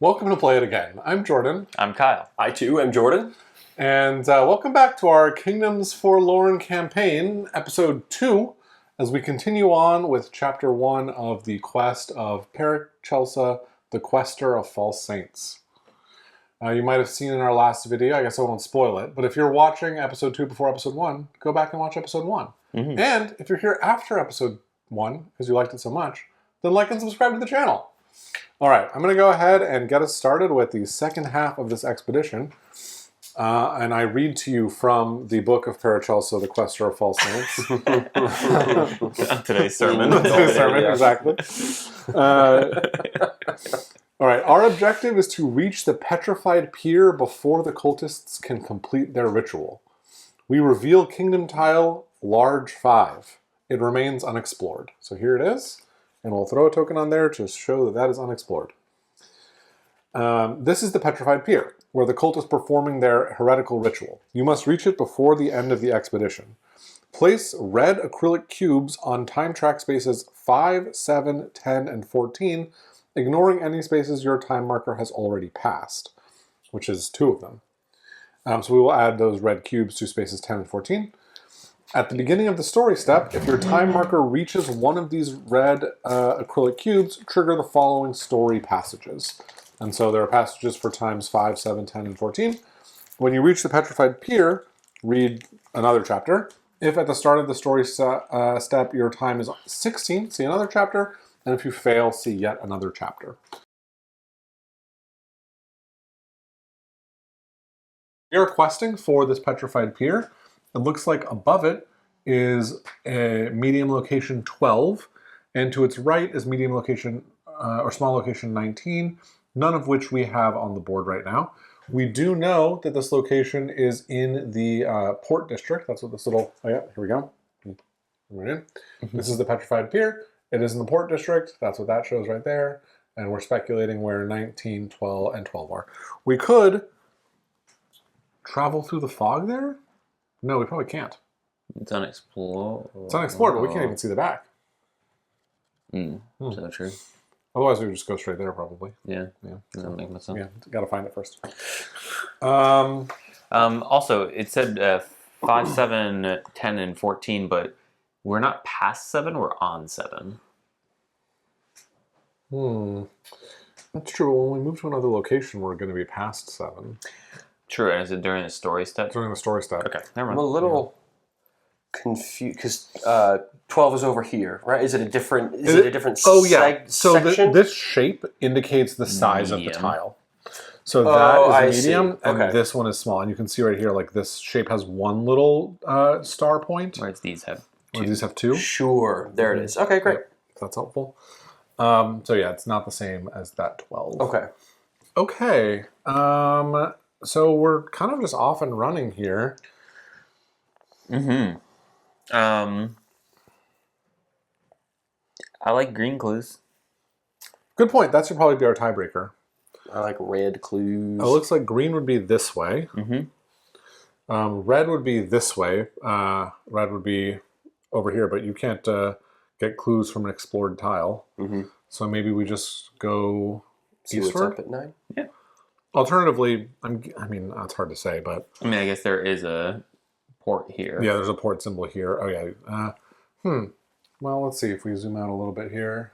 Welcome to Play It Again. I'm Jordan. I'm Kyle. I too am Jordan. And welcome back to our Kingdoms Forlorn campaign, episode 2, as we continue on with chapter 1 of the quest of Paracelsa, the Quester of False Saints. You might have seen in our last video, I guess I won't spoil it, but if you're watching episode 2 before episode 1, go back and watch episode 1. Mm-hmm. And if you're here after episode 1, because you liked it so much, then like and subscribe to the channel. All right, I'm going to go ahead and get us started with the second half of this expedition. And I read to you from the book of Paracelsa, the Quester of False Saints. Today's sermon. Today's sermon, exactly. All right, our objective is to reach the petrified pier before the cultists can complete their ritual. We reveal Kingdom Tile Large 5. It remains unexplored. So here it is. And we'll throw a token on there to show that that is unexplored. This is the Petrified Pier, where the cult is performing their heretical ritual. You must reach it before the end of the expedition. Place red acrylic cubes on time track spaces 5, 7, 10, and 14, ignoring any spaces your time marker has already passed, which is 2 of them. So we will add those red cubes to spaces 10 and 14. At the beginning of the story step, if your time marker reaches one of these red acrylic cubes, trigger the following story passages. And so there are passages for times 5, 7, 10, and 14. When you reach the Petrified Pier, read another chapter. If at the start of the story step your time is 16, see another chapter. And if you fail, see yet another chapter. We are questing for this Petrified Pier. It looks like above it is a medium location 12, and to its right is medium location or small location 19, none of which we have on the board right now. We do know that this location is in the port district. That's what this little, oh yeah, here we go. Right in. This is the Petrified Pier. It is in the port district. That's what that shows right there. And we're speculating where 19, 12, and 12 are. We could travel through the fog there. No, we probably can't. It's unexplored. It's unexplored, but we can't even see the back. So true. Otherwise, we would just go straight there, probably. Yeah. Doesn't make much sense. Yeah, gotta find it first. Also, it said 5, 7, 10, and 14, but we're not past 7, we're on 7. That's true. When we move to another location, we're going to be past 7. True, and is it during the story step? During the story step. Okay, never mind. I'm a little confused because 12 is over here, right? Is it a different? Is it a different? So section? this shape indicates the size of the tile. So that is medium, and this one is small. And you can see right here, like this shape has one little star point. Whereas these have 2. Whereas these have 2. Sure, there it is. Okay, great. Yep, that's helpful. So yeah, it's not the same as that 12. Okay. Okay. So we're kind of just off and running here. I like green clues. Good point. That should probably be our tiebreaker. I like red clues. It looks like green would be this way. Red would be this way. Red would be over here, but you can't get clues from an explored tile. So maybe we just go See what's up at 9? Yeah. Alternatively, I mean, that's hard to say, but... I mean, I guess there is a port here. Yeah, there's a port symbol here. Oh, yeah. Well, let's see if we zoom out a little bit here.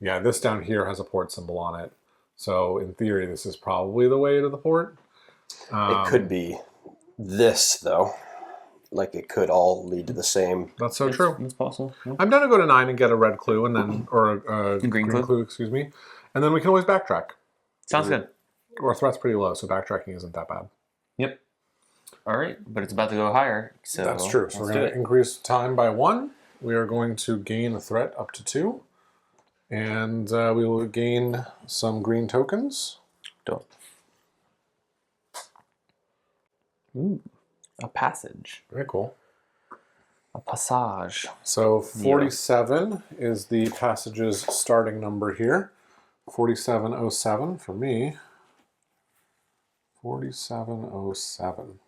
Yeah, this down here has a port symbol on it. So, in theory, this is probably the way to the port. It could be this, though. Like, it could all lead to the same... That's so true. It's possible. Yeah. I'm down to go to 9 and get a red clue, and then... or a green clue, excuse me. And then we can always backtrack. Sounds good. Our threat's pretty low, so backtracking isn't that bad. Yep. All right, but it's about to go higher. So that's true. So we're going to increase time by 1. We are going to gain a threat up to 2. And we will gain some green tokens. Dope. Ooh, a passage. Very cool. A passage. So 47 is the passage's starting number here. 4707 for me. 4707.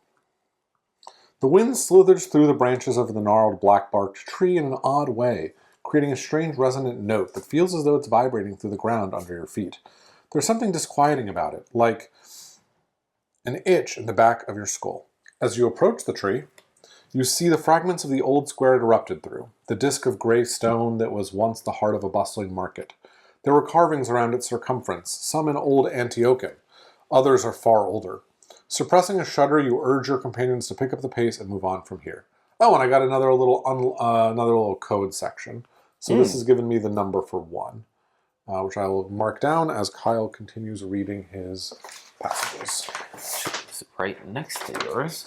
The wind slithers through the branches of the gnarled black-barked tree in an odd way, creating a strange resonant note that feels as though it's vibrating through the ground under your feet. There's something disquieting about it, like an itch in the back of your skull. As you approach the tree, you see the fragments of the old square it erupted through, the disk of gray stone that was once the heart of a bustling market. There were carvings around its circumference, some in old Antiochian. Others are far older. Suppressing a shudder, you urge your companions to pick up the pace and move on from here. Oh, and I got another little code section. So this has given me the number for 1, which I will mark down as Kyle continues reading his passages. It's right next to yours.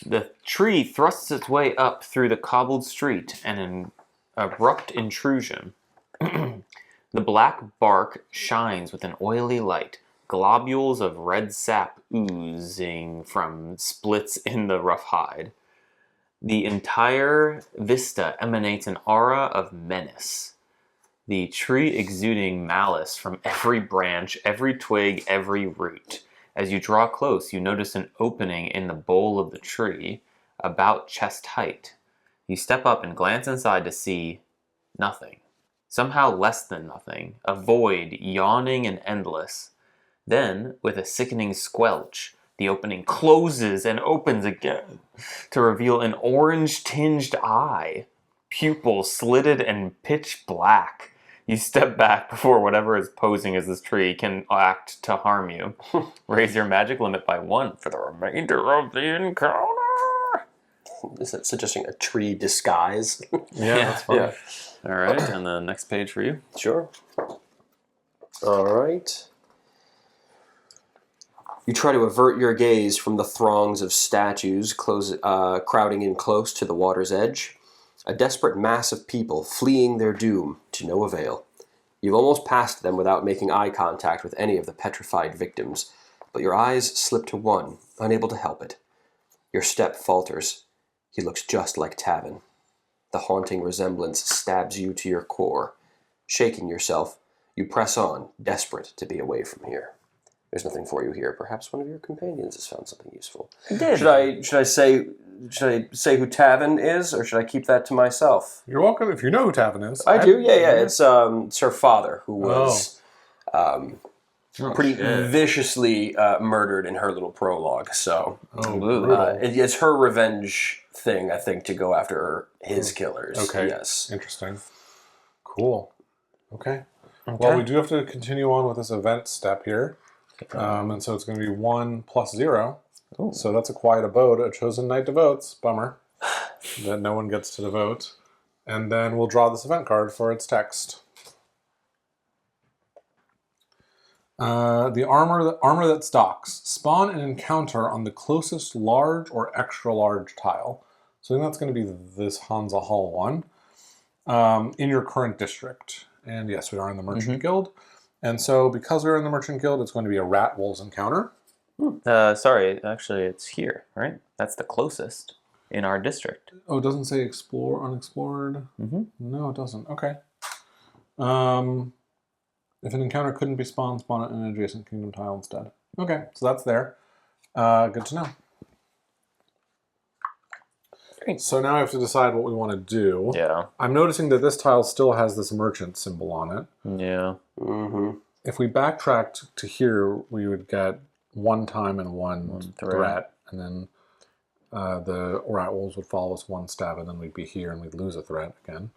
The tree thrusts its way up through the cobbled street, an abrupt intrusion. The black bark shines with an oily light, globules of red sap oozing from splits in the rough hide. The entire vista emanates an aura of menace, the tree exuding malice from every branch, every twig, every root. As you draw close, you notice an opening in the bole of the tree, about chest height. You step up and glance inside to see nothing. Somehow less than nothing, a void yawning and endless. Then, with a sickening squelch, the opening closes and opens again to reveal an orange-tinged eye, pupil slitted and pitch black. You step back before whatever is posing as this tree can act to harm you. Raise your magic limit by 1 for the remainder of the encounter. Is that suggesting a tree disguise? Yeah, that's fun. Yeah. All right, and the next page for you. Sure. All right. You try to avert your gaze from the throngs of statues crowding in close to the water's edge. A desperate mass of people fleeing their doom to no avail. You've almost passed them without making eye contact with any of the petrified victims, but your eyes slip to one, unable to help it. Your step falters. He looks just like Tavin. The haunting resemblance stabs you to your core. Shaking yourself, you press on, desperate to be away from here. There's nothing for you here. Perhaps one of your companions has found something useful. Should I say who Tavin is, or should I keep that to myself? You're welcome if you know who Tavin is. I do. Yeah. It's her father, who was pretty viciously murdered in her little prologue. So it's her revenge thing, I think, to go after his killers. Okay. Yes. Interesting. Cool. Okay. Well, we do have to continue on with this event step here. And so it's going to be 1 plus 0. Ooh. So that's a quiet abode. A chosen knight devotes. Bummer. That no one gets to devote. And then we'll draw this event card for its text. The armor that stalks. Spawn an encounter on the closest large or extra large tile. So I think that's going to be this Hansa Hall one. In your current district. And yes, we are in the Merchant Guild. And so because we're in the Merchant Guild, it's going to be a Rat Wolves encounter. Sorry, actually it's here, right? That's the closest in our district. Oh, it doesn't say explore, unexplored? No, it doesn't. Okay. If an encounter couldn't be spawned, spawn it in an adjacent kingdom tile instead. Okay, so that's there. Good to know. Great. So now I have to decide what we want to do. Yeah. I'm noticing that this tile still has this merchant symbol on it. Yeah. If we backtracked to here, we would get 1 time and 1 threat, and then the Rat Wolves would follow us 1 stab, and then we'd be here and we'd lose a threat again.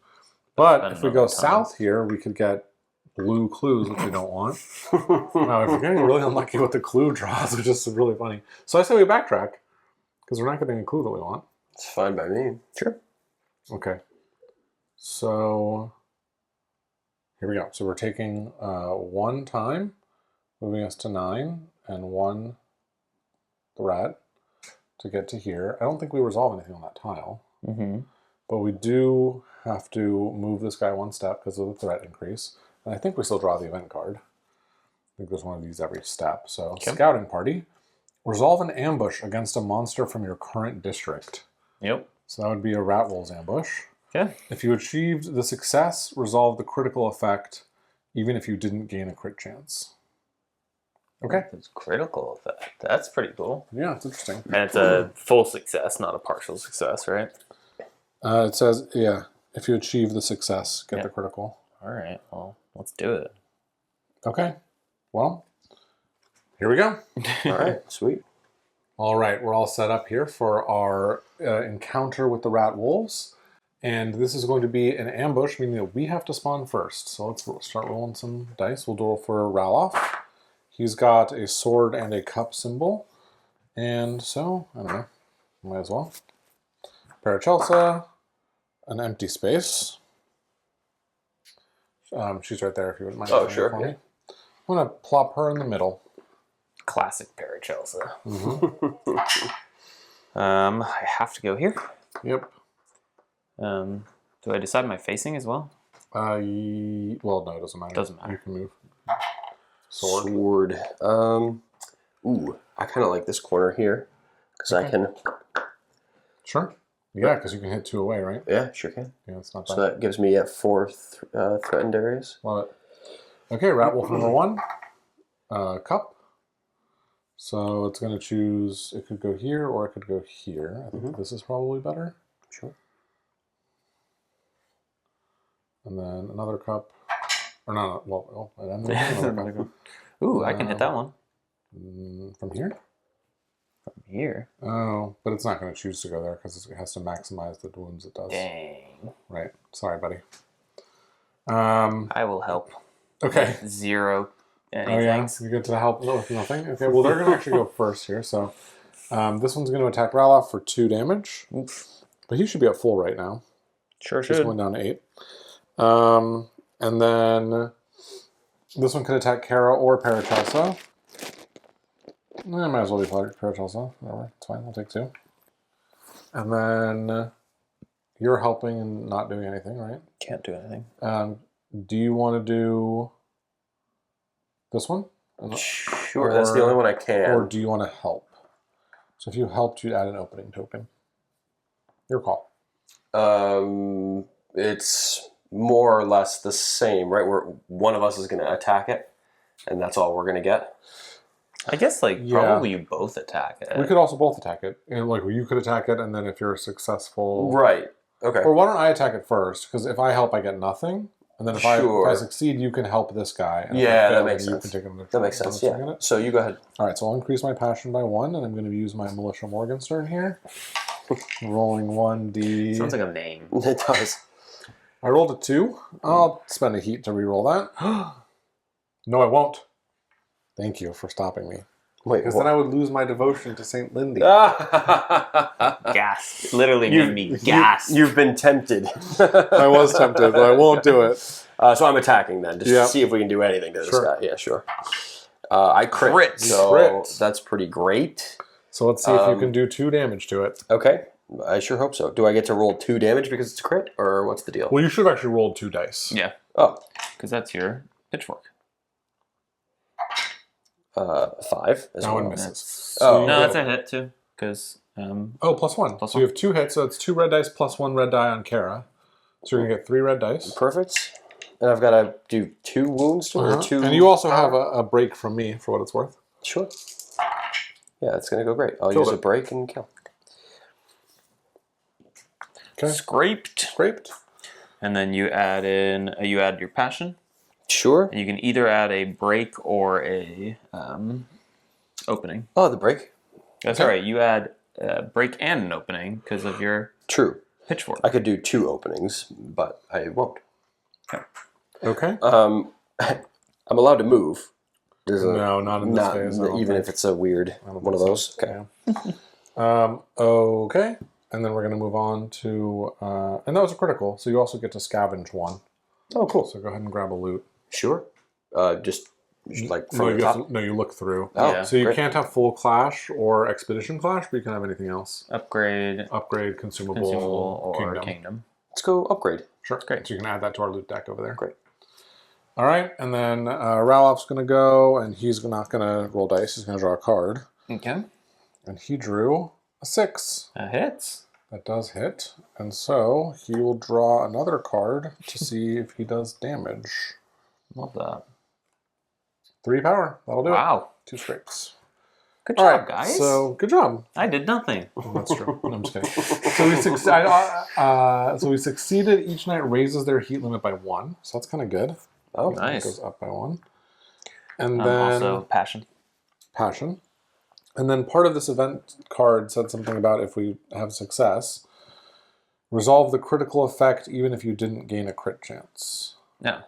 But if we go south here, we could get blue clues, which we don't want. Wow, we're getting really unlucky with the clue draws, which is really funny. So I say we backtrack, because we're not getting a clue that we want. It's fine by me. Sure. Okay. So here we go. So we're taking 1 time, moving us to 9, and 1 threat to get to here. I don't think we resolve anything on that tile. But we do have to move this guy 1 step because of the threat increase. And I think we still draw the event card. I think there's one of these every step. So Scouting Party. Resolve an ambush against a monster from your current district. Yep. So that would be a Rat Wolves ambush. Okay. If you achieved the success, resolve the critical effect, even if you didn't gain a crit chance. Okay. It's critical effect. That's pretty cool. Yeah, it's interesting. And it's a full success, not a partial success, right? It says, yeah, if you achieve the success, get the critical. All right. Well, let's do it. Okay. Well, here we go. All right, sweet. All right, we're all set up here for our encounter with the rat wolves. And this is going to be an ambush, meaning that we have to spawn first. So let's start rolling some dice. We'll roll for Raloff. He's got a sword and a cup symbol. And so, I don't know, might as well. Paracelsa, an empty space. She's right there if you wouldn't mind. Oh, sure. For me. I'm going to plop her in the middle. Classic Paracelsa. Mm-hmm. I have to go here. Yep. Do I decide my facing as well? Well, no, it doesn't matter. Doesn't matter. You can move. Sword. Ooh, I kind of like this corner here because I can. Sure. Yeah, because you can hit 2 away, right? Yeah, sure can. Yeah, it's not bad. So that gives me 4 threatened areas. Love it. Okay, rat wolf number 1. Cup. So it's going to choose, it could go here or it could go here. I think this is probably better. Sure. And then another cup. Or not, well, and then another cup. Ooh, I can hit that one. From here? From here? Oh, but it's not going to choose to go there because it has to maximize the wounds it does. Dang. Right. Sorry, buddy. I will help. Okay. 0 anything. Oh, yeah. You get to help with nothing? Okay, well, they're going to actually go first here. So this one's going to attack Raloff for 2 damage. Oof. But he should be at full right now. Sure He's should. going down to 8. And then this one could attack Kara or Paracelsa. I might as well be Paracelsa. Whatever, it's fine. I'll take 2. And then you're helping and not doing anything, right? Can't do anything. Do you want to do this one? Sure, that's the only one I can. Or do you want to help? So if you helped, you'd add an opening token. Your call. It's more or less the same, right? Where one of us is going to attack it, and that's all we're going to get. I guess, probably you both attack it. We could also both attack it. You could attack it, and then if you're successful... Right. Okay. Or why don't I attack it first? Because if I help, I get nothing. And then if I succeed, you can help this guy. And yeah, fail, that makes sense. That makes sense, yeah. So you go ahead. All right, so I'll increase my passion by 1, and I'm going to use my Militia Morgenstern here. Rolling 1d... Sounds like a name. It does. I rolled a 2. I'll spend a heat to reroll that. No, I won't. Thank you for stopping me. Wait, because then I would lose my devotion to Saint Lindy. Gas. Literally made me gas. You've been tempted. I was tempted, but I won't do it. So I'm attacking then, just to see if we can do anything to this guy. Yeah, sure. I crit, so that's pretty great. So let's see if you can do 2 damage to it. Okay, I sure hope so. Do I get to roll 2 damage because it's a crit, or what's the deal? Well, you should have actually rolled 2 dice. Yeah. Oh. Because that's your pitchfork. 5. That one misses. So no, that's a hit too. Because +1. So you have 2 hits, so it's 2 red dice plus 1 red die on Kara. So you're gonna get 3 red dice. Perfect. And I've got to do 2 wounds to her. 2. And you also have a break from me for what it's worth. Sure. Yeah, it's gonna go great. I'll use a break and kill. Okay. Scraped. And then you add your passion. Sure. And you can either add a break or a opening. Oh, the break. That's all right. You add a break and an opening because of your pitchfork. I could do 2 openings, but I won't. Okay. I'm allowed to move. No, not in this phase. Even if it's a weird one of those. Okay. Yeah. Okay. And then we're going to move on to... and that was a critical, so you also get to scavenge 1. Oh, cool. So go ahead and grab a loot. Sure. Just like from the top? No, you look through. Oh, yeah. So you can't have full clash or expedition clash, but you can have anything else. Upgrade, consumable, or kingdom. Let's go upgrade. Sure. Great. So you can add that to our loot deck over there. Great. All right, and then Raloff's going to go, and he's not going to roll dice. He's going to draw a card. Okay. And he drew a 6. That hits. That does hit. And so he will draw another card to see if he does damage. Love that. 3 power. That'll do it. Wow. 2 scrapes. Good job, guys. So, good job. I did nothing. That's true. No, I'm just kidding. So we succeeded. Each knight raises their heat limit by 1. So that's kind of good. Oh, nice. It goes up by 1. And then Also passion. passion. And then part of this event card said something about if we have success, resolve the critical effect even if you didn't gain a crit chance. No.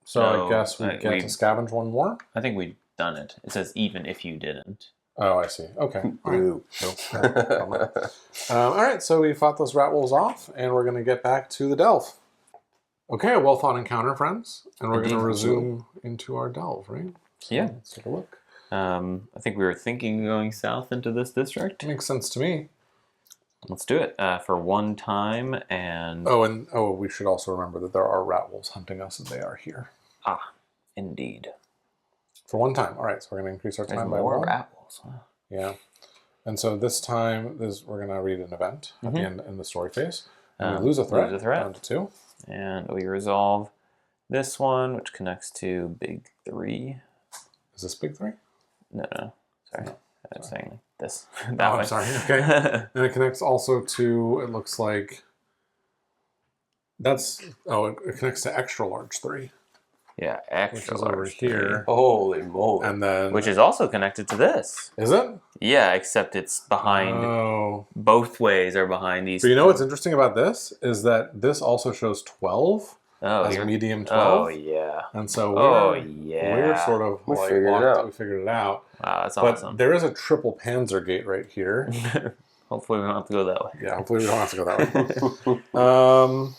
So I guess we get to scavenge one more? I think we've done it. It says even if you didn't. Oh, I see. Okay. All right. All right, so we fought those rat wolves off, and we're going to get back to the delve. Okay, a well-thought encounter, friends. And we're going to resume into our delve, right? So Yeah. let's take a look. I think we were thinking going south into this district. Makes sense to me. Let's do it for one time. And we should also remember that there are rat wolves hunting us, and they are here. Ah, indeed. For one time. All right, so we're going to increase our time by more one. rat wolves. Huh? Yeah. And so this time, we're going to read an event at the end in the story phase. And we lose a threat down to 2. And we resolve this one, which connects to big 3. Is this big 3? No. Sorry. No. I was saying this. I'm sorry. Okay. And it connects also to, it looks like, it connects to extra large 3. Yeah, extra which is large over here. Holy moly. And then... Which is also connected to this. Is it? Yeah, except it's behind... Both ways are behind these. But you know what's interesting about this? Is that this also shows 12 as medium 12. Oh, yeah. And so we're sort of we figured it out. We figured it out. Wow, that's but awesome. There is a triple Panzer gate right here. Hopefully we don't have to go that way. Yeah, hopefully we don't have to go that way. Okay.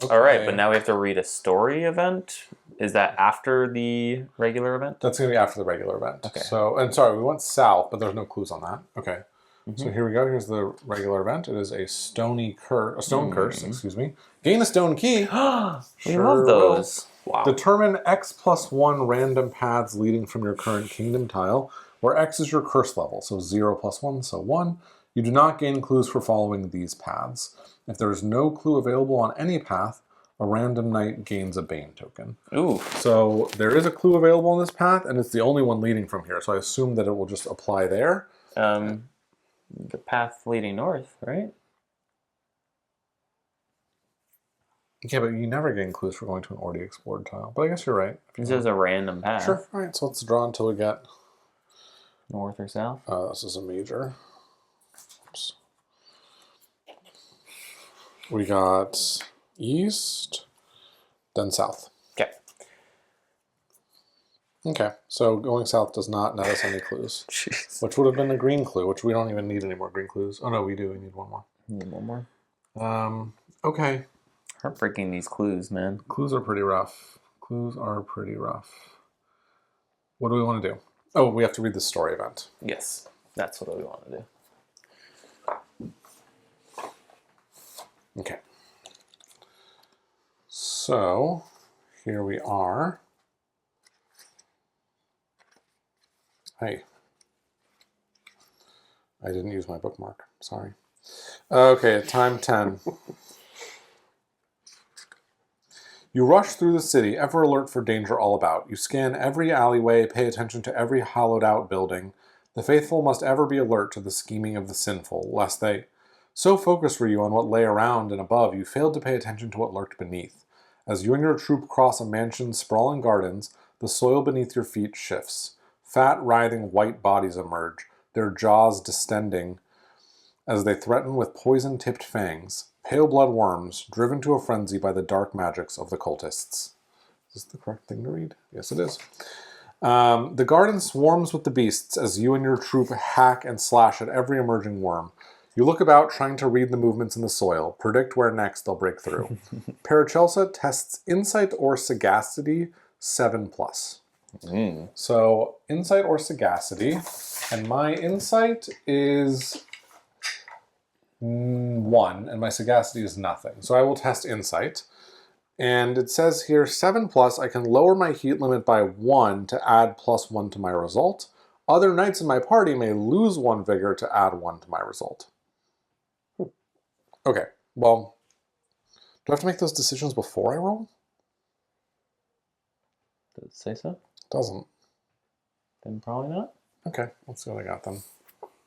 All right, but now we have to read a story event. Is that after the regular event? That's going to be after the regular event. Okay. So, and sorry, we went south, but there's no clues on that. Okay. So here we go. Here's the regular event. It is a stone curse, excuse me. Gain a stone key. We love those. Wow. Determine X+1 random paths leading from your current kingdom tile, where X is your curse level. So 0 + 1, so 1. You do not gain clues for following these paths. If there is no clue available on any path, a random knight gains a Bane token. Ooh. So there is a clue available on this path, and it's the only one leading from here. So I assume that it will just apply there. The path leading north, right? Yeah, but you never gain clues for going to an already explored tile. But I guess you're right. This is a random path. Sure. All right, so let's draw until we get... North or south? This is a major. Oops. We got east, then south. Okay. Okay, so going south does not net us any clues. Jeez. Which would have been a green clue, which we don't even need any more green clues. Oh no, we do. We need one more. Need one more? Okay. Heartbreaking, these clues, man. Clues are pretty rough. What do we want to do? Oh, we have to read the story event. Yes, that's what we want to do. Okay. So, here we are. Hey. I didn't use my bookmark. Sorry. Okay, time 10. You rush through the city, ever alert for danger all about. You scan every alleyway, pay attention to every hollowed-out building. The faithful must ever be alert to the scheming of the sinful, lest they... So focused were you on what lay around and above, you failed to pay attention to what lurked beneath. As you and your troop cross a mansion's sprawling gardens, the soil beneath your feet shifts. Fat, writhing white bodies emerge, their jaws distending as they threaten with poison-tipped fangs. Pale blood worms, driven to a frenzy by the dark magics of the cultists. Is this the correct thing to read? Yes, it is. The garden swarms with the beasts as you and your troop hack and slash at every emerging worm. You look about, trying to read the movements in the soil, predict where next they'll break through. Paracelsa tests insight or sagacity 7+. So, insight or sagacity, and my insight is 1, and my sagacity is nothing. So I will test insight. And it says here, 7+, I can lower my heat limit by 1 to add +1 to my result. Other knights in my party may lose 1 vigor to add 1 to my result. Okay, well, do I have to make those decisions before I roll? Does it say so? It doesn't. Then probably not. Okay, let's see what I got then.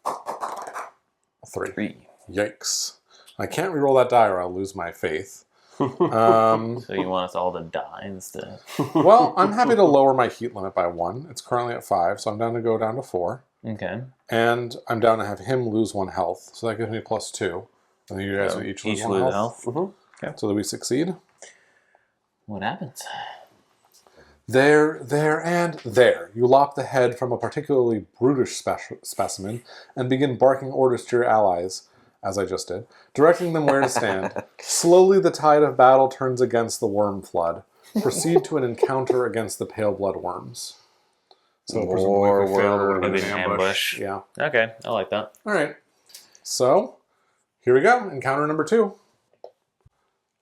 A 3. 3. Yikes. I can't reroll that die or I'll lose my faith. So you want us all to die instead? Well, I'm happy to lower my heat limit by 1. It's currently at 5, so I'm down to go down to 4. Okay. And I'm down to have him lose 1 health, so that gives me +2. And then you guys So each lose 1 health. Mm-hmm. So that we succeed. What happens? There, and there. You lop the head from a particularly brutish specimen and begin barking orders to your allies, as I just did, directing them where to stand. Slowly the tide of battle turns against the worm flood. Proceed to an encounter against the pale blood worms. So presumably if we fail, it would have been an ambush. Yeah. Okay, I like that. All right. So, here we go. Encounter number 2.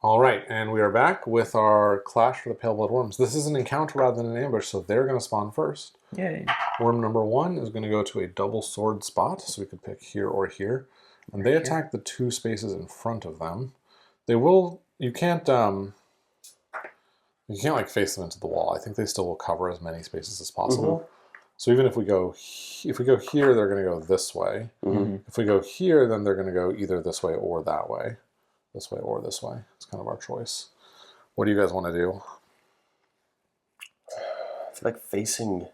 All right, and we are back with our clash for the pale blood worms. This is an encounter rather than an ambush, so they're going to spawn first. Yay. Worm number 1 is going to go to a double sword spot, so we could pick here or here. And they attack the 2 spaces in front of them. They will, you can't like face them into the wall. I think they still will cover as many spaces as possible. So even if we go here, they're going to go this way. If we go here, then they're going to go either this way or that way. This way or this way. It's kind of our choice. What do you guys want to do? I feel like facing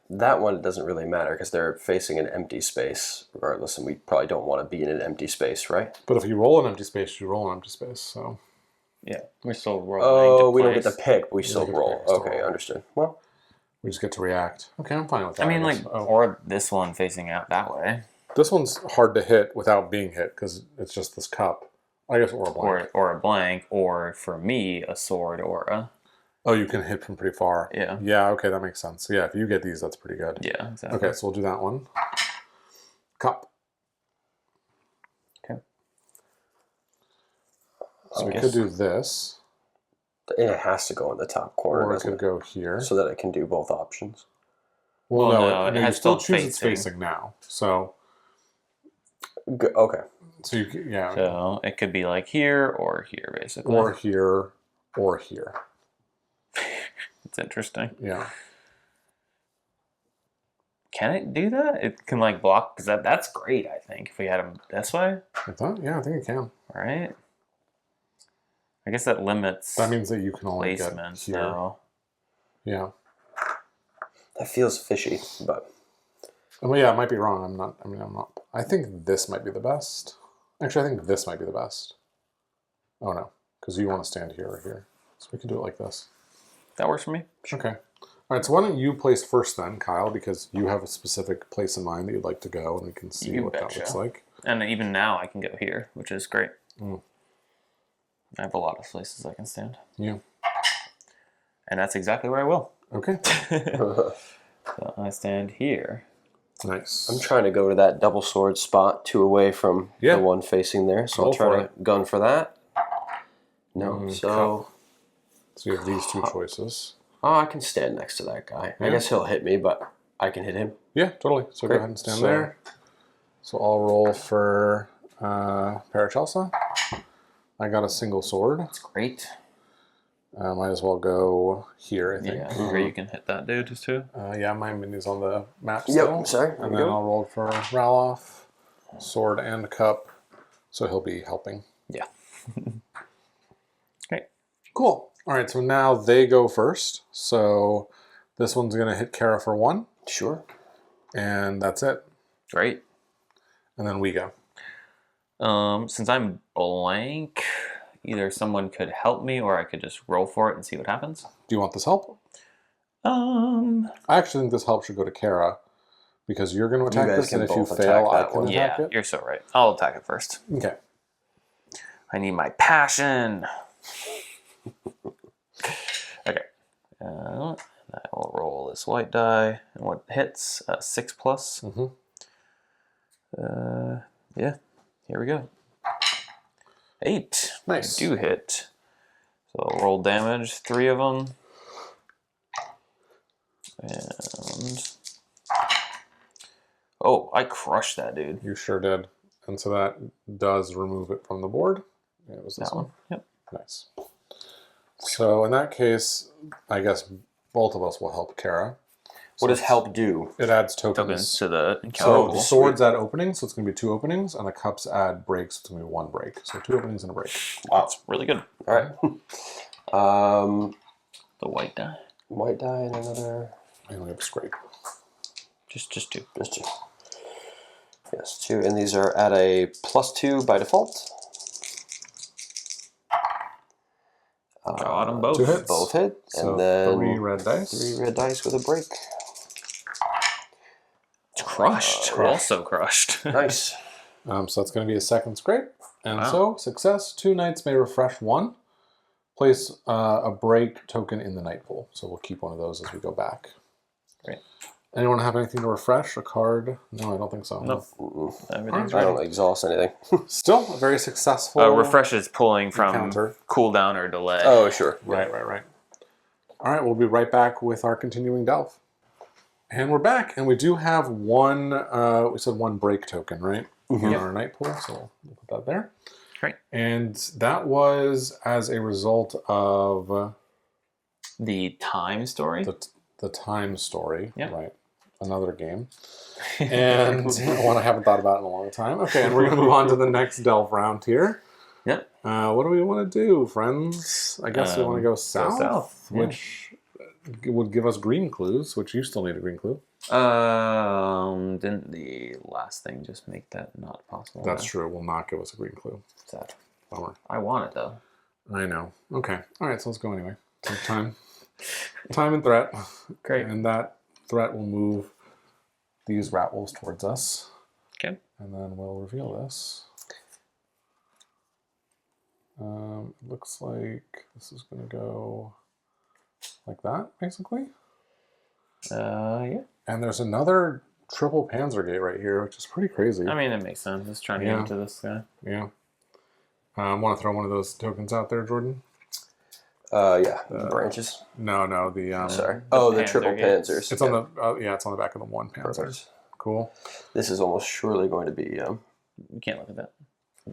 that one, it doesn't really matter because they're facing an empty space regardless, and we probably don't want to be in an empty space, right? But if you roll an empty space, you roll an empty space. So Yeah, we're still rolling. Oh, we don't get to pick, but we still get to roll. pick, still Okay, roll. understood. Well, we just get to react. Okay, I'm fine with that. I mean, guess. like, or this one facing out that way. This one's hard to hit without being hit because it's just this cup. I guess or a blank. Or a blank, or for me, a sword or a... Oh, you can hit from pretty far. Yeah. Yeah, okay, that makes sense. Yeah, if you get these, that's pretty good. Yeah, exactly. Okay, so we'll do that one. Cup. Okay. So we could do this, it has to go in the top corner, or it doesn't could it? go here. So that it can do both options. Well, Well, no, no, it you has still both choose its facing. facing now. So, Okay. so you yeah, So it could be like here or here, basically. or here, or here. It's interesting. Yeah. Can it do that? It can like block, because that's great, I think, if we had them this way, I thought, yeah, I think it can. right? I guess that limits That means that you can only get placements here. now. Yeah. That feels fishy, but Well, yeah, I might be wrong. I'm not. I think this might be the best. Actually, I think this might be the best. Oh no, because you want to stand here or here. So we can do it like this. That works for me. Okay. All right, so why don't you place first then, Kyle, because you have a specific place in mind that you'd like to go, and we can see You what that betcha. looks like. And even now I can go here, which is great. Mm. I have a lot of places I can stand. Yeah. And that's exactly where I will. Okay. So I stand here. Nice. I'm trying to go to that double sword spot 2 away from Yeah. the one facing there. So Go I'll try for to gun for that. No, so So you have these 2 choices. I can stand next to that guy. I Yeah. guess he'll hit me, but I can hit him. Yeah, totally. So Great. go ahead and stand So- there. So I'll roll for Paracelsa. I got a single sword. That's great. Might as well go here, I think. Yeah, where you can hit that dude too. Yeah, my menu's on the map still. Yep, sorry. There And we then go. I'll roll for Raloff, sword and cup, so he'll be helping. Yeah. Okay. Cool. All right, so now they go first. So this one's going to hit Kara for 1, Sure. and that's it. Great. And then we go. Since I'm blank, either someone could help me or I could just roll for it and see what happens. Do you want this help? Um, I actually think this help should go to Kara, because you're going to attack guys this, can and if you both fail, attack I that can one. attack yeah, it. you're so right. I'll attack it first. Okay. I need my passion. Okay. I will roll this white die. And what hits? 6 plus. Mm-hmm. Yeah. Here we go. 8. Nice. I do hit. So I'll roll damage. 3 of them. And... Oh, I crushed that dude. You sure did. And so that does remove it from the board. Yeah, it was this That one. Yep. Nice. So in that case, I guess both of us will help Kara. What does help do? It adds Tokens to the encounter So pool. the swords add openings, so it's going to be 2 openings, and the cups add breaks, so it's going to be 1 break. So 2 openings and a break. Wow. That's really good. All right. The white die. White die and another. I only have a scrape. Just 2. Just 2. Yes, 2. And these are at a +2 by default. Got them both. 2 hits. Both hit. So And then 3 red dice. 3 red dice with a break. It's crushed. Also crushed. Nice. So that's going to be a second scrape. And Wow. so, success. 2 knights may refresh 1. Place a break token in the knight pool. So we'll keep one of those as we go back. Great. Anyone have anything to refresh? A card? No, I don't think so. Nope. Everything's I ready. don't exhaust anything. Still a very successful Refresh is pulling from encounter. cooldown or delay. Oh, sure. Right. All right, we'll be right back with our continuing delve. And we're back, and we do have one, we said 1 break token, right? In our night pool, so we'll put that there. Great. And that was as a result of The time story. the time story, Yep. right? Another game. And one I haven't thought about in a long time. Okay, and we're going to move on to the next delve round here. Yep. What do we want to do, friends? I guess we want to go south, south, yeah. which would give us green clues, which you still need a green clue. Didn't the last thing just make that not possible? That's true. It will not give us a green clue. Sad. Bummer. I want it though. I know. Okay. All right, so let's go anyway. So time and threat. Great. And that threat will move these rat wolves towards us. Okay. And then we'll reveal this. It looks like this is going to go like that, basically. Yeah. And there's another triple Panzergate right here, which is pretty crazy. I mean, it makes sense. Just trying to get into this guy. Yeah. Want to throw one of those tokens out there, Jordan? Yeah. Branches. No, the Sorry. The triple Panzer panzers. it's on the it's on the back of the 1 Panzer. Perfect. Cool. This is almost surely going to be You can't look at that.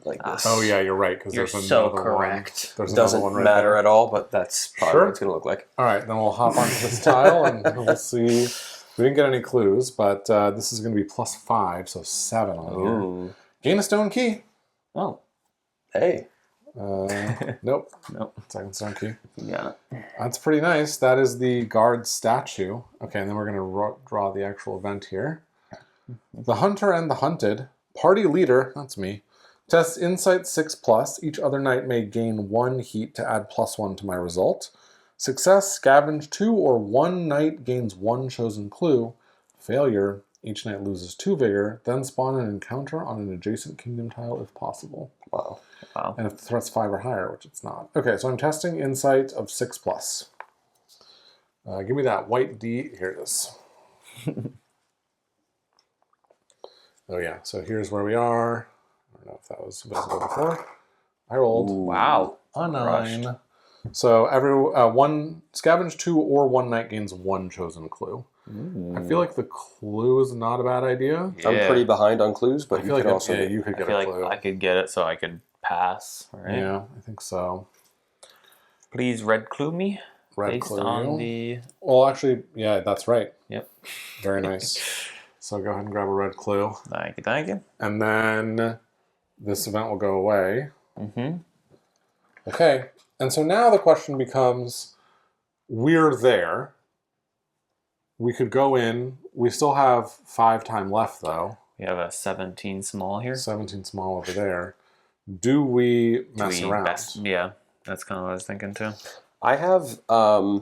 like this. Oh yeah, you're right because You're there's so another correct. one. There's Doesn't another one right matter there. at all, but that's probably Sure. what it's going to look like. All right, then we'll hop onto this tile and we'll see. We didn't get any clues, but this is going to be +5, so 7 on here. Ooh. Gain a stone key. Oh. Hey. Nope. Nope. Second stone key. Yeah. That's pretty nice. That is the guard statue. Okay, and then we're going to draw the actual event here. The hunter and the hunted. Party leader, that's me. Tests insight 6+. Each other knight may gain 1 heat to add +1 to my result. Success, scavenge 2 or 1 knight gains 1 chosen clue. Failure, each knight loses 2 vigor. Then spawn an encounter on an adjacent kingdom tile if possible. Wow. Wow. And if the threat's 5 or higher, which it's not. Okay, so I'm testing insight of 6+. Give me that white D. Here it is. Oh yeah, so here's where we are. I don't know if that was visible before. I rolled Wow. a 9. Crushed. So every one scavenge 2 or 1 knight gains 1 chosen clue. I feel like the clue is not a bad idea. Yeah. I'm pretty behind on clues, but I you feel like could also. you could I get feel a like clue. I could get it so I could pass, right? Yeah, I think so. Please red clue me Red based clue. on the... Well, actually, yeah, that's right. Yep. Very nice. So go ahead and grab a red clue. Thank you, thank you. And then this event will go away. Mm-hmm. Okay. And so now the question becomes, we're there. We could go in. We still have 5 time left, though. We have a 17 small here. 17 small over there. Do we mess around? Yeah, that's kind of what I was thinking too. I have. I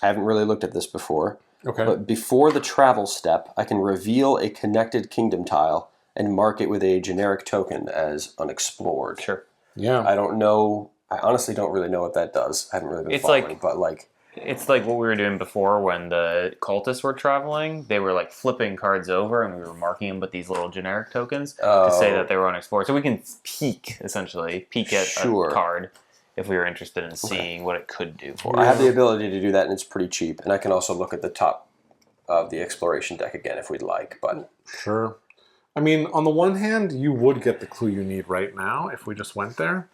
haven't really looked at this before. Okay. But before the travel step, I can reveal a connected kingdom tile and mark it with a generic token as unexplored. Sure. Yeah. I don't know. I honestly don't really know what that does. I haven't really been It's following, like- but like. It's like what we were doing before when the cultists were traveling. They were like flipping cards over and we were marking them with these little generic tokens to say that they were unexplored. So we can peek at Sure. a card if we were interested in seeing what it could do for I us. have the ability to do that, and it's pretty cheap. And I can also look at the top of the exploration deck again if we'd like. But Sure. I mean, on the one hand, you would get the clue you need right now if we just went there.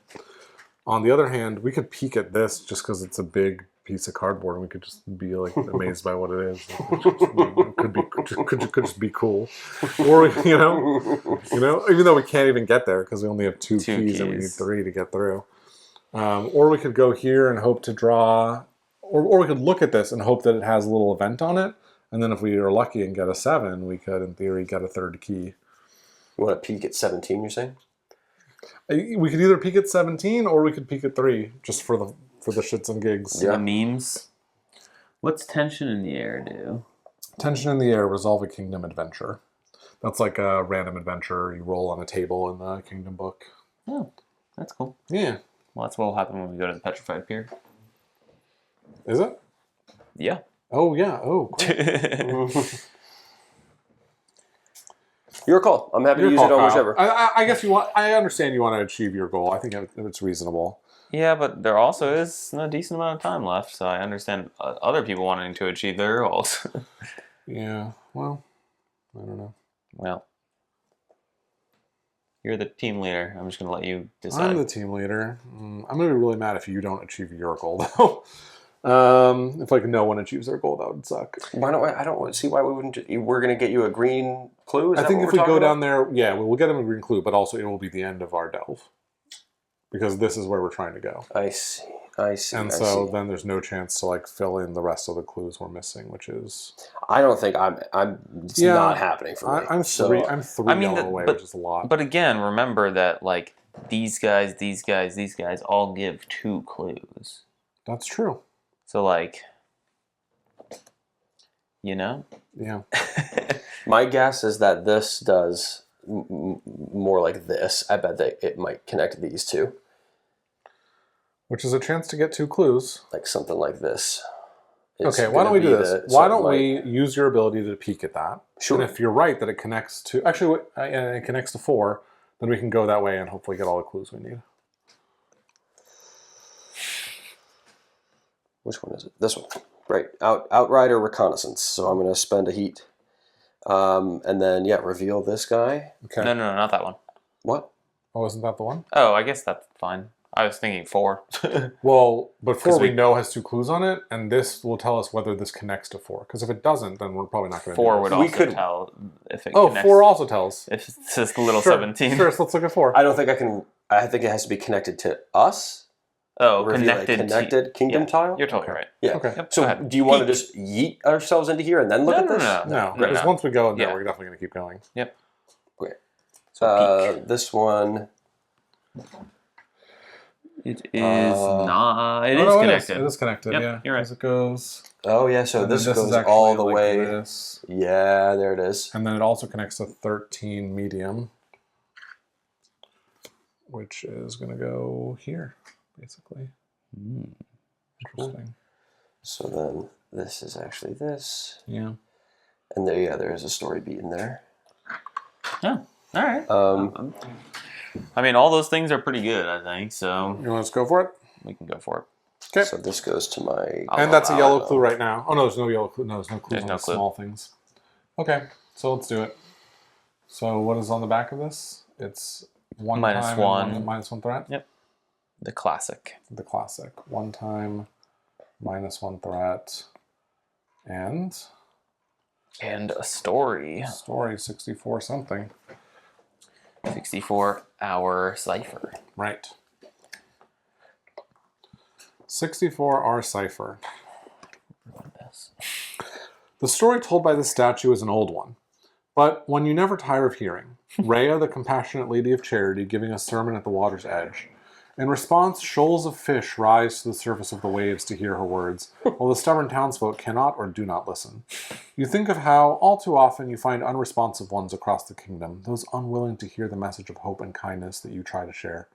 On the other hand, we could peek at this just because it's a big piece of cardboard and we could just be like amazed by what it is. It could just be cool. Or even though we can't even get there because we only have two keys and we need 3 to get through. Or we could go here and hope to draw, or we could look at this and hope that it has a little event on it. And then if we are lucky and get a 7, we could, in theory, get a 3rd key. You want to peek at 17, you're saying? We could either peek at 17 or we could peek at 3, just for the shits and gigs. Yeah. The memes. What's tension in the air do? Tension in the air, resolve a kingdom adventure. That's like a random adventure you roll on a table in the kingdom book. Oh, that's cool. Yeah. Well, that's what will happen when we go to the Petrified Pier. Is it? Yeah. Oh, yeah. Oh, great. Your call. I'm happy to use it on whichever. I guess I understand you want to achieve your goal. I think it's reasonable. Yeah, but there also is a decent amount of time left, so I understand other people wanting to achieve their goals. Yeah. Well, I don't know. Well, you're the team leader. I'm just going to let you decide. I'm the team leader. I'm going to be really mad if you don't achieve your goal, though. If no one achieves their goal, that would suck. Why don't I don't see why we wouldn't. We're going to get you a green clue. I think if we go down there, we'll get him a green clue, but also it will be the end of our delve because this is where we're trying to go. I see. And so then there's no chance to fill in the rest of the clues we're missing, which is. I don't think it's not happening for me. I'm 3 yellow away, which is a lot. But again, remember that these guys all give 2 clues. That's true. So Yeah. My guess is that this does more like this. I bet that it might connect these 2. Which is a chance to get 2 clues. Like something like this. Okay, why don't we do this? Why don't we use your ability to peek at that? Sure. And if you're right that it connects to... Actually, it connects to 4, then we can go that way and hopefully get all the clues we need. Which one is it? This one. Right. Outrider Reconnaissance. So I'm going to spend a heat. And then, reveal this guy. Okay. No, not that one. What? Oh, isn't that the one? Oh, I guess that's fine. I was thinking 4. Well, but 4 we know has 2 clues on it, and this will tell us whether this connects to 4. Because if it doesn't, then we're probably not going to do it. 4 would also tell if it connects. 4 also tells. If it's just the little 17. Sure, so let's look at 4. I don't think I can... I think it has to be connected to us. Oh, connected kingdom tile? You're totally right. Yeah. Okay. Yep, So do you want to just yeet ourselves into here and then look at this? No, because once we go in there, we're definitely going to keep going. Yep. Okay. So this one... It is not... It is connected. It is connected, yep, yeah. You're right. As it goes... Oh, yeah, so this goes is all the way... This. Yeah, there it is. And then it also connects to 13 medium, which is going to go here, basically. Interesting. So then this is actually this. Yeah. And there is a story beat in there. Yeah, all right. I mean, all those things are pretty good, I think, so... You want us to go for it? We can go for it. Okay. So this goes to my... And that's a yellow clue right now. Oh, no, there's no yellow clue. No, there's no clues on the small things. Okay, so let's do it. So what is on the back of this? It's one minus time one. And -1 threat? Yep. The classic. The classic. 1 time, -1 threat, and a story. Story 64 something. 64-hour cipher. Right. 64-hour cipher. The story told by this statue is an old one, but one you never tire of hearing. Rhea, the compassionate lady of charity, giving a sermon at the water's edge. In response, shoals of fish rise to the surface of the waves to hear her words, while the stubborn townsfolk cannot or do not listen. You think of how, all too often, you find unresponsive ones across the kingdom, those unwilling to hear the message of hope and kindness that you try to share.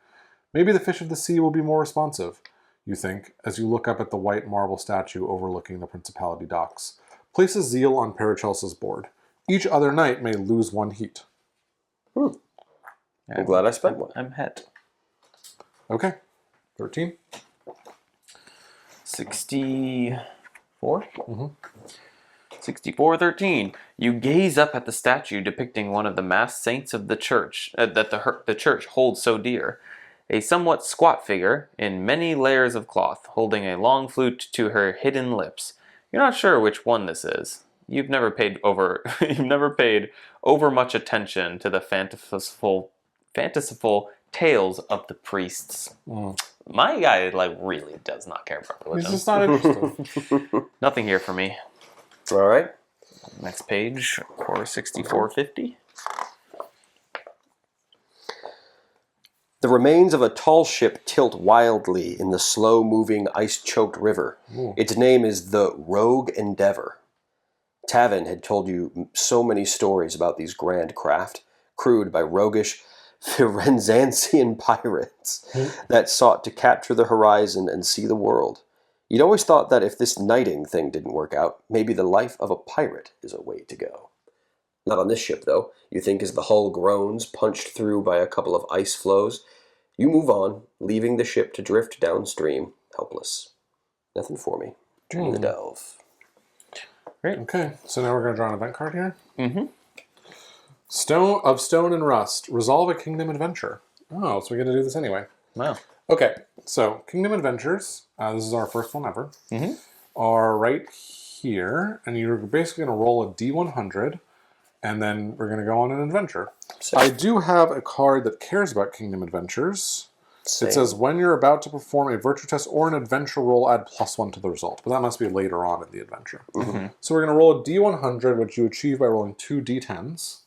Maybe the fish of the sea will be more responsive, you think, as you look up at the white marble statue overlooking the Principality docks. Place a zeal on Paracelsa's board. Each other knight may lose 1 heat. I'm glad I spent one. I'm het. Okay. 13. 64? 64-13. You gaze up at the statue depicting one of the masked saints of the church that the church holds so dear. A somewhat squat figure in many layers of cloth, holding a long flute to her hidden lips. You're not sure which one this is. You've never paid over much attention to the fanciful tales of the priests. My guy really does not care about religion. He's just not interested. Nothing here for me. All right. Next page, core 6450. The remains of a tall ship tilt wildly in the slow-moving, ice-choked river. Its name is the Rogue Endeavor. Tavin had told you so many stories about these grand craft, crewed by roguish Firenzansian pirates that sought to capture the horizon and see the world. You'd always thought that if this knighting thing didn't work out, maybe the life of a pirate is a way to go. Not on this ship, though. You think as the hull groans, punched through by a couple of ice floes, you move on, leaving the ship to drift downstream, helpless. Nothing for me. Turning the delve. Great. Okay, so now we're going to draw an event card here. Mm-hmm. Stone and Rust. Resolve a Kingdom Adventure. Oh, so we get to do this anyway. Wow. Okay, so Kingdom Adventures, this is our first one ever, are right here, and you're basically going to roll a D100, and then we're going to go on an adventure. I do have a card that cares about Kingdom Adventures. It says, when you're about to perform a virtue test or an adventure roll, add +1 to the result. But that must be later on in the adventure. So we're going to roll a D100, which you achieve by rolling 2 D10s.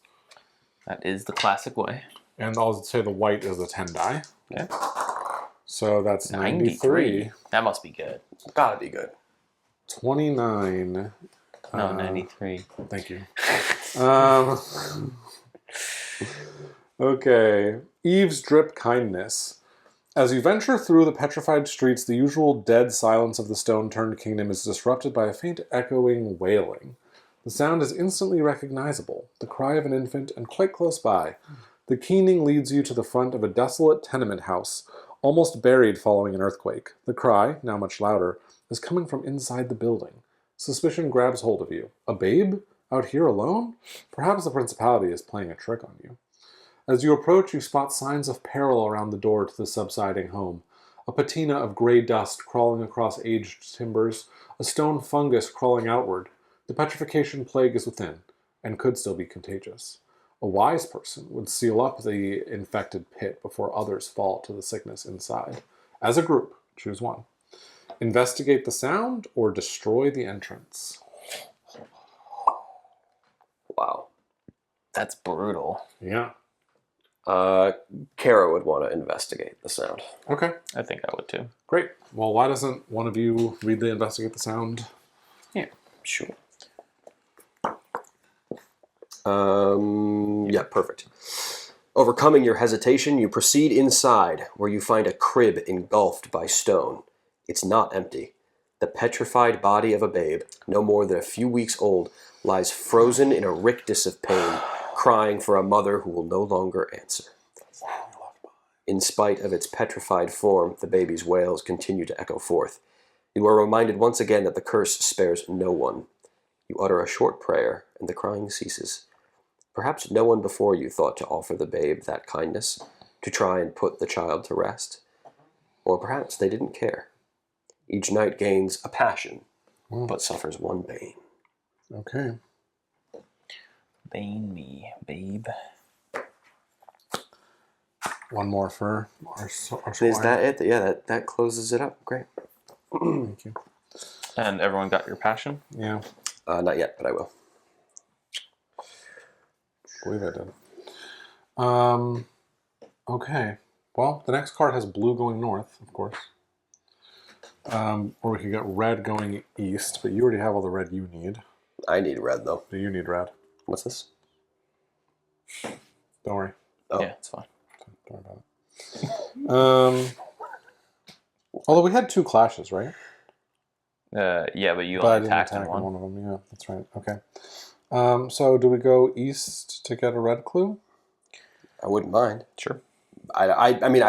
That is the classic way. And I'll say the white is the 10 die. Okay. So that's 93. That must be good. Gotta be good. 29. No, 93. Thank you. Okay. Eve's Drip Kindness. As you venture through the petrified streets, the usual dead silence of the stone-turned kingdom is disrupted by a faint echoing wailing. The sound is instantly recognizable, the cry of an infant, and quite close by. The keening leads you to the front of a desolate tenement house, almost buried following an earthquake. The cry, now much louder, is coming from inside the building. Suspicion grabs hold of you. A babe? Out here alone? Perhaps the Principality is playing a trick on you. As you approach, you spot signs of peril around the door to the subsiding home. A patina of gray dust crawling across aged timbers, a stone fungus crawling outward. The petrification plague is within, and could still be contagious. A wise person would seal up the infected pit before others fall to the sickness inside. As a group, choose one. Investigate the sound or destroy the entrance. Wow. That's brutal. Yeah. Kara would want to investigate the sound. Okay. I think I would too. Great. Well, why doesn't one of you read the investigate the sound? Yeah, sure. Yeah, perfect. Overcoming your hesitation, you proceed inside, where you find a crib engulfed by stone. It's not empty. The petrified body of a babe, no more than a few weeks old, lies frozen in a rictus of pain, crying for a mother who will no longer answer. In spite of its petrified form, the baby's wails continue to echo forth. You are reminded once again that the curse spares no one. You utter a short prayer, and the crying ceases. Perhaps no one before you thought to offer the babe that kindness, to try and put the child to rest. Or perhaps they didn't care. Each night gains a passion, but suffers one bane. Okay. Bane me, babe. One more for our Is that it? Yeah, that closes it up. Great. Thank you. And everyone got your passion? Yeah. Not yet, but I will. I believe I did. Okay. Well, the next card has blue going north, of course. Or we could get red going east, but you already have all the red you need. I need red, though. Do you need red? What's this? Don't worry. Oh. Yeah, it's fine. Don't worry about it. Although we had 2 clashes, right? Yeah, but you But I only didn't attacked in attack one. in one of them. Yeah, that's right. Okay. So do we go east to get a red clue? I wouldn't mind. Sure. I mean,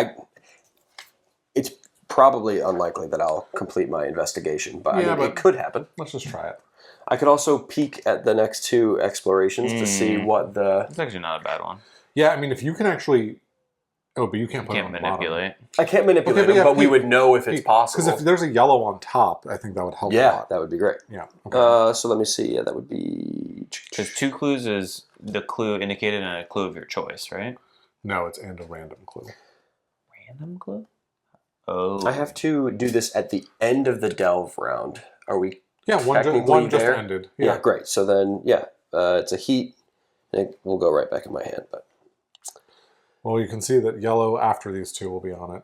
it's probably unlikely that I'll complete my investigation, but Yeah, I mean, it could happen. Let's just try it. I could also peek at the next 2 explorations to see what the... It's actually not a bad one. Yeah, I mean, if you can actually Oh, but you can't put it Can't on the bottom. manipulate. I can't manipulate Okay, them, but we Pete, would know if it's possible. Because if there's a yellow on top, I think that would help a Yeah, lot. that would be great. Yeah. Okay. So let me see. Yeah, that would be... Because 2 clues is the clue indicated and a clue of your choice, right? No, it's and a random clue. Random clue? Oh. I have to do this at the end of the delve round. Are we Yeah, technically one just there? ended. Yeah, great. So then, it's a heat. It will go right back in my hand, but... Well, you can see that yellow after these 2 will be on it.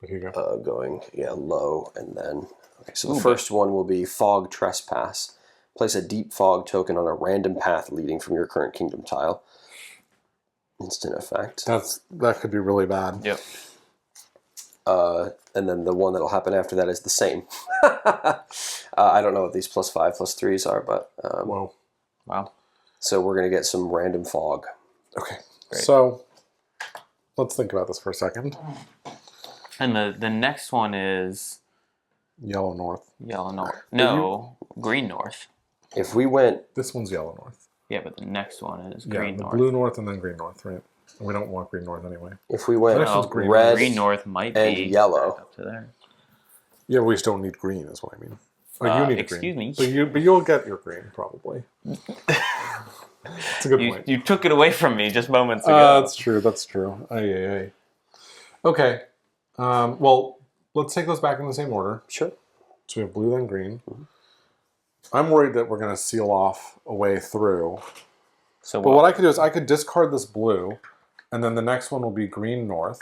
But here you go. Going, low, and then... Okay, so the first one will be Fog Trespass. Place a deep fog token on a random path leading from your current kingdom tile. Instant effect. That could be really bad. Yep. And then the one that'll happen after that is the same. I don't know what these +5, +3s are, but... Whoa. Wow. So we're going to get some random fog. Okay. Great. So let's think about this for a second. And the next one is Yellow north. yellow north. No, green north. If we went... This one's yellow north. Yeah, but the next one is Yeah, green the north. blue north and then green north, right? We don't want green north anyway. If we went Next one's green. red Green north might and be yellow. up to there. Yeah, we just don't need green, is what I mean. Oh, you need excuse green. me. But you'll get your green probably. That's a good point. You took it away from me just moments ago. That's true. That's true. Ay. Okay. Well, let's take those back in the same order. Sure. So we have blue, then green. Mm-hmm. I'm worried that we're going to seal off a way through. So But what I could do is I could discard this blue, and then the next one will be green north,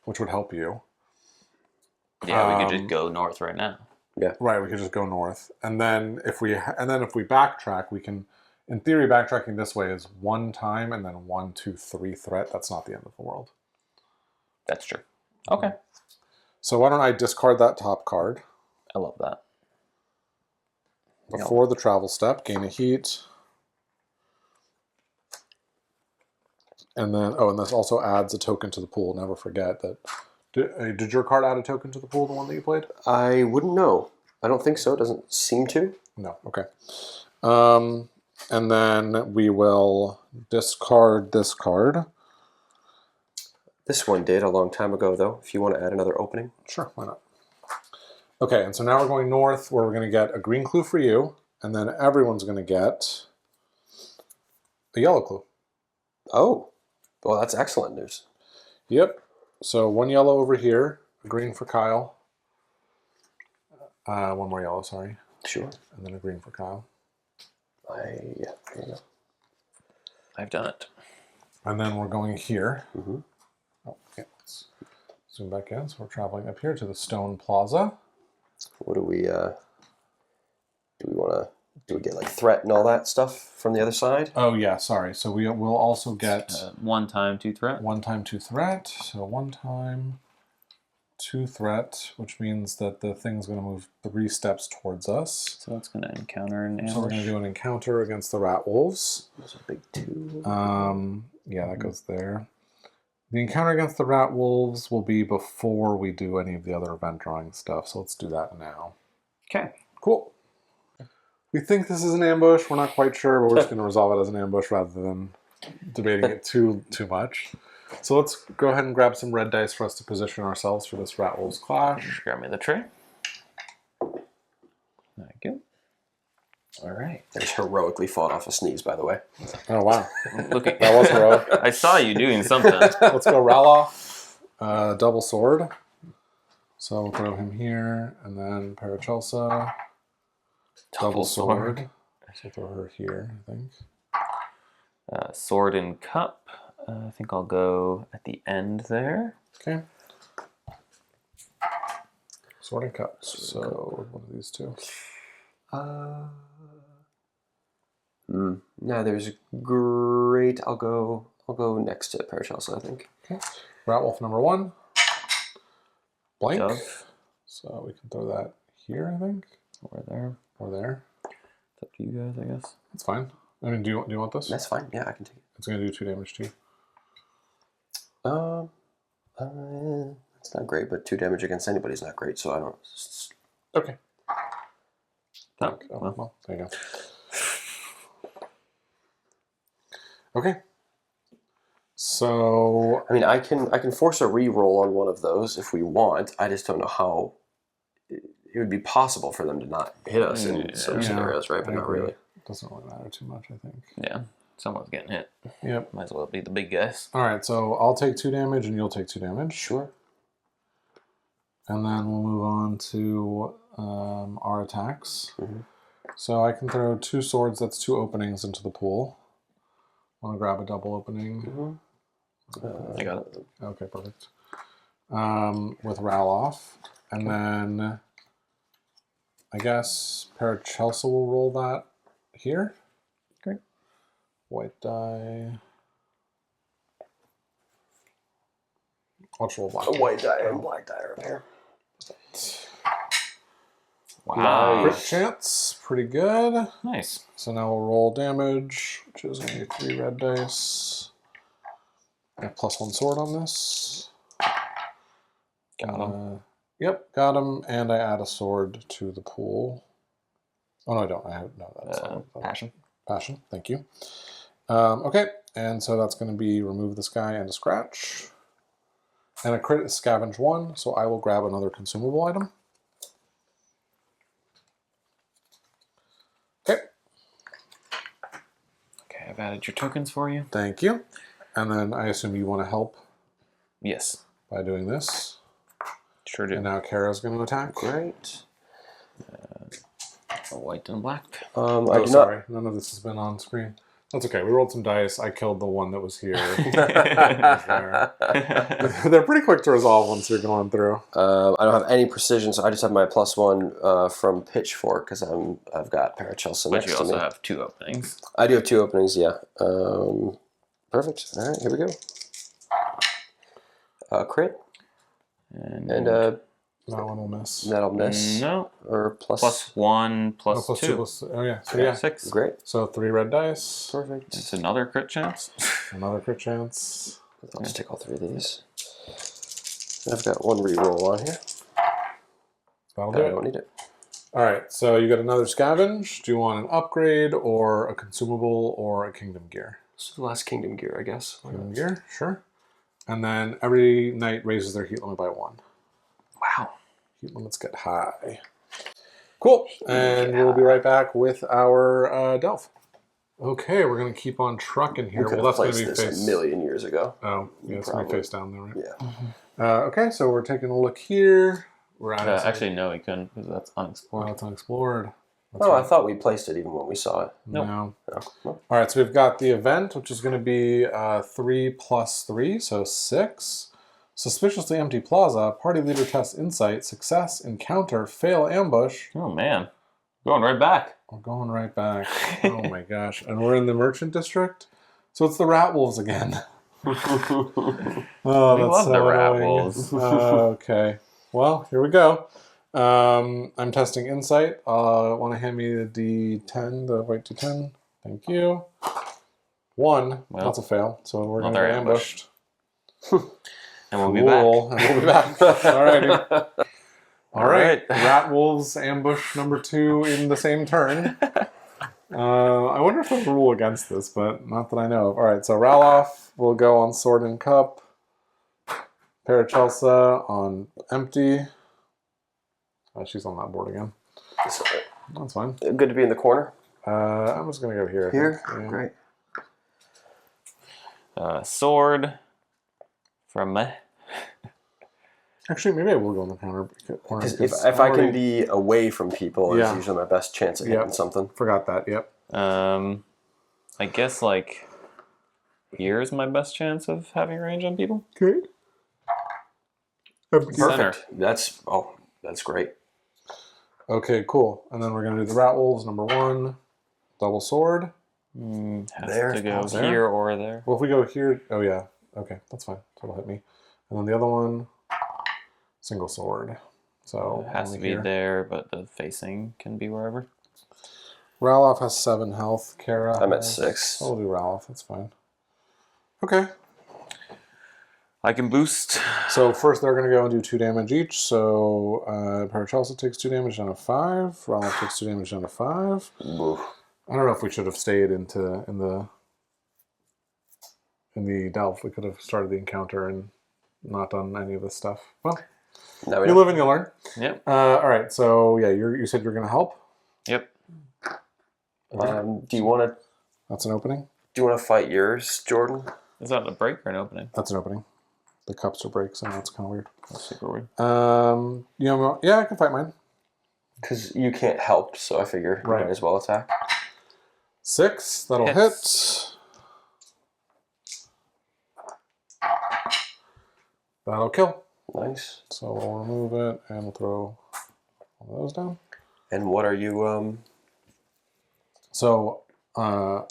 which would help you. Yeah, we could just go north right now. Yeah. Right, we could just go north, and then if we backtrack, we can, in theory, backtracking this way is 1 time and then 1, 2, 3 threat. That's not the end of the world. That's true. Okay. So why don't I discard that top card I love that. before the travel step, gain a heat, and then and this also adds a token to the pool. Never forget that. Did your card add a token to the pool, the one that you played? I wouldn't know. I don't think so. It doesn't seem to. No. Okay. And then we will discard this card. This one did a long time ago, though, if you want to add another opening. Sure, why not? Okay, and so now we're going north, where we're going to get a green clue for you, and then everyone's going to get a yellow clue. Oh, well, that's excellent news. Yep. So 1 yellow over here, a green for Kyle. 1 more yellow, sorry. Sure. And then a green for Kyle. There you go. I've done it. And then we're going here. Mm-hmm. Oh, yeah. Let's zoom back in. So we're traveling up here to the Stone Plaza. What do we want to... Do we get like threat and all that stuff from the other side? Oh yeah, sorry. So we'll also get 1 time 2 threat. 1 time 2 threat. So 1 time 2 threat, which means that the thing's going to move 3 steps towards us. So it's going to encounter an ambush. So we're going to do an encounter against the rat wolves. There's a big 2. Yeah, that goes there. The encounter against the rat wolves will be before we do any of the other event drawing stuff. So let's do that now. Okay. Cool. We think this is an ambush. We're not quite sure, but we're just going to resolve it as an ambush rather than debating it too much. So let's go ahead and grab some red dice for us to position ourselves for this Rat Wolves clash. Grab me the tray. Thank you. All right. I just heroically fought off a sneeze, by the way. Oh, wow. Look at That was heroic. I saw you doing something. Let's go Raloff. Double sword. So we'll throw him here, and then Paracelsa. Double sword. So throw her here, I think. Sword and cup. I think I'll go at the end there. Okay. Sword and cup. So one of these 2. No, there's a great... I'll go next to Paracelsa, I think. Okay. Rat Wolf number 1. Blank. Dove. So we can throw that here, I think. Or there. Or there. It's up to you guys, I guess. That's fine. I mean, do you want this? That's fine. Yeah, I can take it. It's going to do 2 damage to you. It's not great, but 2 damage against anybody's not great, so I don't... Okay. Oh, Well, there you go. Okay. So I mean, I can force a re-roll on one of those if we want. I just don't know how it would be possible for them to not hit us in some scenarios, right? But I not agree. really. It doesn't really matter too much, I think. Yeah, someone's getting hit. Yep. Might as well be the big guys. All right, so I'll take 2 damage and you'll take 2 damage. Sure. And then we'll move on to our attacks. Mm-hmm. So I can throw 2 swords, that's 2 openings into the pool. Want to grab a double opening? Mm-hmm. I got it. Okay, perfect. With Raloff. And then I guess Paracelsa will roll that here. Great. White die. I'll just roll black. A white die and black die right here. Wow. Crit chance, pretty good. Nice. So now we'll roll damage, which is going to be 3 red dice. I have +1 sword on this. Got him. Yep, got him, and I add a sword to the pool. Oh no, I don't. That's Passion. Passion. Thank you. Okay, and so that's going to be remove this guy and a scratch, and a crit is scavenge 1. So I will grab another consumable item. Okay. Okay, I've added your tokens for you. Thank you. And then I assume you want to help Yes. by doing this. Sure do. And now Kara's going to attack. Great. A white and a black. Oh, sorry. None of this has been on screen. That's okay. We rolled some dice. I killed the one that was here. They're pretty quick to resolve once you're going through. I don't have any precision, so I just have my +1 from Pitchfork because I've got Paracelsa But next you to also me. have 2 openings. I do have 2 openings, yeah. Perfect. All right, here we go. Crit. And That one will miss. That'll miss. no. Or +1, +2. Oh, yeah. So, yeah. 6. Great. So 3 red dice. Perfect. It's another crit chance. Another crit chance. I'll just take all 3 of these. And I've got 1 reroll on here. That'll I do don't it. need it. All right. So you got another scavenge. Do you want an upgrade or a consumable or a kingdom gear? This is the last Kingdom Gear, I guess. Kingdom gear, sure. And then every knight raises their heat limit by 1. Wow. Heat limits get high. Cool. And we'll be right back with our delve. Okay, we're going to keep on trucking here. We could Well, have that's going placed to be this face. a million years ago. Oh, yeah, it's going to be Probably. face down there, right? Yeah. Okay, so we're taking a look here. We're at Actually, no, we couldn't because that's unexplored. Oh, it's unexplored. That's Oh, right. I thought we placed it even when we saw it. Nope. No. Oh, well. All right, so we've got the event, which is going to be 3 + 3, so 6. Suspiciously empty plaza. Party leader tests insight. Success. Encounter. Fail ambush. Oh, man. Going right back. We're going right back. Oh my gosh. And we're in the merchant district. So it's the rat wolves again. Oh, We that's love so the rat annoying. wolves. Okay. Well, here we go. I'm testing insight. Want to hand me the D10, the white D10? Thank you. 1. Well, That's a fail. So we're going to another get ambushed. And we'll be back. Cool. And we'll be back. Alrighty. All right. right. Rat wolves ambush number 2 in the same turn. I wonder if there's a rule against this, but not that I know of. All right, so Raloff will go on sword and cup. Paracelsa on empty. Oh, she's on that board again. That's fine. Good to be in the corner. I'm just going to go here. I Here? think. Yeah. Great. Sword from me. Actually, maybe I will go in the corner. Because because if I can already be away from people, Yeah. it's usually my best chance of hitting something. Forgot that, yep. I guess, like, here's my best chance of having range on people. Okay. Center. That's great. Okay, cool. And then we're going to do the rat wolves, number 1. Double sword. Has There, to go there. here or there. Well, if we go here, oh yeah, okay, that's fine. So it'll hit me. And then the other one, single sword. So It has to only be here. there, but the facing can be wherever. Raloff has 7 health. Kara, I'm at has- 6. I'll do Raloff. That's fine. Okay. I can boost. So first they're going to go and do 2 damage each. So Paracelsa takes 2 damage down to 5. Raloff takes 2 damage down to 5. Oof. I don't know if we should have stayed in in the delve. We could have started the encounter and not done any of this stuff. Well, Now we you know. live and you learn. Yep. All right, so yeah, you said you're going to help. Yep. Do you want That's an opening. to fight yours, Jordan? Is that a break or an opening? That's an opening. The cups are breaks, and that's kind of weird. That's super weird. Yeah, I can fight mine. Because you can't help, so I figure you Right. might as well attack. 6, that'll Hits. hit. That'll kill. Nice. So we'll remove it and we'll throw all those down. And what are you? So, and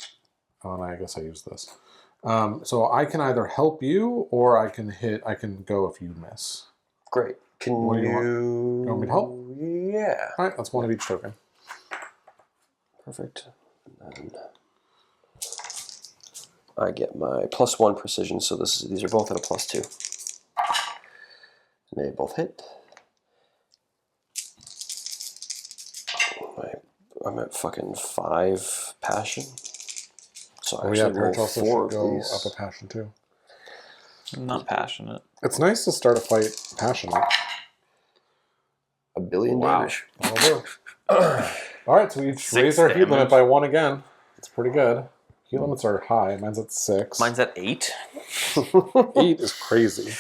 I guess I use this. So I can either help you or I can go if you miss. Great. Can What do you you want me to help? Yeah. All right, that's one of each token. Perfect. And then I get my +1 precision, so these are both at a +2. And they both hit. I'm at fucking 5 passion. So I Oh yeah, actually roll Paracelsa 4 should of go these. up a passion too. I'm not passionate. It's nice to start a fight passionate. 1 billion Wow. damage. That'll do. All right, so we each 6 raise our heat limit damage. by 1 again. That's pretty good. Heat limits are high. Mine's at 6. Mine's at 8. 8 is crazy.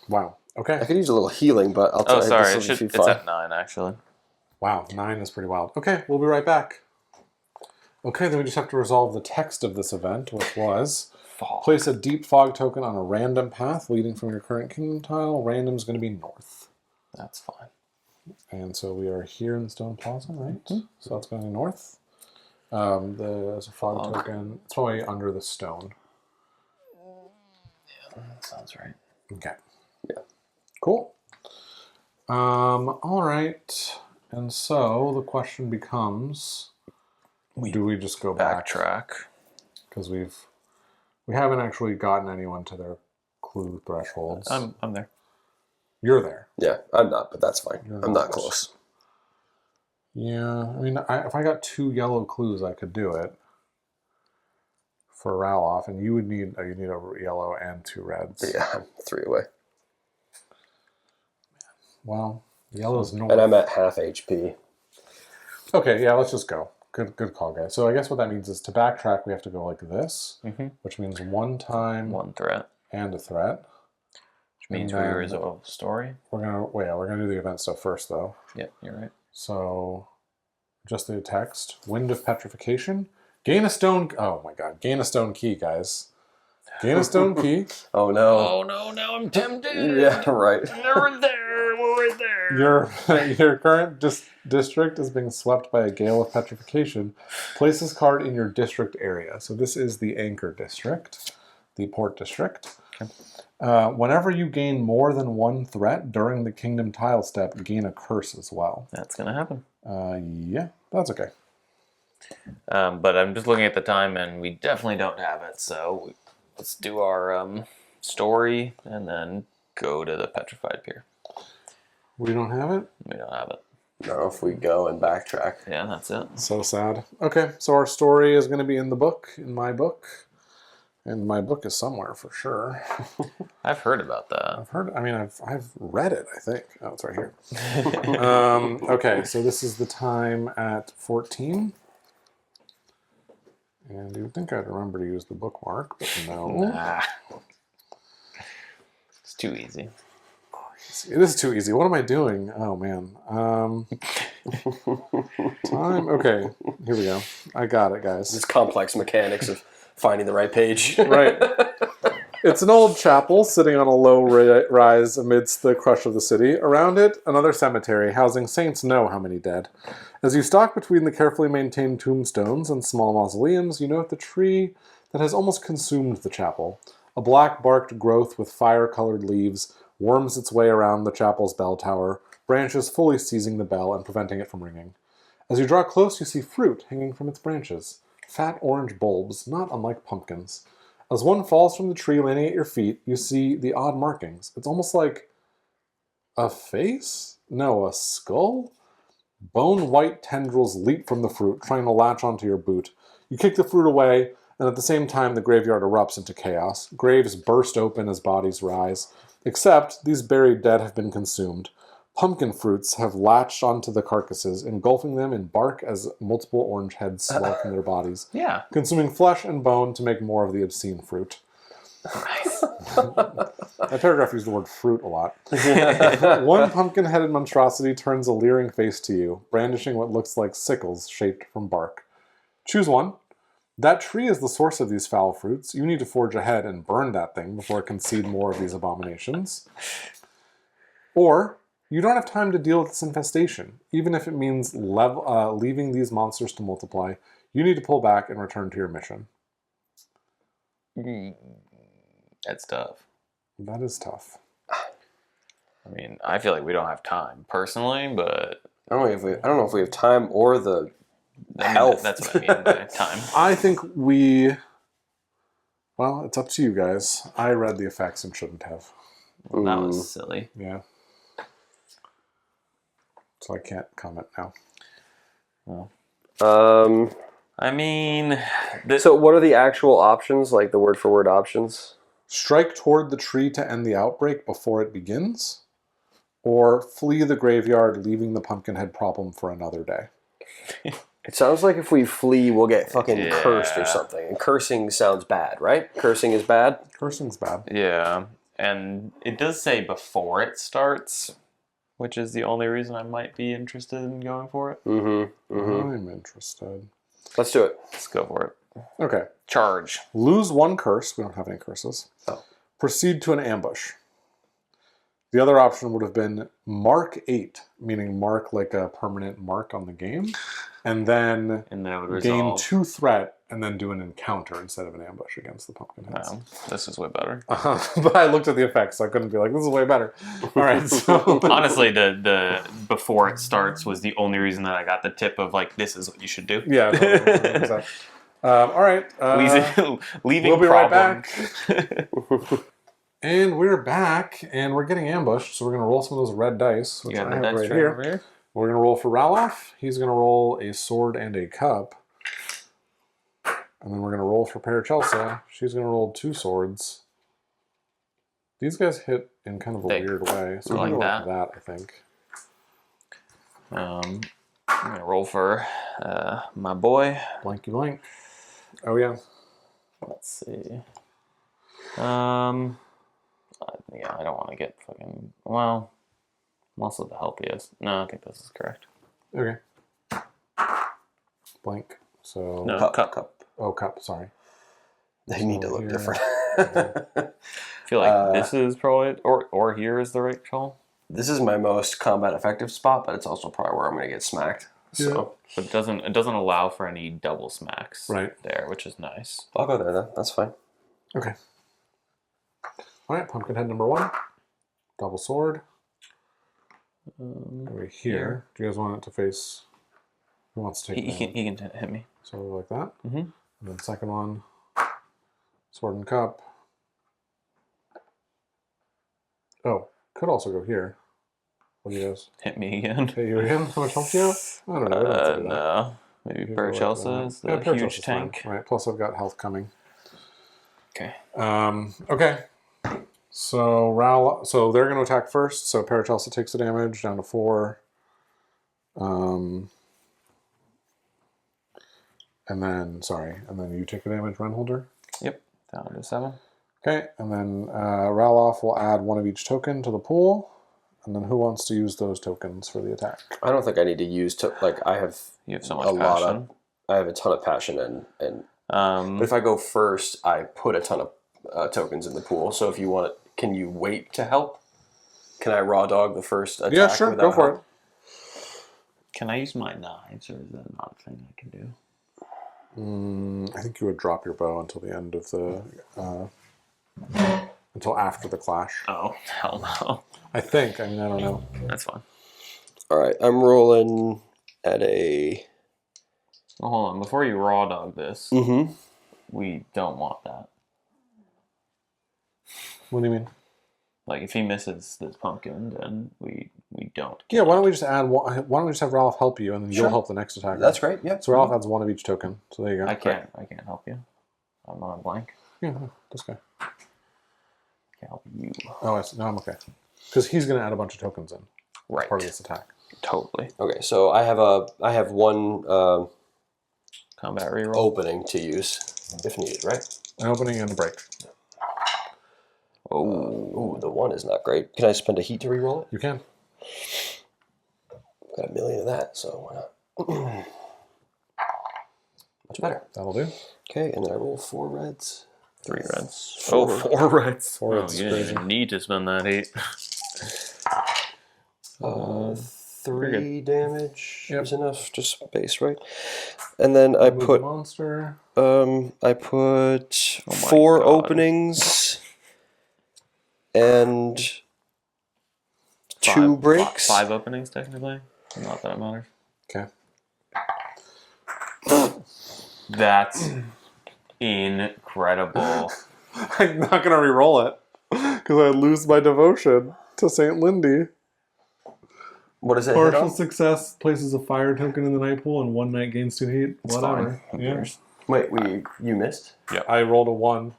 Wow. I Okay. could use a little healing, but I'll tell Oh, you sorry. this will be It's fine. at 9, actually. Wow, 9 is pretty wild. Okay, we'll be right back. Okay, then we just have to resolve the text of this event, which was Fall. place a deep fog token on a random path leading from your current kingdom tile. Random is going to be north. That's fine. And so we are here in the Stone Plaza, right? So that's going to be north. There's a fog token. It's probably under the stone. Yeah, that sounds right. Okay. Yeah. Cool. All right. And so the question becomes, do we just go back? Backtrack. Because we haven't actually gotten anyone to their clue thresholds. I'm there. You're there. Yeah, I'm not, but that's fine. You're I'm not close. close. Yeah, I mean, if I got 2 yellow clues, I could do it for Raloff, and you would need a yellow and 2 reds. Yeah, I'm 3 away. Well, yellow's north. And I'm at half HP. Okay, yeah, let's just go. Good call, guys. So I guess what that means is to backtrack, we have to go like this, which means 1 time 1 threat. and a threat. Which means we And then resolve story. We're gonna do the event stuff first, though. Yep, you're right. So, just the text. Wind of Petrification. Gain a stone... Oh my god. Gain a stone key, guys. Gain a stone key. Oh no. Oh no, now I'm tempted. Yeah, right. We're there. We're right there. Your current district is being swept by a gale of petrification. Place this card in your district area. So this is the Anchor District, the Port District. Okay. Whenever you gain more than 1 threat during the Kingdom tile step, gain a curse as well. That's gonna happen. Yeah, that's okay. But I'm just looking at the time, and we definitely don't have it. So let's do our story, and then go to the Petrified Pier. We don't have it? We don't have it. No, if we go and backtrack. Yeah, that's it. So sad. Okay, so our story is going to be in the book, in my book. And my book is somewhere for sure. I've heard about that. I've read it, I think. Oh, it's right here. Okay, so this is the time at 14. And you'd think I'd remember to use the bookmark, but no. Nah. It's too easy. It is too easy. What am I doing? Oh, man. Time. Okay, here we go. I got it, guys. This complex mechanics of finding the right page. Right. It's an old chapel sitting on a low rise amidst the crush of the city. Around it, another cemetery housing saints know how many dead. As you stalk between the carefully maintained tombstones and small mausoleums, you note the tree that has almost consumed the chapel. A black-barked growth with fire-colored leaves worms its way around the chapel's bell tower, branches fully seizing the bell and preventing it from ringing. As you draw close, you see fruit hanging from its branches. Fat orange bulbs, not unlike pumpkins. As one falls from the tree landing at your feet, you see the odd markings. It's almost like a face? No, a skull? Bone-white tendrils leap from the fruit, trying to latch onto your boot. You kick the fruit away, And at the same time, the graveyard erupts into chaos. Graves burst open as bodies rise. Except, these buried dead have been consumed. Pumpkin fruits have latched onto the carcasses, engulfing them in bark as multiple orange heads swell from their bodies, Yeah. consuming flesh and bone to make more of the obscene fruit. Nice. That paragraph used the word fruit a lot. One pumpkin-headed monstrosity turns a leering face to you, brandishing what looks like sickles shaped from bark. Choose one. That tree is the source of these foul fruits. You need to forge ahead and burn that thing before it can seed more of these abominations. Or, you don't have time to deal with this infestation. Even if it means leaving these monsters to multiply, you need to pull back and return to your mission. That's tough. That is tough. I mean, I feel like we don't have time personally, but I don't know if we have time or the health. That's what I mean by time. I think well, it's up to you guys. I read the effects and shouldn't have. Well, that was silly. Yeah. So I can't comment now. Well, I mean... So what are the actual options, like the word-for-word options? Strike toward the tree to end the outbreak before it begins, or flee the graveyard, leaving the Pumpkinhead problem for another day. It sounds like if we flee, we'll get fucking cursed or Yeah. something. And cursing sounds bad, right? Cursing is bad? Cursing's bad. Yeah, and it does say before it starts, which is the only reason I might be interested in going for it. Mm-hmm. Mm-hmm. I'm interested. Let's do it. Let's go for it. Okay. Charge. Lose one curse. We don't have any curses. Oh. Proceed to an ambush. The other option would have been mark 8, meaning mark like a permanent mark on the game, and then And that would gain resolve. 2 threat, and then do an encounter instead of an ambush against the Pumpkinheads. Wow, this is way better. But I looked at the effects, so I couldn't be like, this is way better. All right, so... Honestly, the before it starts was the only reason that I got the tip of like, this is what you should do. Yeah. No, 100%. All right. Leaving we'll be right problem. And we're back, and we're getting ambushed, so we're going to roll some of those red dice, which You I got the have dice right right here. over here? We're going to roll for Ralof. He's going to roll a sword and a cup. And then we're going to roll for Paracelsa. She's going to roll 2 swords. These guys hit in kind of a weird way, so I we're like going to that. go with that, I think. I'm gonna roll for my boy. Blanky blank. Oh, yeah. Let's see. Yeah, I don't want to get fucking. Well, I'm also the healthiest. No, I think this is correct. Okay. Blank. So... No, cup. Oh, cup, sorry. They need to look here. different. I feel like this is probably or here is the right call. This is my most combat effective spot, but it's also probably where I'm going to get smacked. So But it doesn't allow for any double smacks there, which is nice. I'll go there then. That's fine. Okay. All right, Pumpkinhead number 1. Double sword. Over here. Do you guys want it to face... Who wants to take He can hit me. So like that. Mm-hmm. And then second one, sword and cup. Oh, could also go here. What do you guys? Hit me again. Hit you again? How much health do you have? I don't know. We don't have to do that. No. Maybe You can go like Paracelsa that. is the Yeah, Paracelsa's huge tank. fine. Right. Plus I've got health coming. Okay. Okay. So they're going to attack first. So Paracelsa takes the damage down to 4. And then you take the damage, Renholder. Yep. Down to 7. Okay, and then Ralof will add 1 of each token to the pool. And then who wants to use those tokens for the attack? I don't think I need to use I have You have so much passion. I have a ton of passion and but if I go first, I put a ton of tokens in the pool. So if you want it, can you wait to help? Can I raw dog the first attack? Yeah, sure, go for it. Can I use my knives, or is that not a thing I can do? I think you would drop your bow until the end of the... until after the clash. Oh, hell no. I think. I mean, I don't know. That's fine. All right, I'm rolling at a... Well, hold on. Before you raw dog this, Mm-hmm. we don't want that. What do you mean? Like, if he misses this pumpkin, then we don't. Yeah, why don't we just have Ralph help you, and then you'll help the next attacker. That's great, yeah. So Ralph adds 1 of each token. So there you go. I can't help you. I'm on a blank. Yeah, this guy. Okay, I'll be you. Oh, no, I'm okay. Because he's going to add a bunch of tokens in. Right. As part of this attack. Totally. Okay, so I have one Combat reroll. opening to use if needed, right? An opening and a break. Ooh, the 1 is not great. Can I spend a heat to reroll it? You can. Got a million of that, so why not? Much better. That'll do. Okay, and then I roll 4 reds. 3 reds. Four. Oh, 4 reds. Four reds is You didn't crazy. even need to spend that 8. 3 damage Yep. is enough, just base, right? And then I Move the put monster. I put Oh my 4 God. openings and 2 breaks. 5 openings, technically. Not that it matters. Okay. That's incredible. I'm not going to re-roll it. Because I lose my devotion to St. Lindy. What is it? Partial success places a fire token in the night pool and one night gains 2 heat. It's Whatever. fine. Who Yeah. cares? Wait, you missed? I rolled a 1.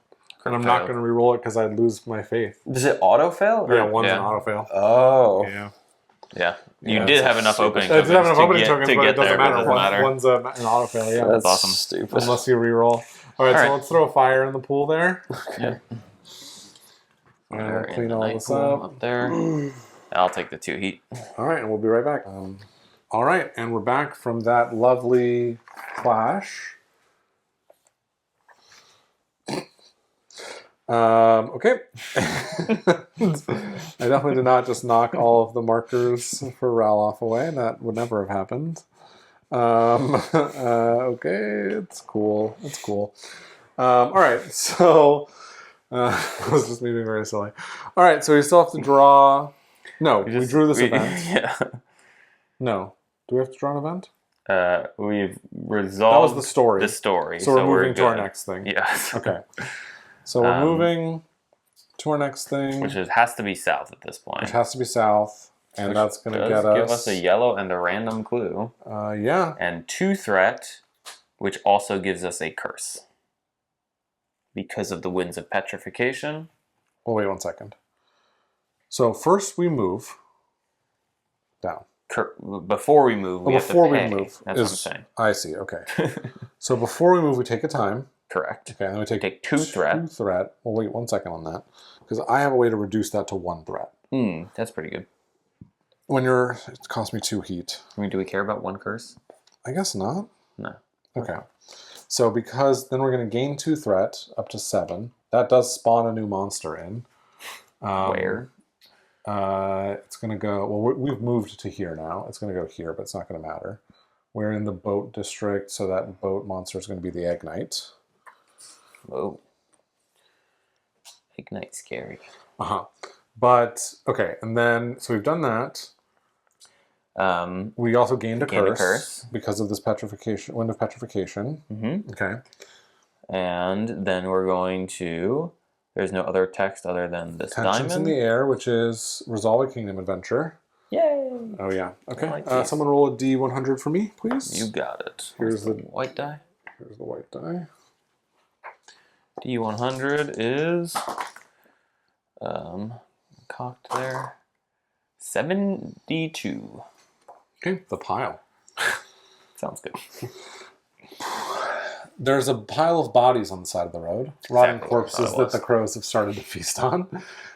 And I'm not failed. going to re-roll it because I lose my faith. Does it auto fail? Yeah, 1's Yeah. an auto fail. Oh. Yeah. Yeah. You Yeah, did it's have enough opening I tokens did have enough opening to tokens, get but it there, doesn't but matter. it doesn't matter. One's an auto fail, yeah. That's awesome. stupid. Unless you re-roll. All right, All so right. let's throw a fire in the pool there. Yeah. And They're we'll in clean the all night this pool up. there. I'll take the 2 heat. All right, and we'll be right back. All right, and we're back from that lovely clash. Okay. I definitely did not just knock all of the markers for Raloff away. That would never have happened. Okay, it's cool. It's cool. All right, so it was just me being very silly. All right, so we still have to draw. No, we drew this event. Yeah. No, do we have to draw an event? We've That resolved was the story. the story. So we're moving to our good. next thing. Yes. Okay. So we're moving to our next thing, Which has to be south at this point. which has to be south, and Which that's going to does get give us a yellow and a random clue. Yeah. And 2 threat, which also gives us a curse. Because of the winds of petrification. Well, wait 1 second. So first we move down. Before we move, we have before to we pay. move, That's what I'm saying. I see. Okay. So before we move, we take a time. Correct. Okay, and then we take 2 threat. 2 threat. Well, wait 1 second on that, because I have a way to reduce that to 1 threat. That's pretty good. It costs me 2 heat. I mean, do we care about 1 curse? I guess not. No. Okay. So because then we're going to gain 2 threat up to 7. That does spawn a new monster in. Where? It's going to go. Well, we've moved to here now. It's going to go here, but it's not going to matter. We're in the boat district, so that boat monster is going to be the Egg Knight. Whoa. Ignite scary. But okay, and then so we've done that. We also gained a curse because of this petrification, wind of petrification. Mm-hmm. Okay. And then we're going to. There's no other text other than this Tensions diamond. in the air, which is Resolve a Kingdom Adventure. Yay! Oh yeah. Okay. like these. Someone roll a D100 for me, please. You got it. Here's Where's the- white die. Here's the white die. D100 is cocked there. 72. Okay. The pile. Sounds good. There's a pile of bodies on the side of the road, rotting Exactly what I thought corpses it that was. the crows have started to feast on.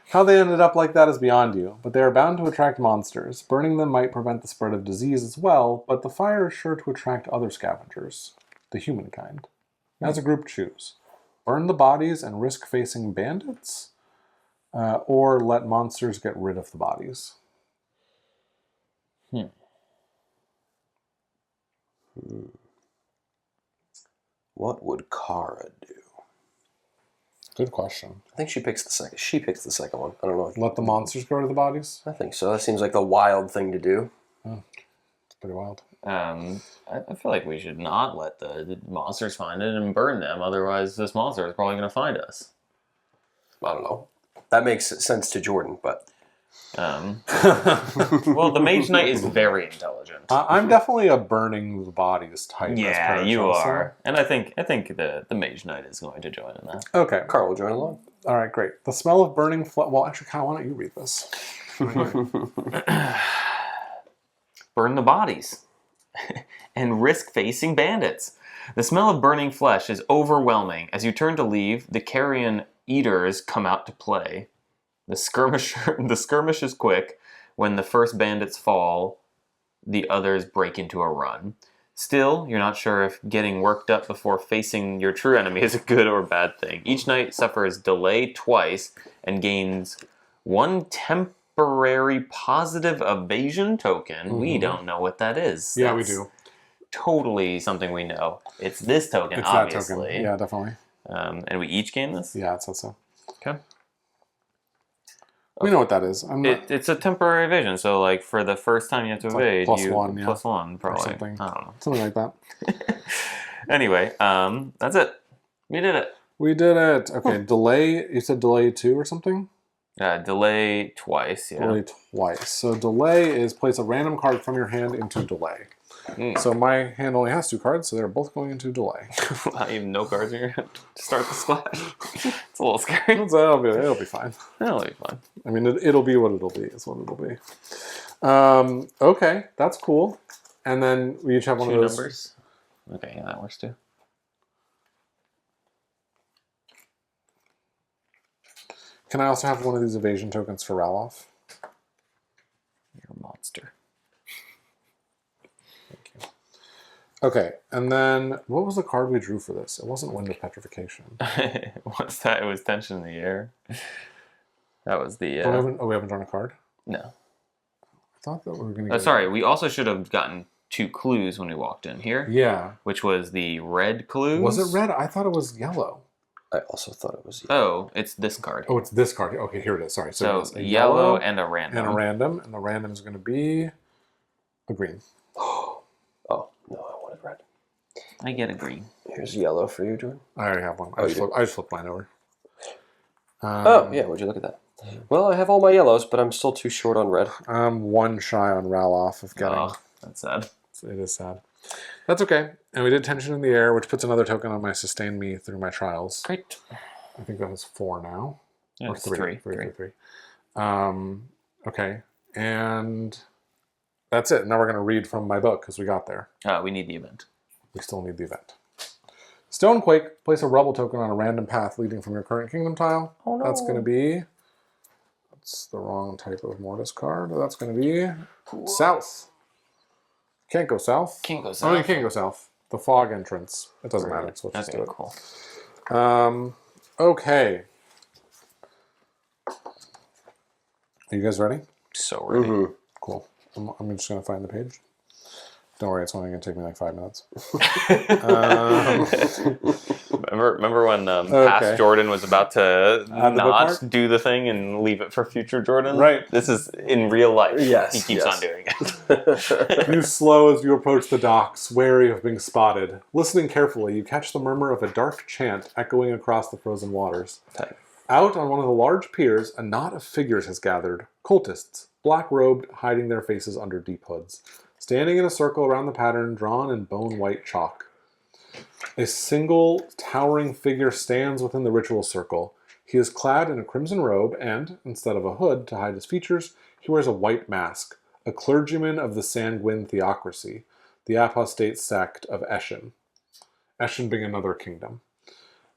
How they ended up like that is beyond you, but they are bound to attract monsters. Burning them might prevent the spread of disease as well, but the fire is sure to attract other scavengers, the humankind. As a group, choose. Burn the bodies and risk facing bandits, or let monsters get rid of the bodies. What would Kara do? Good question. I think she picks the second. She picks the second one. I don't know. Let the monsters go to the bodies? I think so. That seems like the wild thing to do. It's pretty wild. I feel like we should not let the monsters find it and burn them. Otherwise, this monster is probably going to find us. I don't know. That makes sense to Jordan, but Well, the Mage Knight is very intelligent. I'm definitely a burning the bodies type. Yeah, as Paracelsa. you are. And I think the Mage Knight is going to join in that. Okay. Carl will join along. All right, great. The smell of burning flesh. Well, actually, Kyle, why don't you read this? Burn the bodies. And risk facing bandits. The smell of burning flesh is overwhelming. As you turn to leave, the carrion eaters come out to play. The skirmish is quick. When the first bandits fall, the others break into a run. Still, you're not sure if getting worked up before facing your true enemy is a good or bad thing. Each knight suffers delay twice and gains 1 temporary positive evasion token. We don't know what that is. Yeah, we do. Totally something we know. It's this token, It's obviously. that token. Yeah, definitely. And we each gain this? Yeah, it says so. Okay. We know what that is. I'm not, It's a temporary evasion, so like for the first time you have to evade, plus you one, yeah. plus one or probably. something. I don't know. Something like that. Anyway, that's it. We did it. We did it. Okay, delay. You said delay 2 or something? Delay twice, yeah. Delay twice. So delay is place a random card from your hand into delay. So my hand only has 2 cards, so they're both going into delay. I have no cards in your hand to start the splash. It's a little scary. It'll be fine. That'll be fun. I mean, it'll be what it'll be. Is what it'll be. Okay, that's cool. And then we each have one 2 of those numbers. Okay, yeah, that works too. Can I also have one of these evasion tokens for Raloff? You're a monster. Thank you. Okay, and then what was the card we drew for this? It wasn't Wind of Petrification. What's that? It was Tension in the Air. That was the... we haven't drawn a card? No. I thought that we were going to Sorry, we also should have gotten 2 clues when we walked in here. Yeah. Which was the red clues. Was it red? I thought it was yellow. I also thought it was. Oh, it's this card. Oh, it's this card. Okay, here it is. Sorry. So it's a yellow and a random. And a random. And the random is going to be a green. Oh, no, I wanted red. I get a green. Here's yellow for you, Jordan. I already have one. I just flipped mine over. Oh, yeah, would you look at that? Well, I have all my yellows, but I'm still too short on red. I'm 1 shy on Raloff of getting... Oh, that's sad. It is sad. That's okay. And we did Tension in the Air, which puts another token on my Sustain Me through my trials. Great. I think that is 4 now. Yeah, Or it's 3. three. 3. Okay. And that's it. Now we're going to read from my book because we got there. We need the event. We still need the event. Stonequake. Place a rubble token on a random path leading from your current kingdom tile. Oh, no. That's going to be... That's the wrong type of Mortis card. That's going to be south. Can't go south. Can't go Oh, south. you can't go south. The fog entrance. It doesn't matter. So let's just do it. Cool. Okay. Are you guys ready? So ready. Mm-hmm. Cool. I'm just going to find the page. Don't worry, it's only going to take me like 5 minutes. Remember when past Jordan was about to not bookmark? do the thing and leave it for future Jordan? Right. This is in real life. Yes, He keeps yes. on doing it. You slow as you approach the docks, wary of being spotted. Listening carefully, you catch the murmur of a dark chant echoing across the frozen waters. Okay. Out on one of the large piers, a knot of figures has gathered. Cultists, black-robed, hiding their faces under deep hoods. Standing in a circle around the pattern drawn in bone-white chalk. A single, towering figure stands within the ritual circle. He is clad in a crimson robe and, instead of a hood to hide his features, he wears a white mask. A clergyman of the Sanguine Theocracy, the apostate sect of Eshin. Eshin being another kingdom.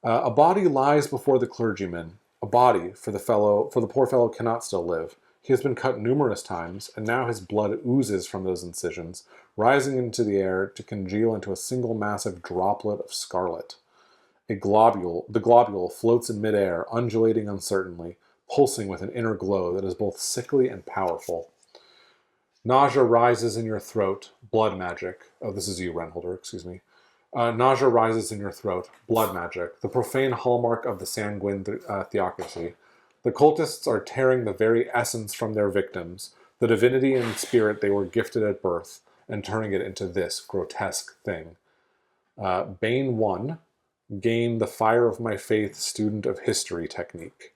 A body lies before the clergyman. A body, for the poor fellow cannot still live. He has been cut numerous times, and now his blood oozes from those incisions, rising into the air to congeal into a single massive droplet of scarlet. The globule floats in midair, undulating uncertainly, pulsing with an inner glow that is both sickly and powerful. Nausea rises in your throat, blood magic. Oh, this is you, Renholder, excuse me. Nausea rises in your throat, blood magic, the profane hallmark of the Sanguine Theocracy. The cultists are tearing the very essence from their victims, the divinity and spirit they were gifted at birth, and turning it into this grotesque thing. Bane 1, gain the Fire of My Faith Student of History technique.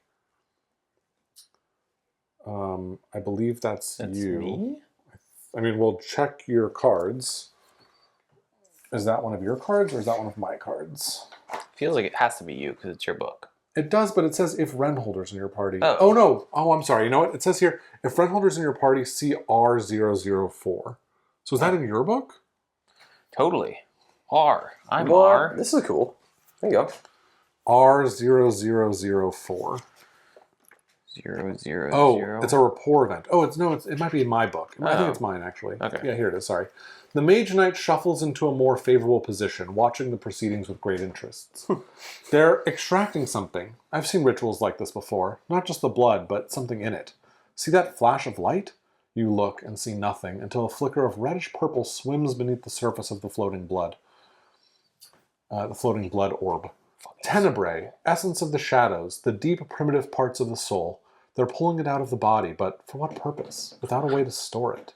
I believe that's you. Me? I mean, we'll check your cards. Is that one of your cards or is that one of my cards? Feels like it has to be you because it's your book. It does, but it says if Renholder's in your party. Oh. No. Oh, I'm sorry. You know what? It says here, if Renholder's in your party, see R004. So is that in your book? Totally. R. I'm What? R. This is cool. There you go. R0004. 000. Oh, it's a rapport event. Oh, it might be in my book. I think Oh. it's mine, actually. Okay. Yeah, here it is. Sorry. The Mage Knight shuffles into a more favorable position, watching the proceedings with great interest. They're extracting something. I've seen rituals like this before. Not just the blood, but something in it. See that flash of light? You look and see nothing until a flicker of reddish purple swims beneath the surface of the floating blood. The floating blood orb. Tenebrae, essence of the shadows, the deep primitive parts of the soul. They're pulling it out of the body, but for what purpose? Without a way to store it.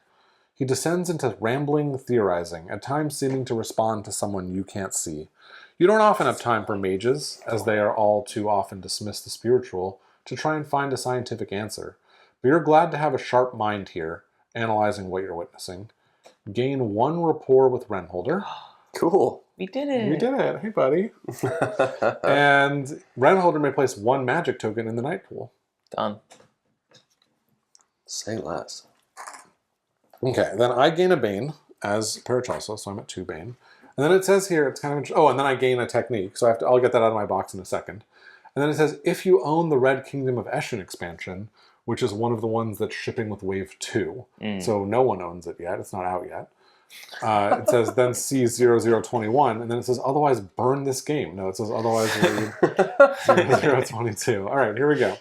He descends into rambling theorizing, at times seeming to respond to someone you can't see. You don't often have time for mages, as they are all too often dismiss the spiritual, to try and find a scientific answer. But you're glad to have a sharp mind here, analyzing what you're witnessing. Gain 1 rapport with Renholder. Cool. We did it. We did it. Hey, buddy. And Renholder may place 1 magic token in the night pool. Done. Say less. Okay, then I gain a Bane as Paracelsa, so I'm at 2 Bane. And then it says here, it's kind of interesting. Oh, and then I gain a technique, so I'll get that out of my box in a second. And then it says, if you own the Red Kingdom of Eshin expansion, which is one of the ones that's shipping with Wave 2, so no one owns it yet, it's not out yet. It says, then see 0021, and then it says, otherwise burn this game. No, it says, otherwise read 0022. All right, here we go.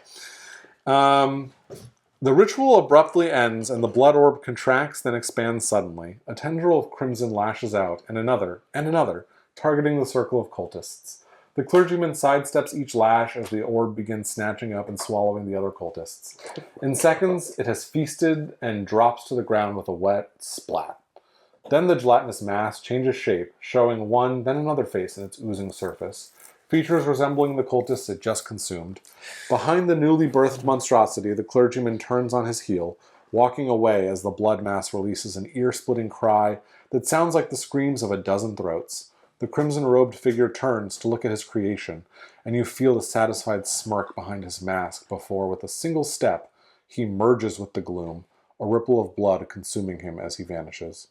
The ritual abruptly ends, and the blood orb contracts, then expands suddenly. A tendril of crimson lashes out, and another, targeting the circle of cultists. The clergyman sidesteps each lash as the orb begins snatching up and swallowing the other cultists. In seconds, it has feasted and drops to the ground with a wet splat. Then the gelatinous mass changes shape, showing one, then another face in its oozing surface. Features resembling the cultists it just consumed. Behind the newly birthed monstrosity, the clergyman turns on his heel, walking away as the blood mass releases an ear-splitting cry that sounds like the screams of a dozen throats. The crimson-robed figure turns to look at his creation, and you feel the satisfied smirk behind his mask before, with a single step, he merges with the gloom, a ripple of blood consuming him as he vanishes.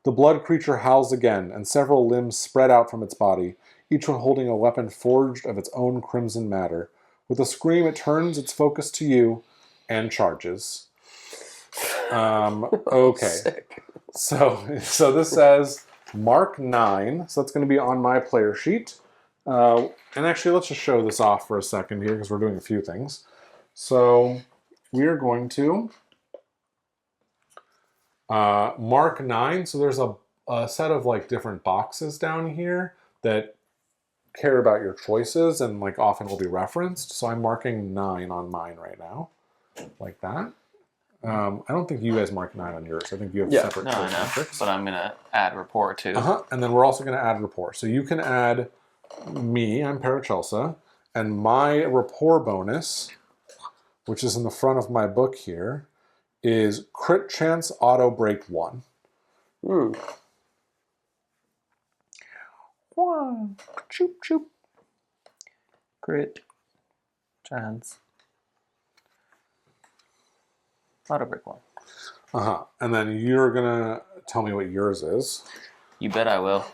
The blood creature howls again, and several limbs spread out from its body, each one holding a weapon forged of its own crimson matter. With a scream, it turns its focus to you and charges. Okay. Sick. So this says Mark 9. So that's going to be on my player sheet. And actually, let's just show this off for a second here because we're doing a few things. So we are going to Mark 9. So there's a set of like different boxes down here that care about your choices and like often will be referenced. So I'm marking 9 on mine right now, like that. I don't think you guys mark 9 on yours. I think you have separate No, I know. metrics. But I'm going to add rapport too. And then we're also going to add rapport. So you can add me, I'm Paracelsa, and my rapport bonus, which is in the front of my book here, is crit chance auto break 1. One. Choop, choop. Crit. Chance. Auto break 1. And then you're gonna tell me what yours is. You bet I will.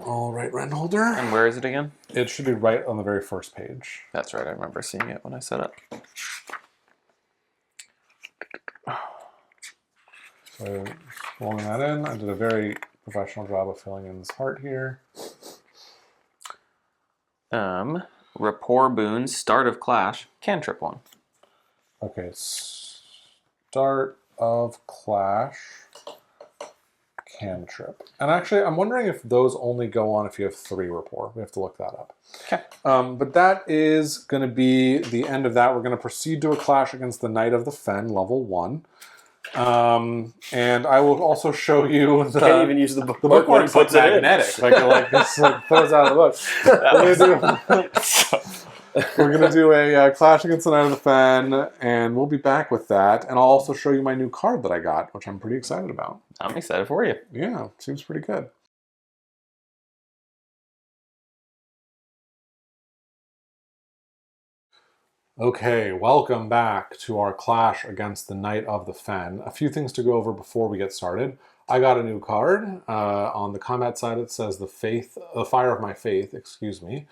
All right, Renholder. And where is it again? It should be right on the very first page. That's right. I remember seeing it when I set up. So rolling that in, I did a very professional job of filling in this heart here. Rapport boons, start of clash, cantrip 1. Okay, start of clash, cantrip. And actually, I'm wondering if those only go on if you have 3 rapport. We have to look that up. Okay. But that is going to be the end of that. We're going to proceed to a clash against the Knight of the Fen, level 1. And I will also show you the... Can't even use the book. The bookmark's like puts it in. magnetic. Like this like throws out of the book. We're going to do a Clash Against the Knight of the Fen, and we'll be back with that. And I'll also show you my new card that I got, which I'm pretty excited about. I'm excited for you. Yeah, seems pretty good. Okay, welcome back to our Clash Against the Knight of the Fen. A few things to go over before we get started. I got a new card. On the combat side, it says the Fire of My Faith, excuse me.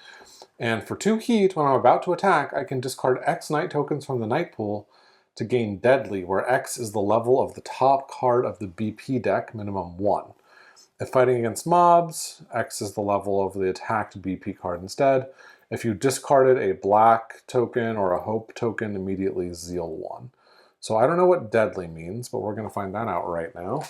And for 2 heat, when I'm about to attack, I can discard X Knight tokens from the Knight pool to gain Deadly, where X is the level of the top card of the BP deck, minimum 1. If fighting against mobs, X is the level of the attacked BP card instead. If you discarded a black token or a hope token, immediately Zeal 1. So I don't know what Deadly means, but we're going to find that out right now.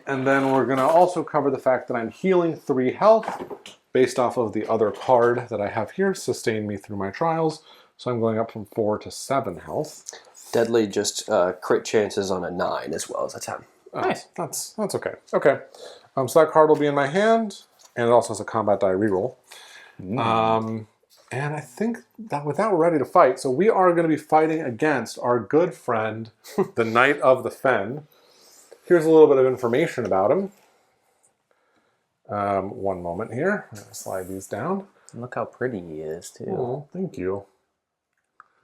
And then we're going to also cover the fact that I'm healing 3 health based off of the other card that I have here, Sustain Me Through My Trials. So I'm going up from 4 to 7 health. Deadly just crit chances on a 9 as well as a 10. Nice. That's okay. Okay. So that card will be in my hand, and it also has a combat die reroll. And I think that with that, we're ready to fight. So we are going to be fighting against our good friend, the Knight of the Fen. Here's a little bit of information about him. One moment here. I'm going to slide these down. Look how pretty he is, too. Oh, thank you.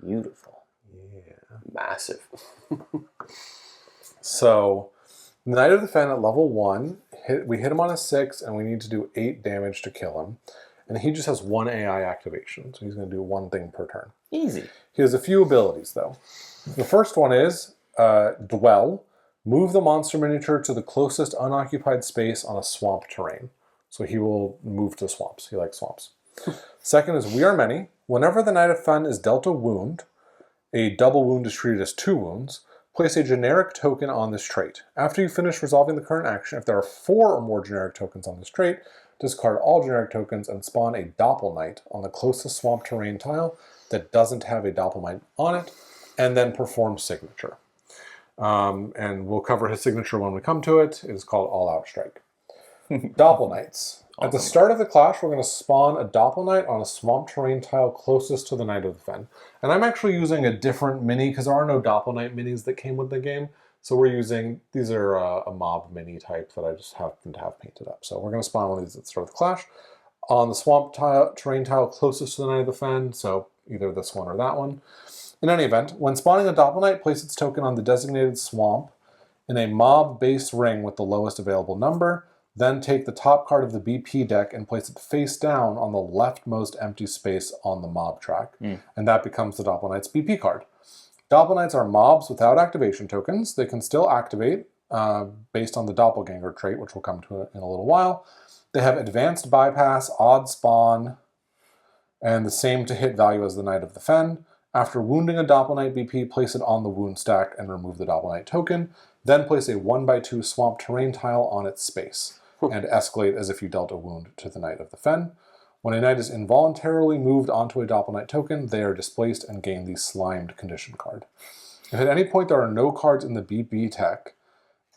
Beautiful. Yeah. Massive. So, Knight of the Fen at level 1. We hit him on a 6, and we need to do 8 damage to kill him. And he just has 1 AI activation, so he's going to do 1 thing per turn. Easy. He has a few abilities, though. The first one is Dwell. Move the monster miniature to the closest unoccupied space on a swamp terrain. So he will move to swamps. He likes swamps. Second is We Are Many. Whenever the Knight of Fen is dealt a wound, a double wound is treated as 2 wounds. Place a generic token on this trait. After you finish resolving the current action, if there are 4 or more generic tokens on this trait, discard all generic tokens and spawn a Doppel Knight on the closest swamp terrain tile that doesn't have a Doppel Knight on it, and then perform signature. And we'll cover his signature when we come to it. It is called All Out Strike. Doppel Knights. At the start of the clash, we're going to spawn a Doppel Knight on a swamp terrain tile closest to the Knight of the Fen. And I'm actually using a different mini because there are no Doppel Knight minis that came with the game. So we're using, these are a mob mini type that I just happen to have painted up. So we're going to spawn one of these at the start of the clash on the swamp terrain tile closest to the Knight of the Fen, so either this one or that one. In any event, when spawning a Doppel Knight, place its token on the designated swamp in a mob base ring with the lowest available number, then take the top card of the BP deck and place it face down on the leftmost empty space on the mob track, and that becomes the Doppel Knight's BP card. Doppel Knights are mobs without activation tokens. They can still activate based on the Doppelganger trait, which we'll come to in a little while. They have advanced bypass, odd spawn, and the same to hit value as the Knight of the Fen. After wounding a Doppel Knight BP, place it on the wound stack and remove the Doppel Knight token. Then place a 1x2 swamp terrain tile on its space and escalate as if you dealt a wound to the Knight of the Fen. When a knight is involuntarily moved onto a Doppel Knight token, they are displaced and gain the Slimed condition card. If at any point there are no cards in the BP tech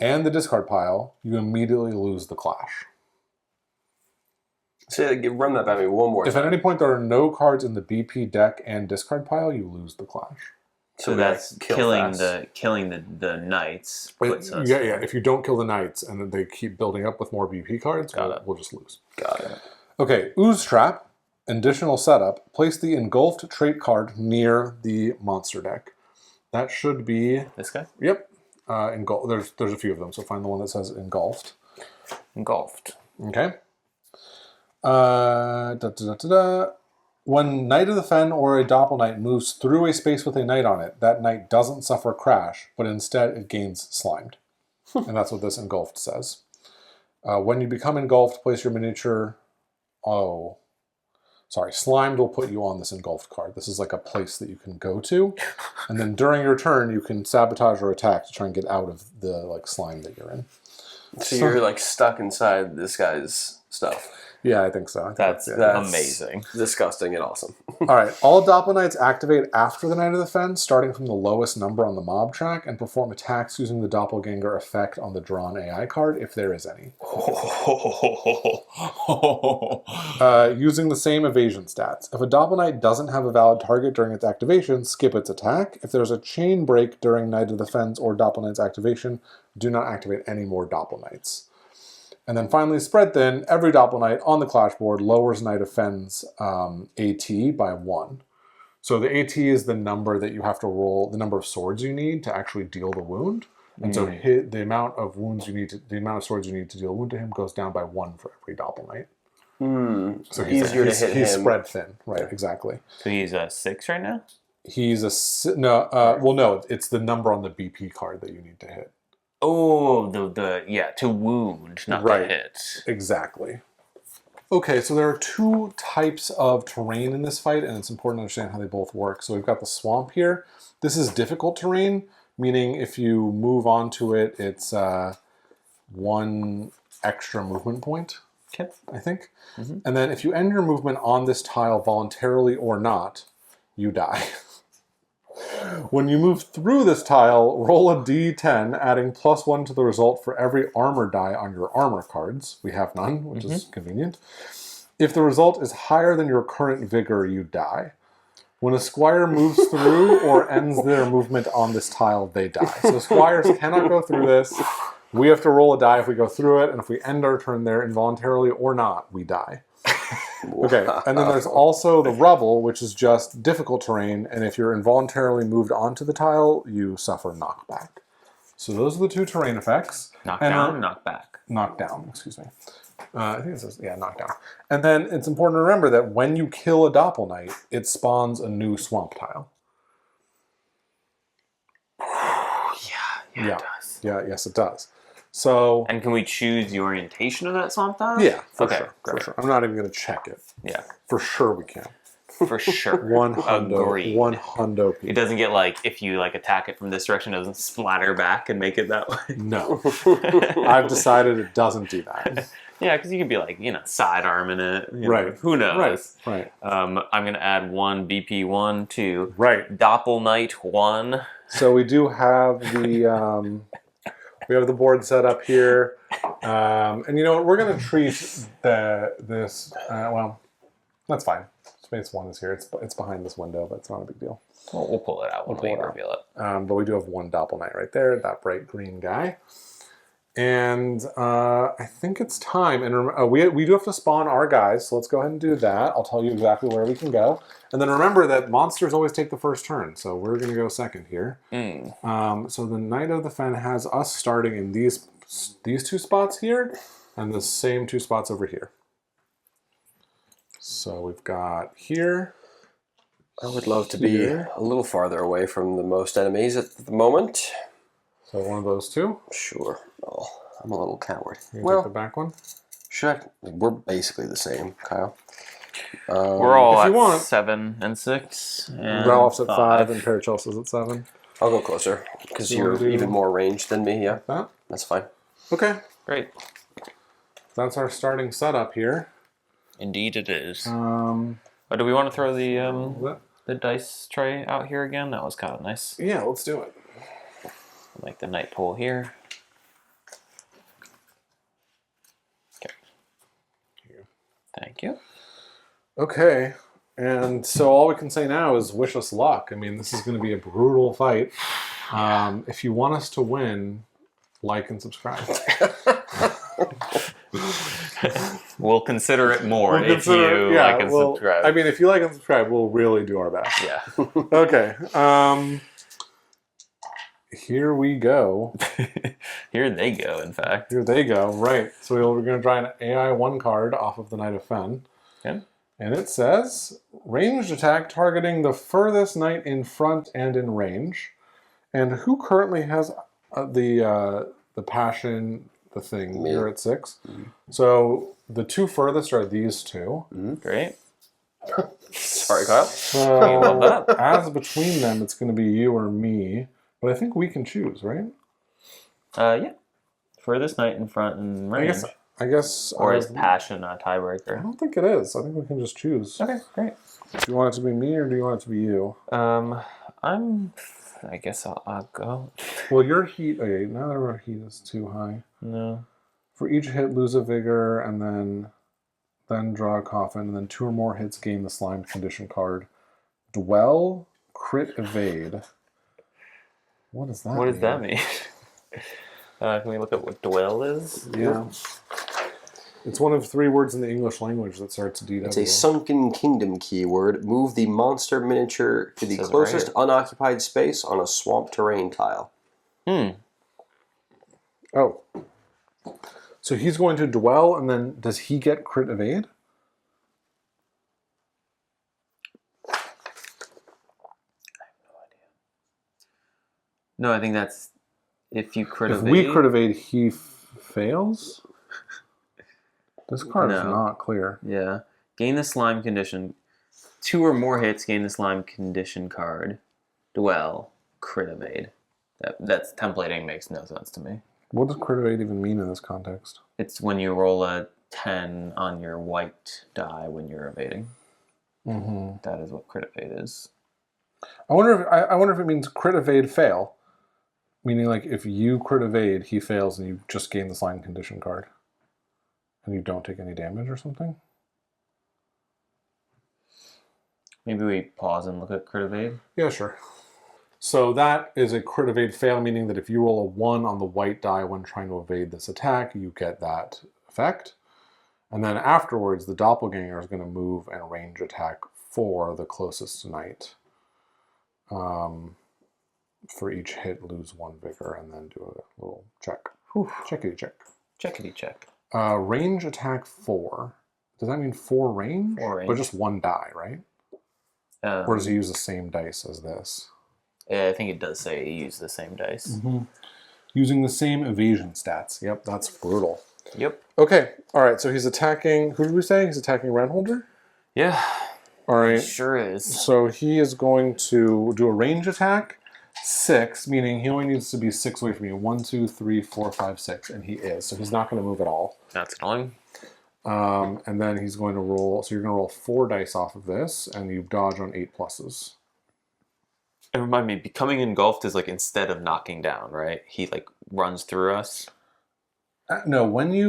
and the discard pile, you immediately lose the clash. Run that by me one more time. If at any point there are no cards in the BP deck and discard pile, you lose the clash. So that's killing the knights. Yeah. If you don't kill the knights and then they keep building up with more BP cards, we'll just lose. Got it. Okay, Ooze Trap, additional setup. Place the engulfed trait card near the monster deck. That should be this guy. Yep. There's a few of them, so find the one that says engulfed. Engulfed. Okay. When Knight of the Fen or a Doppel Knight moves through a space with a knight on it, that knight doesn't suffer crash, but instead it gains slimed. And that's what this engulfed says. When you become engulfed, place your miniature... Slimed will put you on this engulfed card. This is like a place that you can go to. And then during your turn, you can sabotage or attack to try and get out of the slime that you're in. So you're stuck inside this guy's stuff. Yeah, I think so. I think That's yeah. amazing. Disgusting and awesome. All right. All Doppler Knights activate after the Night of the Fen, starting from the lowest number on the mob track, and perform attacks using the Doppelganger effect on the drawn AI card, if there is any. Using the same evasion stats. If a Doppler Knight doesn't have a valid target during its activation, skip its attack. If there's a chain break during Night of the Fen's or Doppler Knight's activation, do not activate any more Doppler Knights. And then finally, spread thin. Every Doppler Knight on the clash board lowers Knight of Fen's AT by 1. So the AT is the number that you have to roll, the number of swords you need to actually deal the wound. And so the amount of wounds you need to, the amount of swords you need to deal a wound to him goes down by 1 for every Doppler Knight. So easier to hit him. He's spread thin, right? Exactly. So he's a 6 right now. He's a no. It's the number on the BP card that you need to hit. Oh, to wound, not to hit. Exactly. Okay, so there are 2 types of terrain in this fight, and it's important to understand how they both work. So we've got the swamp here. This is difficult terrain, meaning if you move onto it, it's 1 extra movement point, I think. Mm-hmm. And then if you end your movement on this tile voluntarily or not, you die. When you move through this tile, roll a d10, adding +1 to the result for every armor die on your armor cards. We have none, which is convenient. If the result is higher than your current vigor, you die. When a squire moves through or ends their movement on this tile, they die. So squires cannot go through this. We have to roll a die if we go through it, and if we end our turn there involuntarily or not, we die. Okay, and then there's also the rubble, which is just difficult terrain, and if you're involuntarily moved onto the tile, you suffer knockback. So those are the 2 terrain effects. Knockdown, knockback. Knockdown, excuse me. I think it says, knockdown. And then it's important to remember that when you kill a Doppel Knight, it spawns a new swamp tile. Yeah, it does. Yeah, yes, it does. So, and can we choose the orientation of that swamp tile? Yeah, for sure. I'm not even going to check it. Yeah. For sure we can. For sure. 100 It doesn't get if you attack it from this direction, it doesn't splatter back and make it that way. No. I've decided it doesn't do that. Yeah, because you could be sidearming it. Right. Who knows? Right. I'm going to add 1 BP1 to Doppel Knight 1. So we do have the... we have the board set up here, and you know what? We're going to treat this. Well, that's fine. Space 1 is here. It's behind this window, but it's not a big deal. Well, we'll pull it out when we reveal it. But we do have 1 Doppel Knight right there, that bright green guy. And I think it's time. And we do have to spawn our guys, so let's go ahead and do that. I'll tell you exactly where we can go. And then remember that monsters always take the first turn, so we're going to go second here. So the Knight of the Fen has us starting in these 2 spots here, and the same 2 spots over here. So we've got here. I would love to be a little farther away from the most enemies at the moment. So one of those 2? Sure. Oh, I'm a little coward. You take the back one? We're basically the same, Kyle. We're all at 7 and 6. And Ralph's at 5 and Paracelsa's at 7. I'll go closer because you're even more ranged than me. Yeah, that's fine. Okay, great. That's our starting setup here. Indeed, it is. Do we want to throw the dice tray out here again? That was kind of nice. Yeah, let's do it. Like the night pool here. Okay. Thank you. Okay, and so all we can say now is wish us luck. I mean, this is going to be a brutal fight. If you want us to win, like and subscribe. We'll consider it more if you like and subscribe. I mean, if you like and subscribe, we'll really do our best. Yeah. Okay. Here we go. Here they go, in fact. Here they go, right. So we're going to draw an AI 1 card off of the Knight of Fen. Okay. And it says, ranged attack targeting the furthest knight in front and in range. And who currently has the passion, the thing? Me. You're at 6. Mm-hmm. So the 2 furthest are these 2. Mm-hmm. Great. Sorry, Kyle. So love that. as between them, it's going to be you or me. But I think we can choose, right? Yeah. Furthest knight in front and range. I guess. Or is passion a I tiebreaker? don't think it is. I think we can just choose. Okay, great. Do you want it to be me or do you want it to be you? I guess I'll go. Well, your heat. Okay, now that our heat is too high. No. For each hit, lose a vigor, and then draw a coffin, and then 2 or more hits gain the slimed condition card. Dwell, crit, evade. What does that mean? What does that mean? Can we look at what dwell is? Yeah. It's one of 3 words in the English language that starts DW. It's a sunken kingdom keyword. Move the monster miniature to the Says closest right unoccupied space on a swamp terrain tile. Oh. So he's going to dwell, and then does he get crit evade? No, I think that's if you crit If evade. we crit evade, he fails? This card is No. not clear. Yeah. Gain the slime condition. 2 or more hits gain the slime condition card. Dwell, crit evade. That's templating makes no sense to me. What does crit evade even mean in this context? It's when you roll a 10 on your white die when you're evading. Mm-hmm. That is what crit evade is. I wonder if it means crit evade fail, meaning like if you crit evade, he fails and you just gain the slime condition card, and you don't take any damage or something. Maybe we pause and look at crit evade. Yeah, sure. So that is a crit evade fail, meaning that if you roll a 1 on the white die when trying to evade this attack, you get that effect. And then afterwards, the doppelganger is going to move and range attack for the closest knight. For each hit, lose 1 vigor, and then do a little check. Checkity check. Checkity check. Range attack 4. Does that mean 4 range? 4 range. But just 1 die, right? Or does he use the same dice as this? Yeah, I think it does say you use the same dice. Mm-hmm. Using the same evasion stats. Yep, that's brutal. Yep. Okay, all right, so he's attacking... Who did we say? He's attacking Renholder? Yeah. All right. Sure is. So he is going to do a range attack. 6, meaning he only needs to be 6 away from you. 1, 2, 3, 4, 5, 6, and he is. So he's not going to move at all. That's annoying. And then he's going to roll... So you're going to roll 4 dice off of this, and you dodge on 8 pluses. And remind me, becoming engulfed is like instead of knocking down, right? He like runs through us. No, when he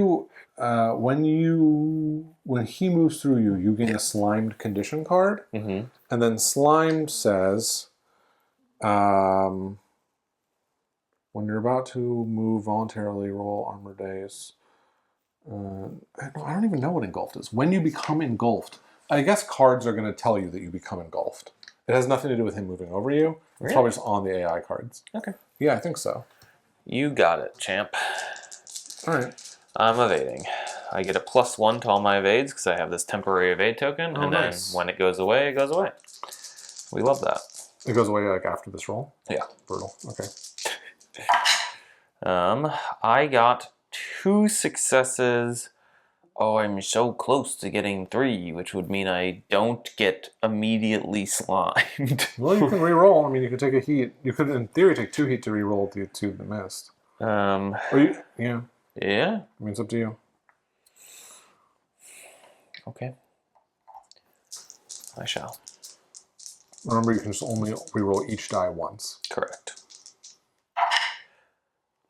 moves through you, you gain a slimed condition card, Mm-hmm. and then slimed says, when you're about to move voluntarily, roll armor dice. I don't even know what engulfed is. When you become engulfed, I guess cards are going to tell you that you become engulfed. It has nothing to do with him moving over you. It's Really? probably just on the AI cards. Okay. Yeah, I think so. You got it, champ. All right. I'm evading. I get a +1 to all my evades because I have this temporary evade token, Oh, and then nice. when it goes away, it goes away. We love that. It goes away like after this roll? Yeah. Brutal. Okay. I got 2 successes. Oh, I'm so close to getting 3, which would mean I don't get immediately slimed. Well, you can re-roll. I mean, you could take a heat. You could, in theory, take 2 heat to re-roll the 2 that missed. Or yeah. Yeah. I mean, it's up to you. Okay. I shall. Remember, you can just only re-roll each die once. Correct.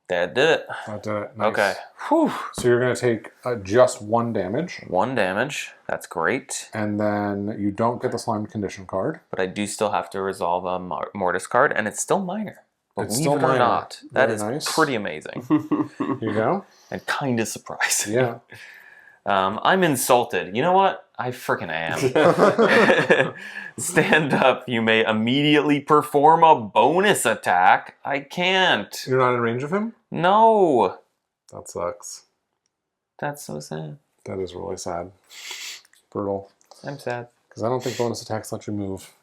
That did it. That did it. Nice. Okay. Whew. So you're going to take just 1 damage, 1 damage. That's great. and then you don't get the slimed condition card. But I do still have to resolve a Mortis card, and it's still minor. It's Believe still it or minor. not. That Very is nice. pretty amazing. Here you go. And kind of surprising. Yeah. I'm insulted. You know what? I freaking am. Stand up. You may immediately perform a bonus attack. I can't. You're not in range of him? No. That sucks. That's so sad. That is really sad. Brutal. I'm sad. Because I don't think bonus attacks let you move.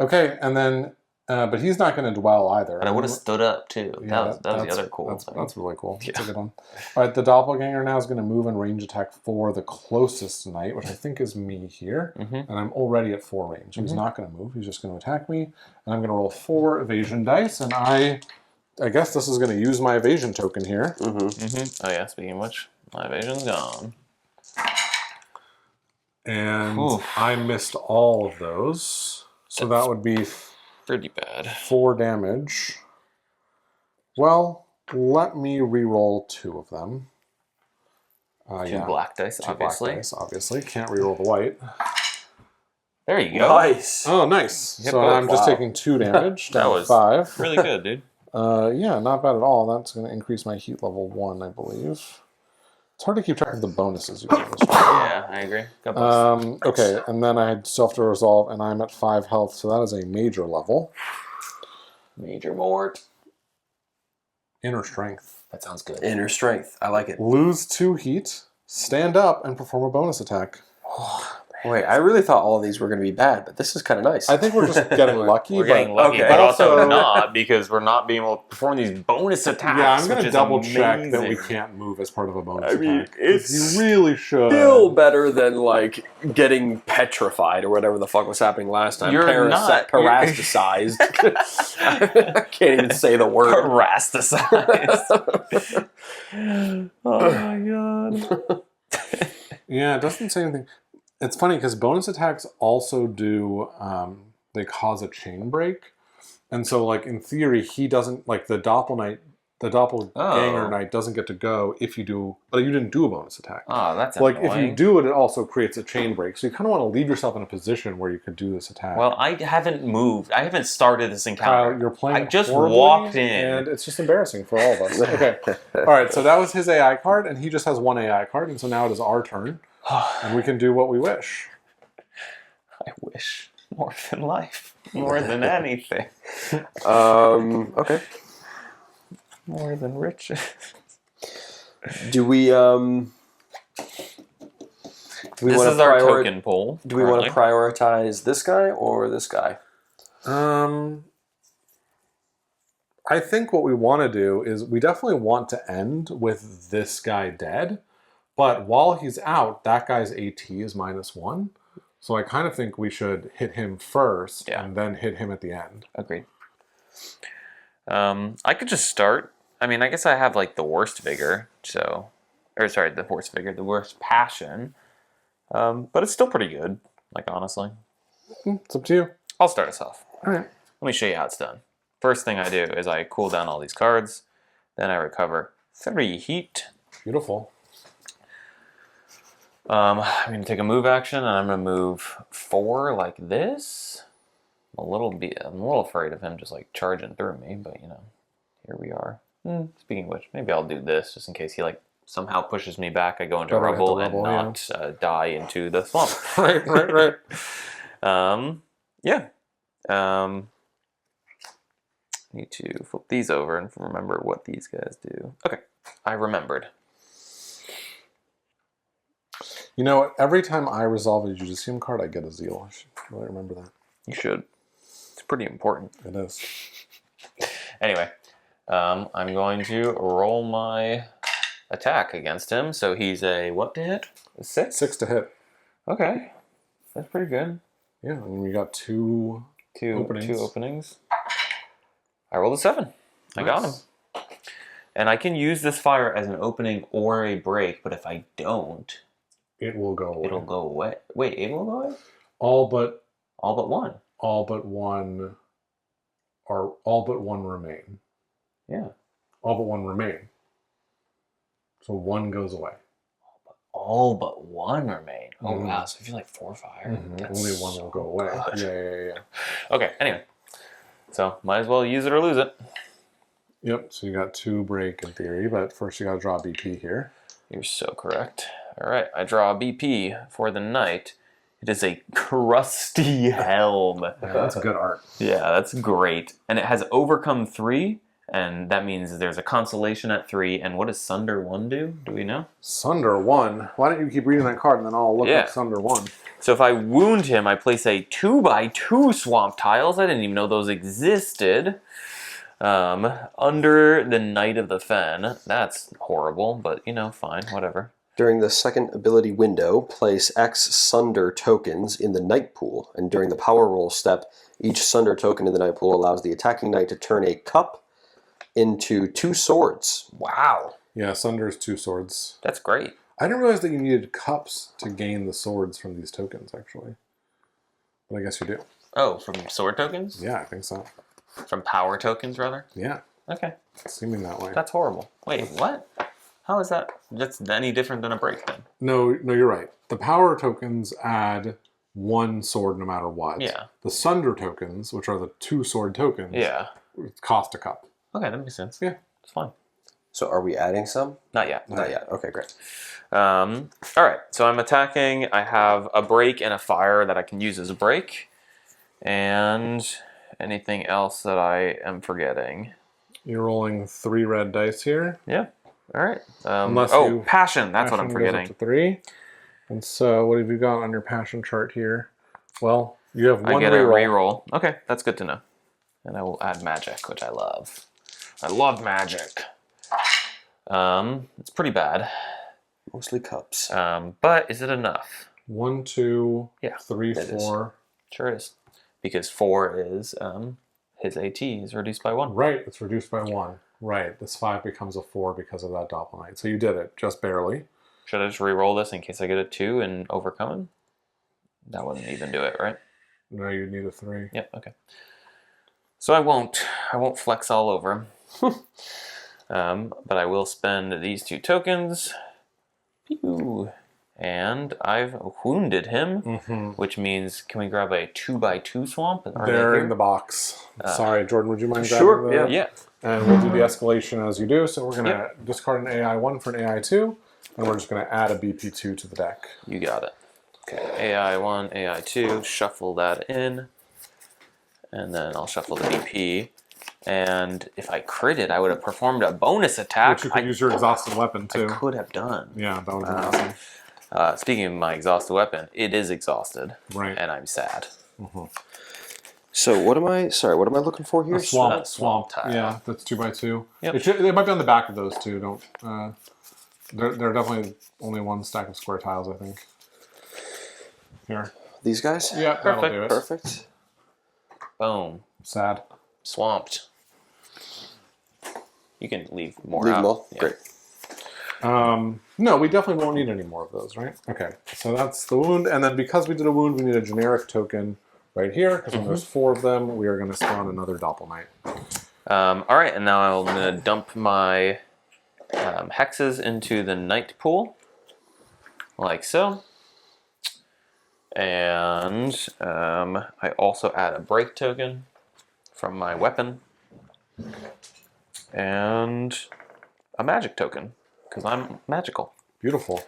Okay, and then... but he's not going to dwell either. But I would have stood up too. Yeah, that was the other cool thing. That's really cool. That's Yeah. a good one. All right, the doppelganger now is going to move and range attack for the closest knight, which I think is me here. Mm-hmm. And I'm already at 4 range. He's not going to move. He's just going to attack me. And I'm going to roll 4 evasion dice. And I guess this is going to use my evasion token here. Mm-hmm. Mm-hmm. Oh yeah, speaking of which, My evasion's gone. And Oof. I missed all of those. So That's that would be pretty bad. 4 damage. Well, let me re-roll 2 of them. Two black dice, obviously. 2 black dice, obviously. Can't re-roll the white. There you go. Nice. Oh, nice. Hit So both. I'm just Wow. taking 2 damage. That down to was 5. really good, dude. Yeah, not bad at all. That's going to increase my heat level 1, I believe. It's hard to keep track of the bonuses you get this round. Yeah, I agree. God bless. Okay, and then I still have to resolve, and I'm at 5 health, so that is a major level. Major Mort. Inner strength. That sounds good. Inner strength. I like it. Lose 2 heat, stand up, and perform a bonus attack. Wait, I really thought all of these were going to be bad, but this is kind of nice. I think we're just getting lucky. We're getting lucky, okay. but also Also- not because we're not being able to perform these bonus attacks. Yeah, I'm going which to is double check that we amazing. can't move as part of a bonus I mean, attack. it's You really should. still better than like getting petrified or whatever the fuck was happening last time. You're not. Parasticized. I can't even say the word. Parasticized. Oh my god. Yeah, it doesn't say anything. It's funny because bonus attacks also do, they cause a chain break. And so, like, in theory, he doesn't, like, the doppelganger knight doesn't get to go if you do, but you didn't do a bonus attack. Oh, that's Like, annoying. if you do it, it also creates a chain break. So you kind of want to leave yourself in a position where you could do this attack. Well, I haven't moved. I haven't started this encounter. Kyle, you're playing I just horribly, walked in. and it's just embarrassing for all of us. Okay. All right, so that was his AI card, and he just has 1 AI card, and so now it is our turn, and we can do what we wish. I wish more than life, more than anything, Okay. more than riches. Do we This wanna is our token pool. Do we want to prioritize this guy or this guy? I think what we want to do is we definitely want to end with this guy dead, but while he's out, that guy's AT is -1. So I kind of think we should hit him first and then hit him at the end. Agreed. I could just start. I mean, I guess I have like the worst vigor, the worst passion. But it's still pretty good, like honestly. It's up to you. I'll start us off. All right. Let me show you how it's done. First thing I do is I cool down all these cards. Then I recover 3 heat. Beautiful. I'm going to take a move action, and I'm going to move 4 like this. I'm a little afraid of him just like charging through me, but you know, here we are. Speaking of which, maybe I'll do this just in case he like somehow pushes me back. I go into rubble and not die into the swamp. Right. Yeah. Need to flip these over and remember what these guys do. Okay, I remembered. You know what? Every time I resolve a Judicium card, I get a Zeal. I should really remember that. You should. It's pretty important. It is. Anyway, I'm going to roll my attack against him. So he's a what to hit? A 6? 6 to hit. Okay, that's pretty good. Yeah, and we got 2 openings. 2 openings. I rolled a 7. I got him. And I can use this fire as an opening or a break, but if I don't, it will go away. It'll go away. Wait, it will go away? All but one. All but one remain. Yeah. All but one remain. So 1 goes away. All but 1 remain. Oh wow! So if you like 4 fire, only 1 will go away. Yeah. Okay. Anyway, so might as well use it or lose it. Yep. So you got 2 break in theory, but first you got to draw a BP here. You're so correct. All right, I draw a BP for the knight. It is a crusty helm. Yeah, that's good art. Yeah, that's great. And it has overcome 3, and that means there's a consolation at 3. And what does Sunder 1 do? Do we know? Sunder 1. Why don't you keep reading that card and then I'll look up Sunder 1. So if I wound him, I place a 2x2 swamp tiles. I didn't even know those existed. Under the Knight of the Fen. That's horrible, but you know, fine, whatever. During the second ability window, place X Sunder tokens in the Knight pool, and during the power roll step, each Sunder token in the Knight pool allows the attacking Knight to turn a cup into 2 swords. Wow. Yeah, Sunder's 2 swords. That's great. I didn't realize that you needed cups to gain the swords from these tokens, actually. But I guess you do. Oh, from sword tokens? Yeah, I think so. From power tokens, rather? Yeah, Okay. it's seeming that way. That's horrible. Wait, what? How is that? That's any different than a break, then? No, you're right. The power tokens add 1 sword no matter what. Yeah. The Sunder tokens, which are the 2 sword tokens, Yeah. cost a cup. Okay, that makes sense. Yeah. It's fine. So are we adding some? Not yet. Not yet. Okay, great. All right, so I'm attacking. I have a break and a fire that I can use as a break. And anything else that I am forgetting? You're rolling 3 red dice here. Yeah. All right. Unless you- passion. That's what I'm Passion goes up forgetting. to 3. And so, what have you got on your passion chart here? Well, you have 1 I get a reroll. reroll. Okay, that's good to know. And I will add magic, which I love. I love magic. It's pretty bad. Mostly cups. But is it enough? 1, 2, Yeah, 3, it is. 4. Sure is. Because 4 is his AT is reduced by 1. Right, it's reduced by 1. Right, this 5 becomes a 4 because of that Doppelknight. So you did it, just barely. Should I just re-roll this in case I get a 2 and overcome it? That wouldn't even do it, right? No, you need a 3. Yep, okay. So I won't flex all over. But I will spend these 2 tokens. Pew. And I've wounded him, which means, can we grab a 2x2 swamp? Are they They're here? in the box. Sorry, Jordan, would you mind Sure, grabbing the... Yeah. And we'll do the escalation as you do. So we're going to discard an AI1 for an AI2, and we're just going to add a BP2 to the deck. You got it. Okay, AI1, AI2, shuffle that in. And then I'll shuffle the BP. And if I critted, I would have performed a bonus attack. Which you could use your exhausted weapon, too. I could have done. Yeah, that would be awesome. Speaking of my exhausted weapon, it is exhausted. Right. And I'm sad. So what am I? Sorry, what am I looking for here? A swamp. Swamp tile. Yeah, that's 2x2. Yep. It might be on the back of those two. Don't. They're definitely only 1 stack of square tiles, I think. Here. These guys? Yeah, that'll do it. Perfect. Boom. Sad. Swamped. You can leave more Leave out. them all? Yeah. Great. No, we definitely won't need any more of those, right? Okay, so that's the wound. And then because we did a wound, we need a generic token right here, because when there's 4 of them, we are going to spawn another Doppelknight. All right, and now I'm going to dump my hexes into the night pool, like so. And I also add a break token from my weapon. And a magic token, because I'm magical. Beautiful.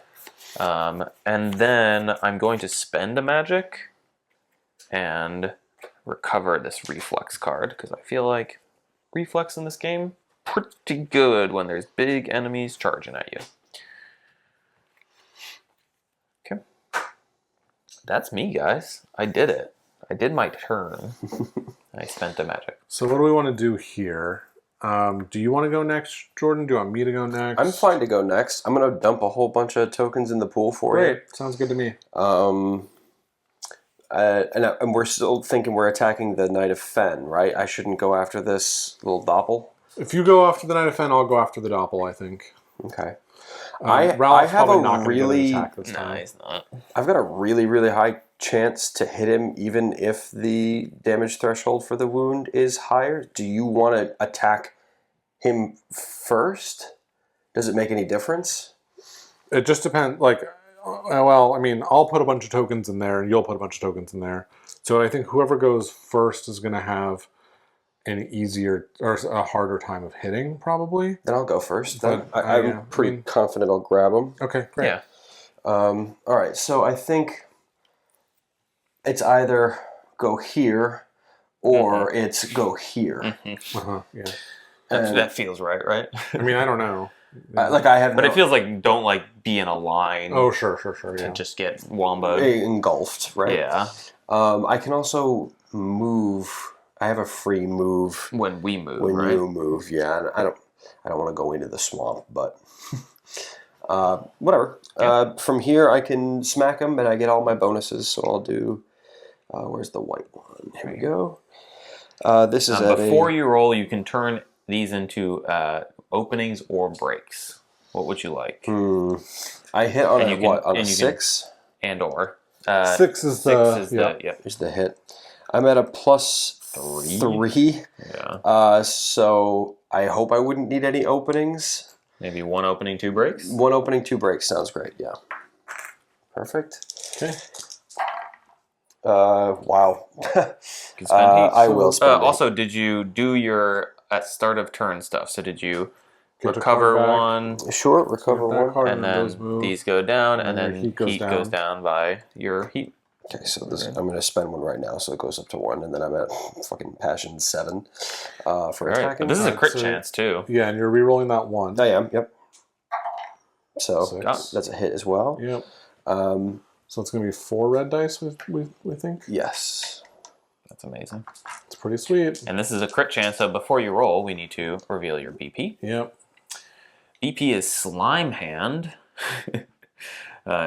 And then I'm going to spend a magic and recover this reflex card, because I feel like reflex in this game pretty good when there's big enemies charging at you. Okay. That's me, guys. I did it. I did my turn. I spent a magic. So what do we want to do here? Do you want to go next, Jordan? Do you want me to go next? I'm fine to go next. I'm going to dump a whole bunch of tokens in the pool for you. Great. Sounds good to me. And we're still thinking we're attacking the Knight of Fen, right? I shouldn't go after this little Doppel? If you go after the Knight of Fen, I'll go after the Doppel, I think. Okay. Ralph's I have probably a not gonna get an really... attack this Nah, time. he's not. I've got a really, really high chance to hit him even if the damage threshold for the wound is higher. Do you want to attack him first? Does it make any difference? It just depends. Like, well, I mean, I'll put a bunch of tokens in there, and you'll put a bunch of tokens in there. So I think whoever goes first is going to have an easier or a harder time of hitting, probably. Then I'll go first. Then But, I'm yeah, pretty confident I'll grab him. Okay, great. Yeah. All right, so I think it's either go here or it's go here. Yeah. That feels right? I mean, I don't know. Like I have, But it feels like don't like be in a line Oh, sure, yeah. and just get womboed. engulfed, right? Yeah. I can also move. I have a free move When we move, when right? you move. Yeah, and I don't want to go into the swamp, but whatever. From here, I can smack him, and I get all my bonuses. So I'll do. Where's the white one? Here we go. This is at Before you roll, you can turn these into openings or breaks. What would you like? I hit on And a you can- what? On a and you can- 6? And or. 6 is the... Six is the... Yep. Here's the hit. I'm at a plus 3. Yeah. So I hope I wouldn't need any openings. Maybe 1 opening, 2 breaks? 1 opening, 2 breaks sounds great, yeah. Perfect. Okay. Wow. You can spend heat. I will spend Also, did you do your at start of turn stuff? So did you Get your recover card back. 1, it. Sure, recover That 1. card and those then move. these go down, and and then your heat heat goes goes down. down by your heat. Okay, so this I'm going to spend 1 right now, so it goes up to 1, and then I'm at fucking passion 7 for All right. attacking. But this is a crit so- chance, too. Yeah, and you're re-rolling that 1. I am, yep. So 6. that's a hit as well. Yep. So it's going to be 4 red dice, we think. Yes. That's amazing. It's pretty sweet. And this is a crit chance, so before you roll, we need to reveal your BP. Yep. BP is Slime Hand. It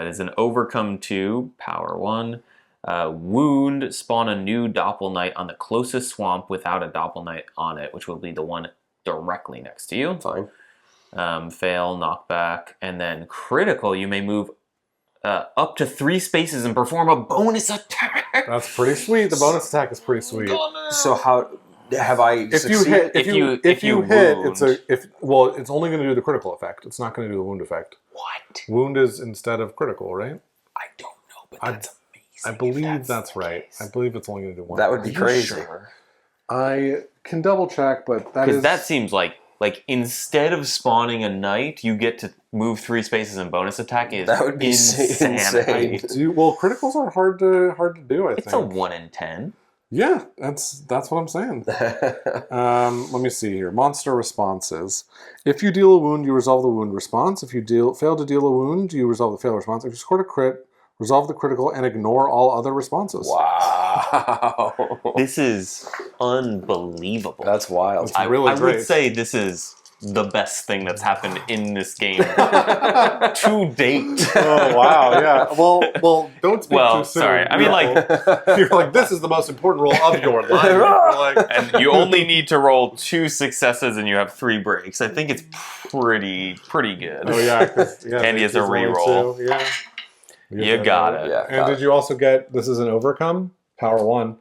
is an Overcome 2, Power 1. Wound, spawn a new Doppelknight on the closest swamp without a Doppelknight on it, which will be the one directly next to you. Fine. Fail, knockback, and then critical, you may move up to 3 spaces and perform a bonus attack. That's pretty sweet. The bonus attack is pretty sweet. So how have I If you succeeded? hit, if you hit, it's it's only going to do the critical effect. It's not going to do the wound effect. What? Wound is instead of critical, right? I don't know, but I- that's amazing. I believe if that's the right. case. I believe it's only going to do one. That would be Are you crazy. sure? I can double check, but that Because is that seems like instead of spawning a knight, you get to move 3 spaces and bonus attack is That would be insanity. insane. well, criticals are hard to do. I It's think. a 1 in 10. Yeah, that's what I'm saying. Let me see here. Monster responses. If you deal a wound, you resolve the wound response. If you fail to deal a wound, you resolve the fail response. If you scored a crit, resolve the critical and ignore all other responses. Wow. This is unbelievable. That's wild. It's really I great. would say this is the best thing that's happened in this game to date. Oh wow, yeah. Well, don't speak Well, too soon. sorry. I mean, you're like, this is the most important role of your life. You're like, And you only need to roll 2 successes and you have 3 breaks. I think it's pretty good. oh yeah, 'cause, yeah. And he has a there's only reroll. 2, Yeah. You got it. Yeah. And did you also get? This is an overcome. Power 1.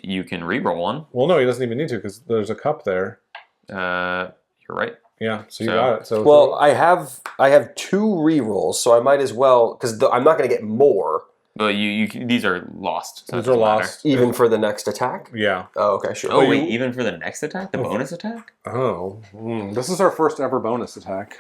You can reroll one. Well, no, he doesn't even need to because there's a cup there. You're right. Yeah, so you So- got it. So Well, I have 2 rerolls, so I might as well because I'm not going to get more But these are lost. So it these are doesn't matter. lost. even for the next attack. Yeah. Oh, okay, sure. Oh But wait, you- even for the next attack, the Okay. bonus attack, Oh, this is our first ever bonus attack.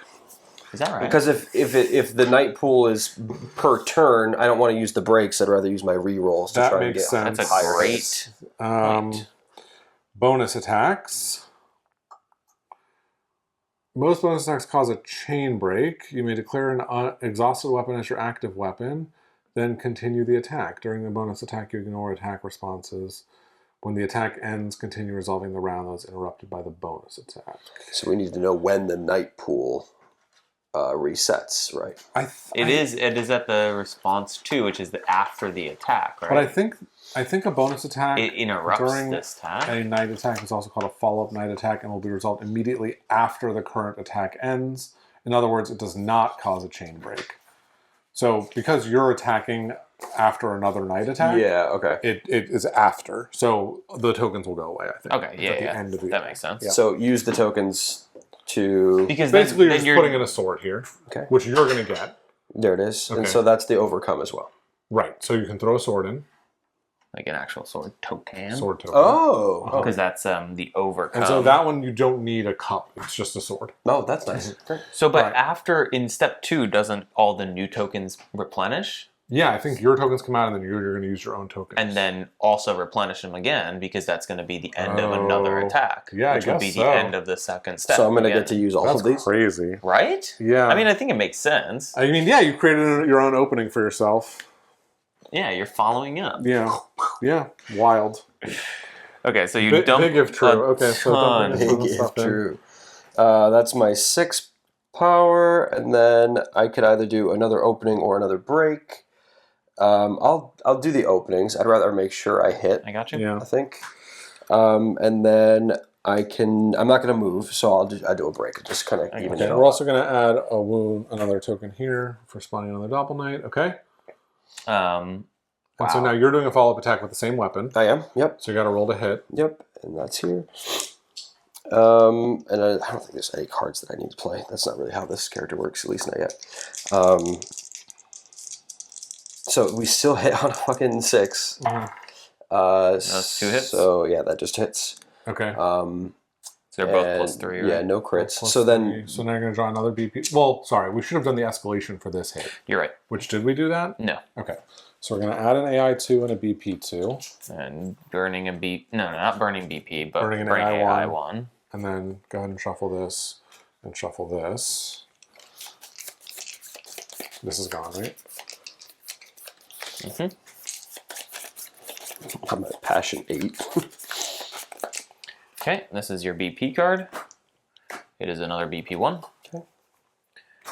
is that right? Because if the night pool is per turn, I don't want to use the breaks. I'd rather use my rerolls to That try makes to get sense. that's a higher great hits. point. Bonus attacks. Most bonus attacks cause a chain break. You may declare an exhausted weapon as your active weapon, then continue the attack. During the bonus attack, you ignore attack responses. When the attack ends, continue resolving the round that was interrupted by the bonus attack. So we need to know when the night pool resets, right? It is at the response 2, which is after the attack, right? But I think a bonus attack It interrupts during this attack. a night attack is also called a follow-up night attack and will be resolved immediately after the current attack ends. In other words, it does not cause a chain break. So because you're attacking after another night attack, Yeah. Okay. it is after. So the tokens will go away, I think. Okay, It's yeah, at the yeah. end of the That makes sense. Yeah. So use the tokens to. Because Basically, then you're just putting in a sword here, Okay. which you're going to get. There it is, and Okay. so that's the overcome as well. Right. So you can throw a sword in, like an actual sword token. sword token. Oh. Because that's the overcome. And so that one, you don't need a cup. It's just a sword. Oh, that's nice. Great. So, but Right. after in step 2, doesn't all the new tokens replenish, Yeah, I think your tokens come out, and then you're going to use your own tokens. and then also replenish them again because that's going to be the end of another Oh. attack, Yeah, I which would be guess the so. end of the second step. So I'm going to again. get to use all That's of these. crazy. right. Yeah. I mean, I think it makes sense. I mean, yeah, you created your own opening for yourself. Yeah, you're following up. Yeah. Yeah. Wild. Okay, so you Big, dump big if true. a Okay, so ton. dumping Big the if stuff in. true. That's my 6 power, and then I could either do another opening or another break. I'll do the openings. I'd rather make sure I hit. I got you. Yeah. I think, and then I'm not going to move, so I do a break. Just kind of even it Okay, out. we're also going to add a wound, another token here for spawning another Doppel Knight. Okay. Wow. And so now you're doing a follow-up attack with the same weapon. I am. Yep. So you got to roll to hit. Yep. And that's here. And I don't think there's any cards that I need to play. That's not really how this character works, at least not yet. So we still hit on a fucking 6. That's 2 hits. So yeah, that just hits. Okay. So they're both +3, right? Yeah, no crits. Plus So then, 3. So now you're going to draw another BP. Well, sorry, we should have done the escalation for this hit. You're right. Which, did we do that? No. Okay. So we're going to add an AI2 and a BP2. And burning a B. No, not burning BP, but Burning an burning AI1. AI1. And then go ahead and shuffle this and shuffle this. This is gone, right? Mm-hmm. I'm at passion 8. Okay, this is your BP card. It is another BP1. Okay.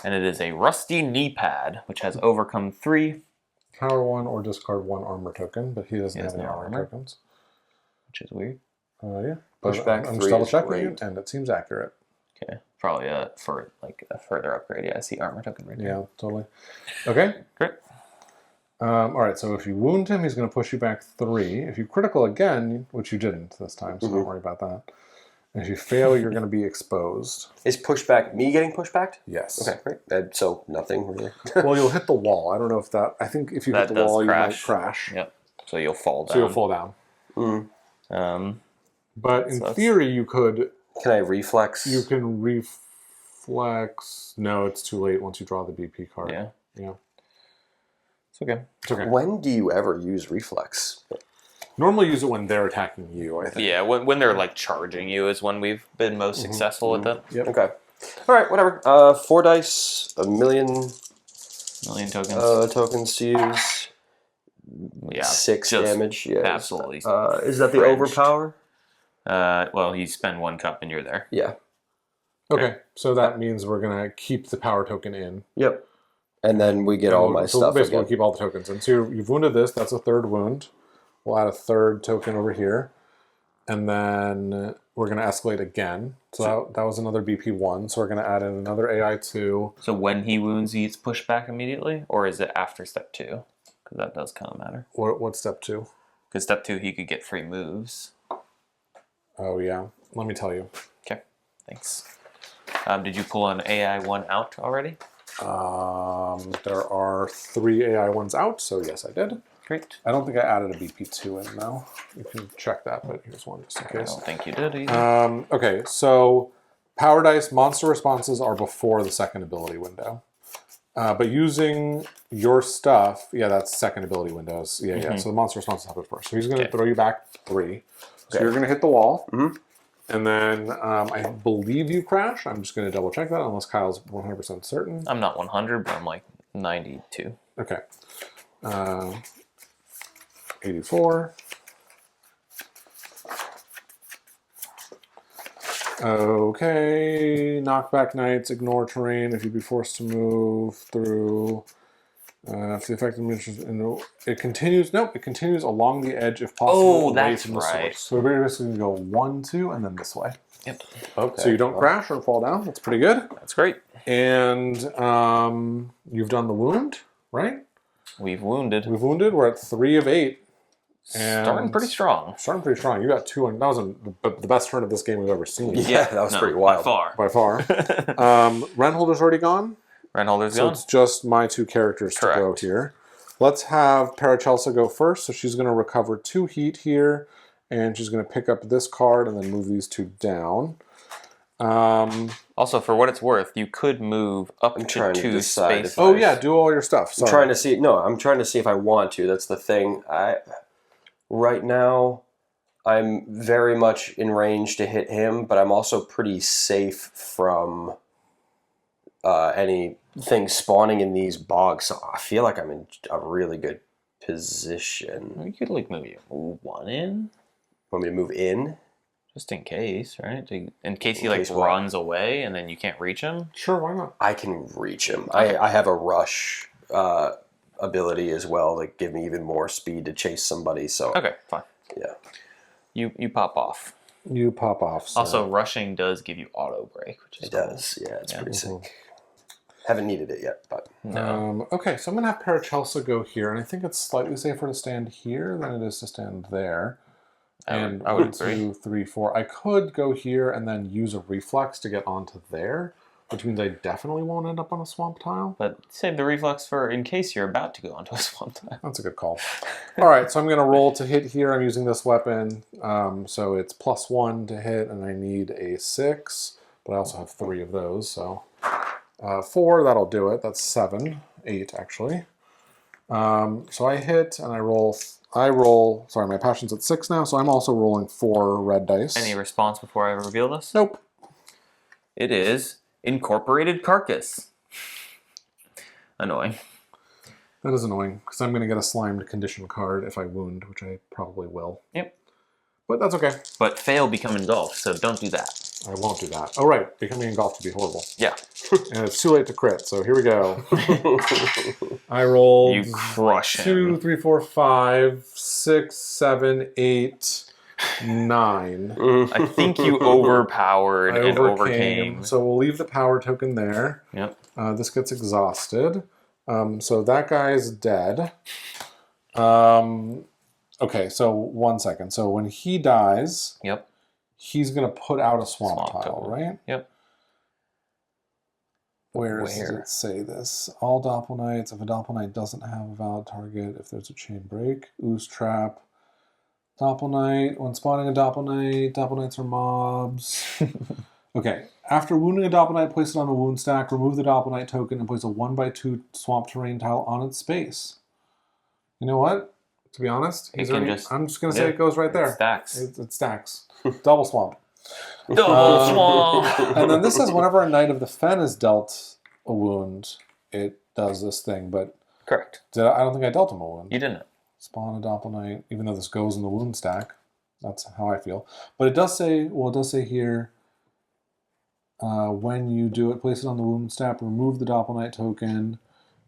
And it is a rusty knee pad, which has overcome 3, Power 1 or discard 1 armor token, but he doesn't He have has any no armor armor. tokens. which is weird. Yeah. Push back I'm 3 just double is checking great. it, and it seems accurate. Okay, probably for like a further upgrade. Yeah, I see armor token right there. Yeah, totally. Okay. Great. All right, so if you wound him, he's going to push you back 3. If you critical again, which you didn't this time, so don't worry about that. And if you fail, you're going to be exposed. Is pushback me getting pushed back? Yes. Okay, great. So nothing really. Well, you'll hit the wall. I don't know if that... I think if you hit That the does wall, crash. you might crash. Yep. So you'll fall down. So you'll fall down. Mm. But in So that's- theory, you could... Can I reflex? You can reflex... No, it's too late once you draw the BP card. Yeah. Yeah. It's okay. It's okay. When do you ever use reflex? Normally use it when they're attacking you, I think. Yeah, when they're like charging you is when we've been most successful with it. Yep. Okay. All right, whatever. 4 dice, a million Million tokens. tokens to use. Yeah. 6 just damage. Yeah. Absolutely. Is that the Fringed. overpower? Well, you spend 1 cup and you're there. Yeah. Okay, so that means we're going to keep the power token in. Yep. And then we get all my so stuff basically, again. we'll keep all the tokens in. So you've wounded this. That's a 3rd wound. We'll add a 3rd token over here. And then we're going to escalate again. So that was another BP1. So we're going to add in another AI2. So when he wounds, he gets pushed back immediately? Or is it after step 2? Because that does kind of matter. What's step 2? Because step 2, he could get free moves. Oh, yeah. Let me tell you. Okay, thanks. Did you pull an AI1 out already? There are 3 AI1s out, so yes, I did. Great. I don't think I added a BP2 in now. You can check that, but here's one just in I case. don't think you did either. Okay, so Power Dice monster responses are before the second ability window. But using your stuff, yeah, that's second ability windows. Yeah, yeah. So the monster responses happen first. So he's going to throw you back 3. So you're going to hit the wall. And then I believe you crash. I'm just going to double check that unless Kyle's 100% certain. I'm not 100, but I'm like 92. Okay. 84. Okay. Knockback knights, ignore terrain if you'd be forced to move through. If the effective mission, it continues. Nope, it continues along the edge if possible. Oh, away that's from the right. source. So we're basically going to go 1, 2, and then this way. Yep. Okay. So you don't crash or fall down. That's pretty good. That's great. And you've done the wound, right? We've wounded. We've wounded. We're at 3 of 8. Starting pretty strong. Starting pretty strong. You got 2, and that was the best turn of this game we've ever seen. Yeah, that was pretty wild. By far. By far. Renholder's already gone. Renholder's So gone. it's just my 2 characters to go Correct. here. Let's have Paracelsa go first. So she's going to recover 2 heat here, and she's going to pick up this card and then move these 2 down. Also, for what it's worth, you could move up I'm to trying to 2 decide if spaces. Oh yeah, do all your stuff. I'm Sorry. trying to see. No, I'm trying to see if I want to. That's the thing. Right now, I'm very much in range to hit him, but I'm also pretty safe from anything spawning in these bogs. So I feel like I'm in a really good position. You could like maybe move 1 in, Want me to move in? just in case, right? In case he In like case what? runs away and then you can't reach him. Sure, why not? I can reach him. I have a rush ability as well to give me even more speed to chase somebody. So Okay, fine. yeah. You pop off. You pop off. Sir. Also, rushing does give you auto break, which is It does. Yeah, it's pretty Mhm. sick. Haven't needed it yet, but No. Okay, so I'm gonna have Paracelsa go here, and I think it's slightly safer to stand here than it is to stand there. And I would 1, agree. 2, 3, 4. I could go here and then use a reflex to get onto there, which means I definitely won't end up on a swamp tile. But save the reflex for in case you're about to go onto a swamp tile. That's a good call. All right, so I'm going to roll to hit here. I'm using this weapon. So it's +1 to hit, and I need a 6. But I also have 3 of those, so 4, that'll do it. That's 7, 8 actually. So I hit, and I roll. Sorry, my passion's at 6 now, so I'm also rolling 4 red dice. Any response before I reveal this? Nope. It is incorporated carcass. Annoying. That is annoying, because I'm going to get a slimed condition card if I wound, which I probably will. Yep. But that's okay. But fail become engulfed, so don't do that. I won't do that. Oh, right. Becoming engulfed would be horrible. Yeah. And it's too late to crit, so here we go. I rolled You crush him. 2, 3, 4, 5, 6, 7, 8, 9. I think you overpowered I and overcame. So we'll leave the power token there. Yep. This gets exhausted. So that guy's dead. Okay, so 1 second. So when he dies, Yep. he's going to put out a swamp tile, token. right? Yep. Where does it say this? All Doppelknights. If a Doppelknight doesn't have a valid target, if there's a chain break, ooze trap. Doppelknight. When spawning a Doppelknight, Doppelknights are mobs. Okay. After wounding a Doppelknight, place it on a wound stack. Remove the Doppelknight token and place a 1/2 swamp terrain tile on its space. You know what? To be honest, I'm just going to say it goes right there. Stacks. It stacks. Double swamp. Double swamp. And then this says whenever a Knight of the Fen is dealt a wound, it does this thing. But Correct. I don't think I dealt him a wound. You didn't. Spawn a Doppelknight, even though this goes in the wound stack. That's how I feel. But it does say here, when you do it, place it on the wound stack, remove the Doppelknight token,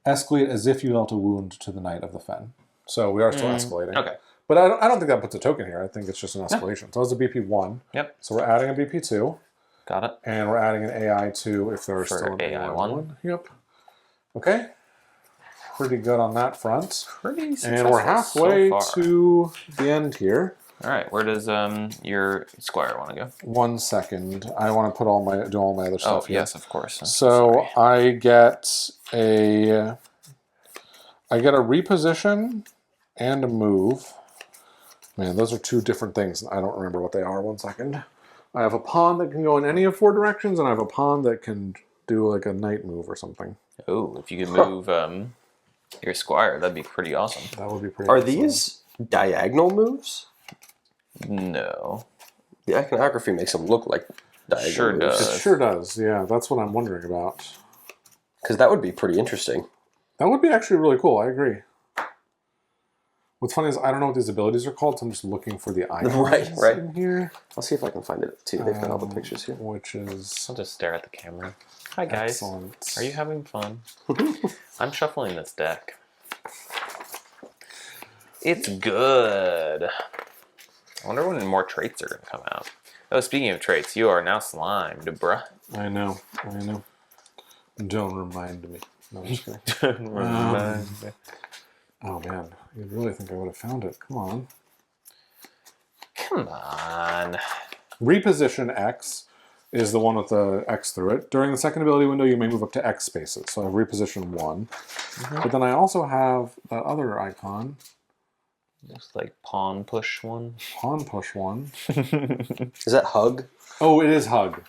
escalate as if you dealt a wound to the Knight of the Fen. So we are still escalating. Okay. But I don't think that puts a token here. I think it's just an escalation. So it's a BP1. Yep. So we're adding a BP2. Got it. And we're adding an AI2 if there's still an AI1. Yep. Okay. Pretty good on that front. Pretty successful And we're halfway so far. to the end here. All right. Where does your squire want to go? 1 second. I want to do all my other stuff here. Yes, of course. So I get a reposition and a move. Man, those are 2 different things. I don't remember what they are. 1 second. I have a pawn that can go in any of 4 directions, and I have a pawn that can do like a knight move or something. Oh, if you could move your squire, that'd be pretty awesome. That would be pretty are awesome. these diagonal moves? No. The iconography makes them look like diagonal Sure moves. does. It sure does, yeah. That's what I'm wondering about. Because that would be pretty interesting. That would be actually really cool, I agree. What's funny is I don't know what these abilities are called, so I'm just looking for the icons Right. in here. I'll see if I can find it too. They've got all the pictures here. Which is I'll just stare at the camera. Hi guys. excellent. Are you having fun? I'm shuffling this deck. It's good. I wonder when more traits are going to come out. Oh, speaking of traits, you are now slimed, bruh. I know. Don't remind me. No, I'm just kidding. Oh man, you really think I would have found it? Come on. Come on. Reposition X is the one with the X through it. During the second ability window, you may move up to X spaces. So I have reposition 1. But then I also have that other icon. Just like pawn push one. Pawn push 1. Is that hug? Oh, it is hug.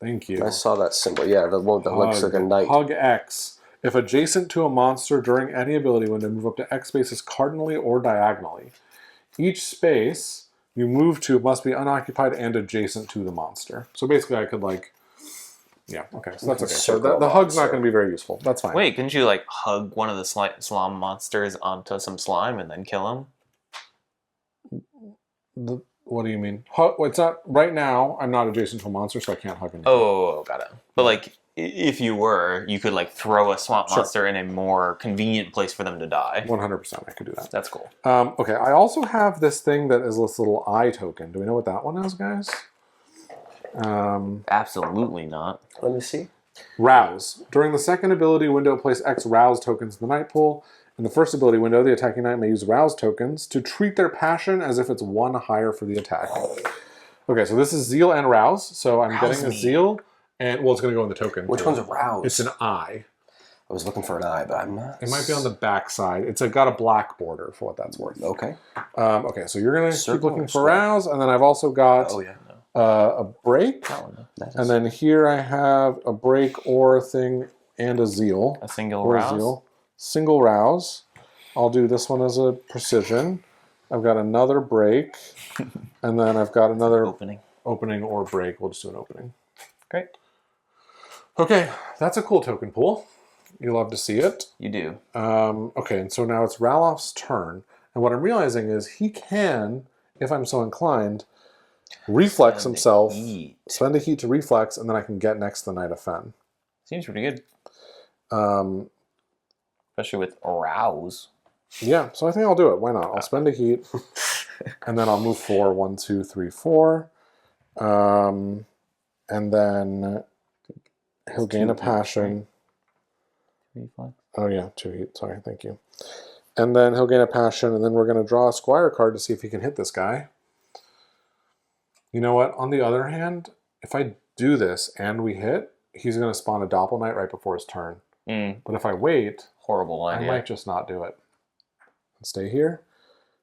Thank you. I saw that symbol. Yeah, the one that looks like a knight. Hug X. If adjacent to a monster during any ability window, move up to X spaces cardinally or diagonally. Each space you move to must be unoccupied and adjacent to the monster. So basically I could yeah, okay, so that's okay. So the hug's not going to be very useful. That's fine. Wait, couldn't you like hug one of the slime monsters onto some slime and then kill him? What do you mean? It's not right now. I'm not adjacent to a monster, so I can't hug anything. Oh, got it. But like if you were, you could like throw a swamp monster in a more convenient place for them to die. 100%, I could do that. That's cool. Okay, I also have this thing that is this little eye token. Do we know what that one is, guys? Absolutely not. Let me see. Rouse. During the second ability window, place X rouse tokens in the knight pool. In the first ability window, the attacking knight may use rouse tokens to treat their passion as if it's one higher for the attack. Okay, so this is zeal and rouse. So I'm getting a zeal, and well, it's going to go in the token. Which one's a rouse? It's an eye. I was looking for an eye, but I'm not. It might be on the back side. It's got a black border for what that's worth. Okay. Okay, so you're going to keep Circle looking or for square? rouse, and then I've also got a break. That one, though. Nice. And then here I have a break or a thing and a zeal. A single Or rouse. zeal. Single rouse. I'll do this one as a precision. I've got another break. And then I've got another opening or break. We'll just do an opening. Great. Okay, that's a cool token pool. You love to see it. You do. Okay, and so now it's Ralof's turn. And what I'm realizing is he can, if I'm so inclined, reflex himself, spend a heat to reflex, and then I can get next to the Knight of Fen. Seems pretty good. Especially with arouse. Yeah, so I think I'll do it. Why not? I'll spend a heat, and then I'll move 4, 1, 2, 3, 4. And then he'll gain a passion. Reflex. Oh yeah, 2 heat. Sorry, thank you. And then he'll gain a passion, and then we're going to draw a Squire card to see if he can hit this guy. You know what? On the other hand, if I do this and we hit, he's going to spawn a Doppel Knight right before his turn. But if I wait, horrible idea. I might just not do it. Stay here,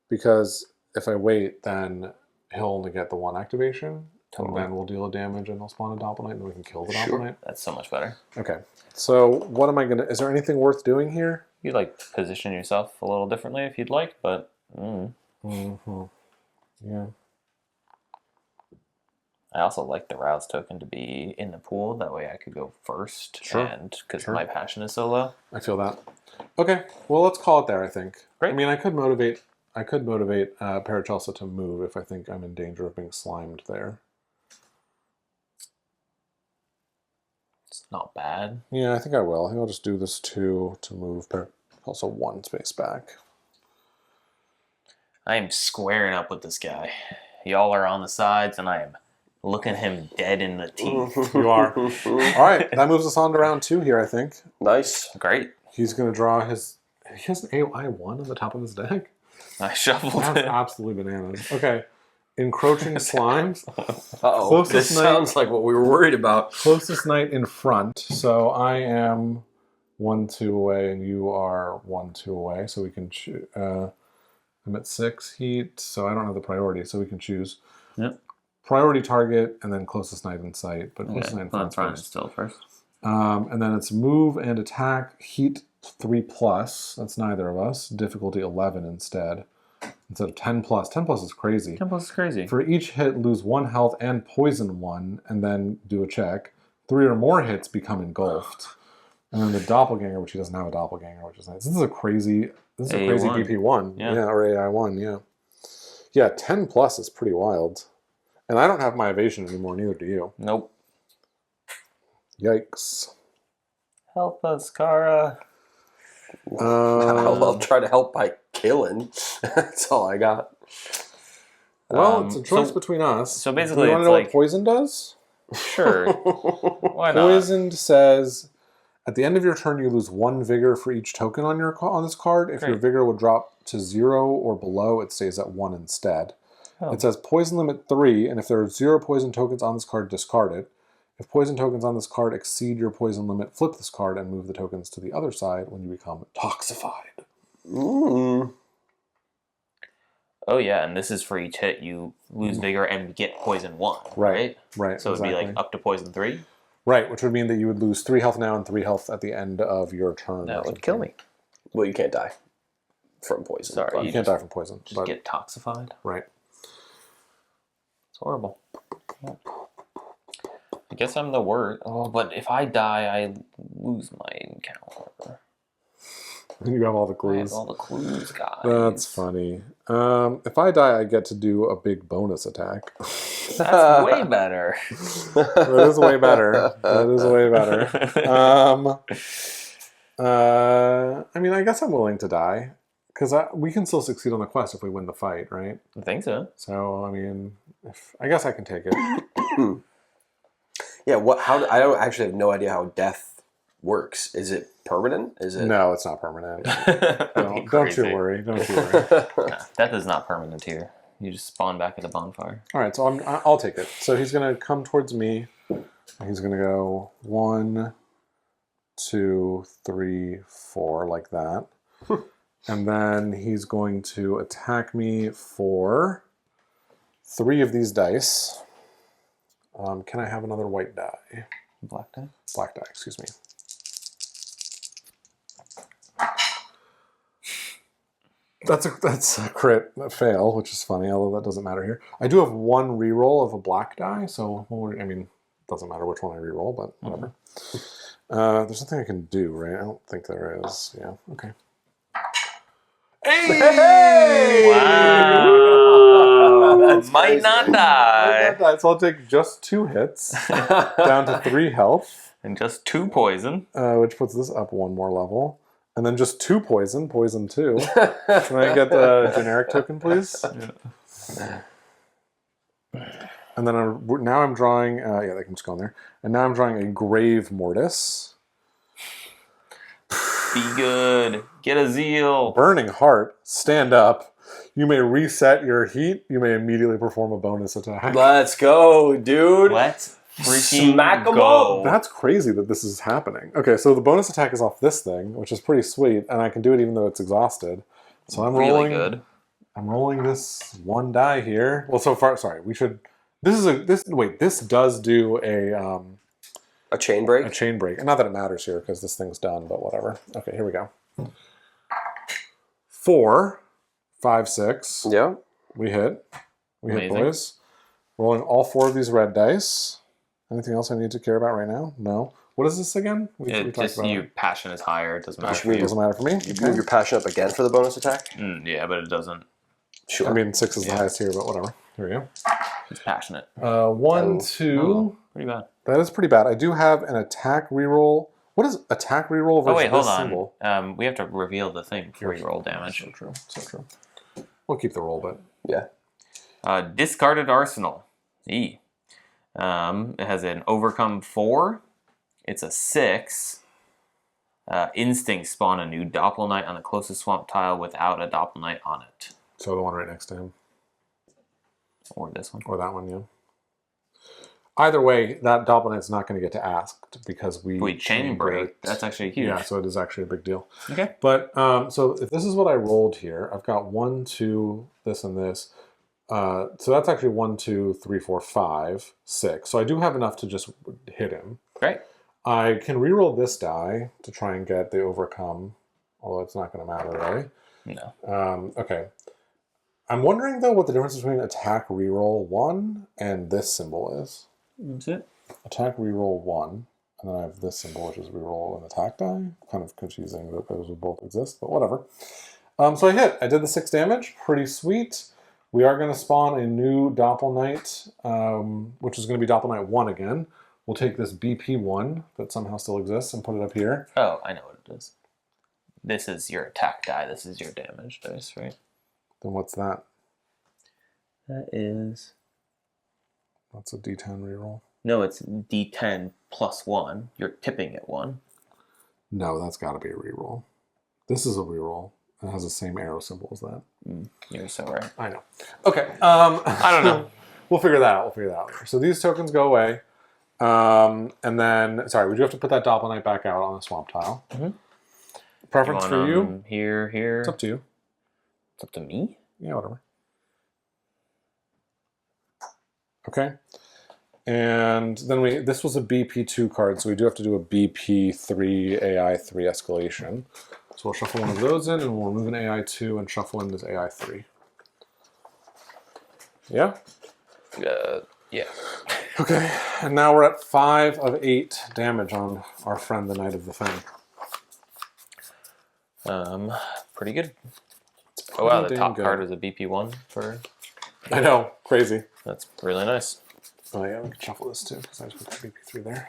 because if I wait, then he'll only get the 1 activation, and then we'll deal a damage, and he'll spawn a Doppel Knight, and we can kill the Doppel Knight. That's so much better. Okay. So what am I gonna? Is there anything worth doing here? You'd like position yourself a little differently if you'd like, but. Yeah. I also like the rouse token to be in the pool. That way I could go first. Sure. And because my passion is so low. I feel that. Okay. Well, let's call it there. I think. Great. I mean, I could motivate Paracelsa to move if I think I'm in danger of being slimed there. It's not bad. Yeah, I think I will. I think I'll just do this 2 to move Paracelsa 1 space back. I am squaring up with this guy. Y'all are on the sides, and I am looking him dead in the teeth. You are. All right, that moves us on to round 2 here, I think. Nice. Great. He's going to draw his... He has an AI1 on the top of his deck? I shuffled That's it. absolutely bananas. Okay. Encroaching Slimes. Uh-oh. Closest This knight- sounds like what we were worried about. Closest knight in front. So I am 1, 2 away, and you are 1, 2 away. So we can choose... I'm at 6 heat, so I don't have the priority, so we can choose priority target and then closest knight in sight. But closest knight in front first. Still first. And then it's move and attack, heat 3+. That's neither of us. Difficulty 11 instead of 10+. 10+ is crazy. 10+ is crazy. For each hit, lose 1 health and poison 1, and then do a check. 3 or more hits become engulfed. And then the doppelganger, which he doesn't have a doppelganger, which is nice. This is a crazy DP1. Yeah. Or AI1, yeah. Yeah, 10+ is pretty wild. And I don't have my evasion anymore, neither do you. Nope. Yikes. Help us, Kara. I'll try to help by killing. That's all I got. Well, it's a choice between us. So basically, you want to it's know like what poison does? sure. Why not? Poisoned says at the end of your turn you lose 1 vigor for each token on this card. If your Great. vigor will drop to 0 or below, it stays at 1 instead. Oh. It says poison limit 3, and if there are 0 poison tokens on this card, discard it. If poison tokens on this card exceed your poison limit, flip this card and move the tokens to the other side when you become toxified. Oh yeah, and this is for each hit you lose vigor and get poison 1, right? Right. So it'd be like up to poison 3. Right, which would mean that you would lose 3 health now and 3 health at the end of your turn. That would kill me. Well, you can't die from poison. Sorry, but- You can't die from poison. Just But, get toxified. right. It's horrible. Yeah. I guess I'm the worst. Oh, but if I die, I lose my encounter. You have all the I have clues. all the clues, guys. That's funny. If I die, I get to do a big bonus attack. That's way better. That is way better. That is way better. I mean, I guess I'm willing to die. Because we can still succeed on the quest if we win the fight, right? I think so. So, I mean, I guess I can take it. Yeah, I don't actually have no idea how death works. Is it permanent? Is it? No, it's not permanent. Don't you Crazy. worry. Don't you worry. Nah, death is not permanent here. You just spawn back at the bonfire. All right, so I'll take it. So he's going to come towards me. He's going to go 1, 2, 3, 4, like that. And then he's going to attack me for 3 of these dice. Can I have another white die? Black die? Black die, excuse me. That's a crit fail, which is funny, although that doesn't matter here. I do have 1 reroll of a black die, so, I mean, it doesn't matter which one I reroll, but whatever. There's nothing I can do, right? I don't think there is. Yeah, okay. Hey! Wow! That's Might crazy. not die. So I'll take just 2 hits, down to 3 health, And just 2 poison. which puts this up 1 more level. And then just 2 poison 2. Can I get the generic token, please? And then now I'm drawing, yeah, they can just go in there. And now I'm drawing a Grave Mortis. Be good. Get a zeal. Burning Heart, stand up. You may reset your heat. You may immediately perform a bonus attack. Let's go, dude. Let's freaking Smack 'em go. That's crazy that this is happening. Okay, so the bonus attack is off this thing, which is pretty sweet, and I can do it even though it's exhausted. So I'm really rolling. good. I'm rolling this 1 die here. Well, so far, sorry, we should. This does do A chain break? a chain break. And not that it matters here because this thing's done, but whatever. Okay, here we go. 4, 5, 6. Yeah. We hit. We hit, Amazing. boys. Rolling all 4 of these red dice. Anything else I need to care about right now? No. What is this again? We It talked just about your it. passion is higher. It doesn't matter Which for you. Doesn't matter for me. You Okay. move your passion up again for the bonus attack? Yeah, but it doesn't. Sure. I mean, 6 is the Yeah. highest here, but whatever. Here we It's passionate. go. 1, Oh. 2. Pretty bad. That is pretty bad. I do have an attack reroll. What is attack reroll versus Oh wait, hold this on. symbol? We have to reveal the thing before you roll damage. So true. So true. We'll keep the roll, but Yeah. Discarded arsenal. E. It has an overcome 4. It's a 6. Instinct spawn a new Doppelknight on the closest swamp tile without a Doppelknight on it. so the one right next to him, Or this one. or that one, yeah. Either way, that Doppelknight's not going to get to asked because we Chain break. it. That's actually huge. Yeah, so it is actually a big deal. Okay. But so if this is what I rolled here, I've got 1, 2, this and this. So that's actually 1, 2, 3, 4, 5, 6. So I do have enough to just hit him. Great. I can reroll this die to try and get the overcome, although it's not going to matter really. No. Okay. I'm wondering though what the difference between attack reroll 1 and this symbol is. That's it. Attack reroll 1, and then I have this symbol, which is reroll an attack die. Kind of confusing that those would both exist, but whatever. So I hit. I did the 6 damage. Pretty sweet. We are going to spawn a new Doppelknight, which is going to be Doppelknight 1 again. We'll take this BP1 that somehow still exists and put it up here. Oh, I know what it is. This is your attack die. This is your damage dice, right? Then what's that? That is... That's a D10 reroll. No, it's D10 plus 1. You're tipping it 1. No, that's got to be a reroll. This is a reroll. It has the same arrow symbol as that. You're so right. I know. Okay. I don't know. We'll figure that out. Later. So these tokens go away. And then, sorry, we do have to put that Doppelknight back out on the swamp tile. Mm-hmm. Preference for you? Here. It's up to you. It's up to me? Yeah, whatever. Okay. And then this was a BP2 card, so we do have to do a BP3 AI3 escalation. So we'll shuffle one of those in, and we'll remove an AI2 and shuffle in this AI3. Yeah? Yeah. Okay, and now we're at 5 of 8 damage on our friend, the Knight of the Thing. Pretty good. Pretty Oh wow, the damn top good. card was a BP1 for. I know, crazy. That's really nice. Oh yeah, we can shuffle this too because I just put the BP3 there.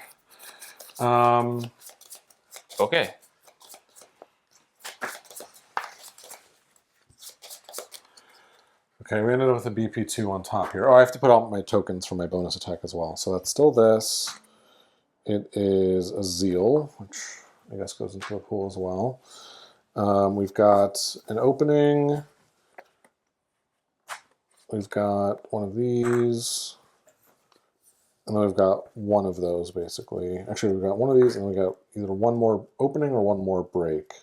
Okay. Okay, we ended up with a BP2 on top here. Oh, I have to put out my tokens for my bonus attack as well. So that's still this. It is a Zeal, which I guess goes into the pool as well. We've got an opening. We've got one of these. And then we've got one of those, basically. Actually, we've got one of these, and we got either one more opening or one more break.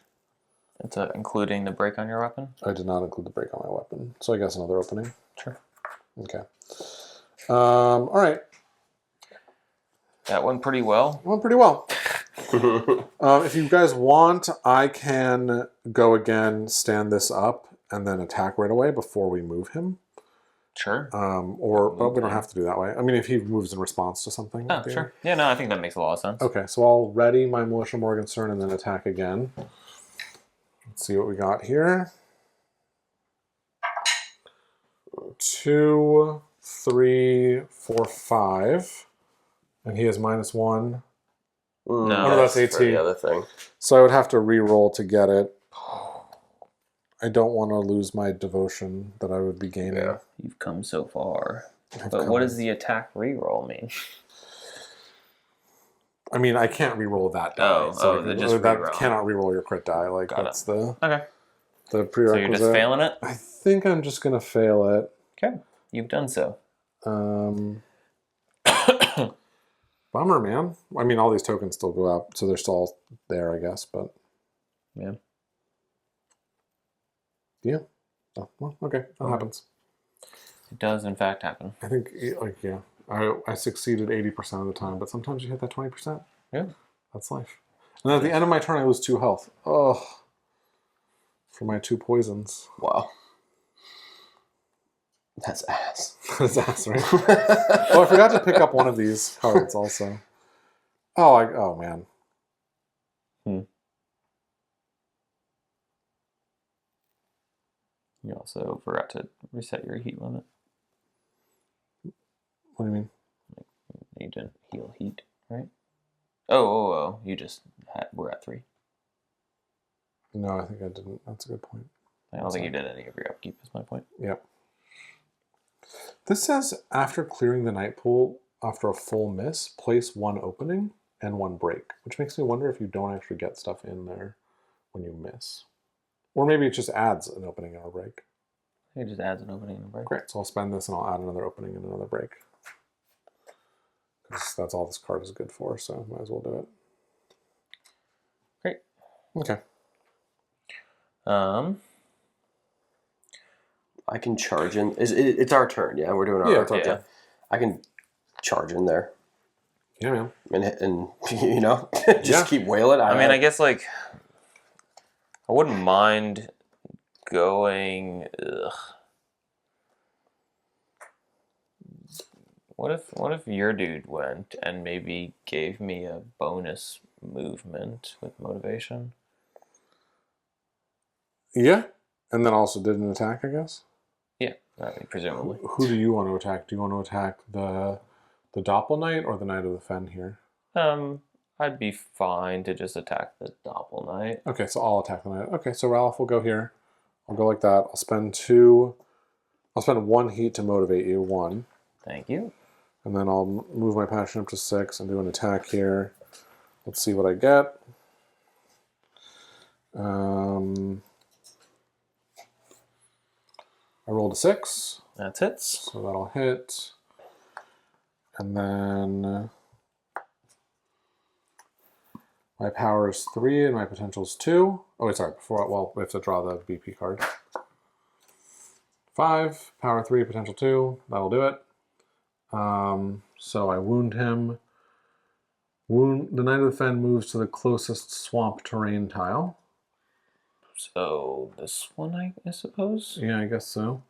It's including the break on your weapon? I did not include the break on my weapon. So I guess another opening. Sure. Okay. All right. That went pretty well. Went pretty well. If you guys want, I can go again, stand this up, and then attack right away before we move him. Sure. But we don't have to do that way. I mean, if he moves in response to something. Oh, sure. Yeah, no, I think that makes a lot of sense. Okay, so I'll ready my Militia Morgenstern and then attack again. Let's see what we got here. 2, 3, 4, 5. And he has -1. No, that's for 18. the other thing. So I would have to re-roll to get it. I don't want to lose my devotion that I would be gaining. Yeah. You've come so far. I've But come- what does the attack reroll mean? I mean, I can't re-roll that die. Just that reroll. cannot re-roll your crit die. Like Got that's Okay. the So prerequisite. you're just failing it? I think I'm just gonna fail it. Okay. You've done so. Bummer, man. I mean, all these tokens still go up, so they're still all there, I guess. But Yeah. yeah. Oh, well, okay, that happens. It does, in fact, happen. I think, like, yeah, I succeeded 80% of the time, but sometimes you hit that 20%. Yeah. That's life. And then at the end of my turn, I lose 2 health. Oh, for my 2 poisons. Wow. That's ass. That's ass, right? Oh, I forgot to pick up one of these cards also. Oh man. You also forgot to reset your heat limit. What do you mean? You didn't heal heat, right? Oh. You just we're at 3. No, I think I didn't. That's a good point. I don't think you did any of your upkeep, is my point. Yep. This says, after clearing the night pool after a full miss, place 1 opening and 1 break, which makes me wonder if you don't actually get stuff in there when you miss. Or maybe it just adds an opening and a break. It just adds an opening and a break. Great, so I'll spend this and I'll add another opening and another break. Because that's all this card is good for, so might as well do it. Great. Okay. I can charge in. It's our turn, yeah? We're doing our turn. yeah. I can charge in there Yeah, man. and you know, just keep wailing. I mean, I guess, like, I wouldn't mind going... What if your dude went and maybe gave me a bonus movement with motivation? Yeah, and then also did an attack, I guess. Yeah, I mean, presumably. Who do you want to attack? Do you want to attack the Doppel Knight or the Knight of the Fen here? I'd be fine to just attack the Doppel Knight. Okay, so I'll attack the Knight. Okay, so Ralph will go here. I'll go like that. I'll spend 1 heat to motivate you, 1. Thank you. And then I'll move my passion up to 6 and do an attack here. Let's see what I get. I rolled a 6. That's it. So that'll hit. And then my power is 3 and my potential is 2. Oh, wait, sorry. We have to draw the BP card. 5, power 3, potential 2. That'll do it. So I wound him. The Knight of the Fen moves to the closest swamp terrain tile. So this one, I suppose? Yeah, I guess so.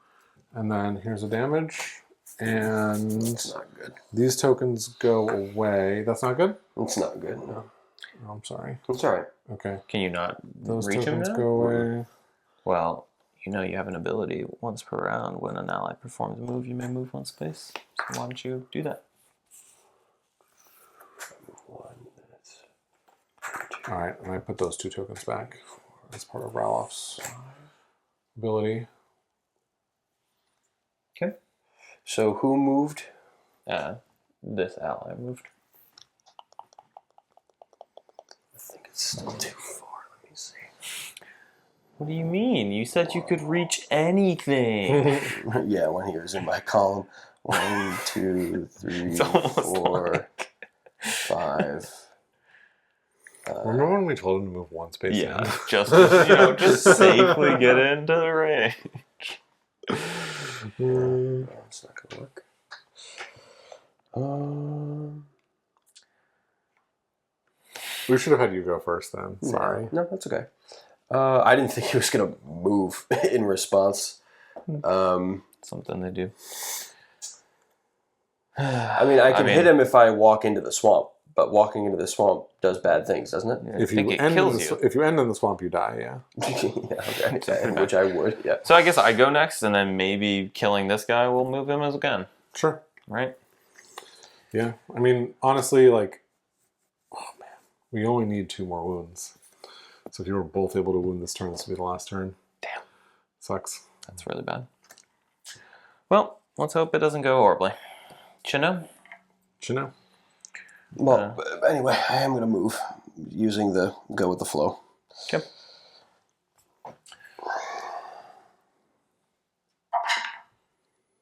And then here's the damage. And it's not good. these tokens go away. That's not good? It's not good, no. Oh, I'm sorry. It's all right. Okay. Can you not Those reach him tokens now? go away. Well, you know you have an ability once per round. When an ally performs a move, you may move one space. So why don't you do that? Alright, and I put those 2 tokens back as part of Ralph's ability. Okay. So who moved? This ally moved. I think it's still too far. Let me see. What do you mean? You said you could reach anything. Yeah, when he was in my column. 1, 2, 3, It's almost 4, like... 5. Remember when we told him to move one space in? just safely get into the range. No, it's not gonna work. We should have had you go first then. Sorry. No, that's okay. I didn't think he was gonna move in response. Something they do. I mean, I can hit him if I walk into the swamp, but walking into the swamp does bad things, doesn't it? Yeah, if you end in the swamp, you die. Yeah. Yeah, okay. Which I would. Yeah. So I guess I go next, and then maybe killing this guy will move him again. Sure. Right. Yeah. I mean, honestly, like, oh man, we only need 2 more wounds. So if you were both able to wound this turn, this would be the last turn. Damn. Sucks. That's really bad. Well, let's hope it doesn't go horribly. Chino? Chino? Well, anyway, I am going to move using the go with the flow. Okay.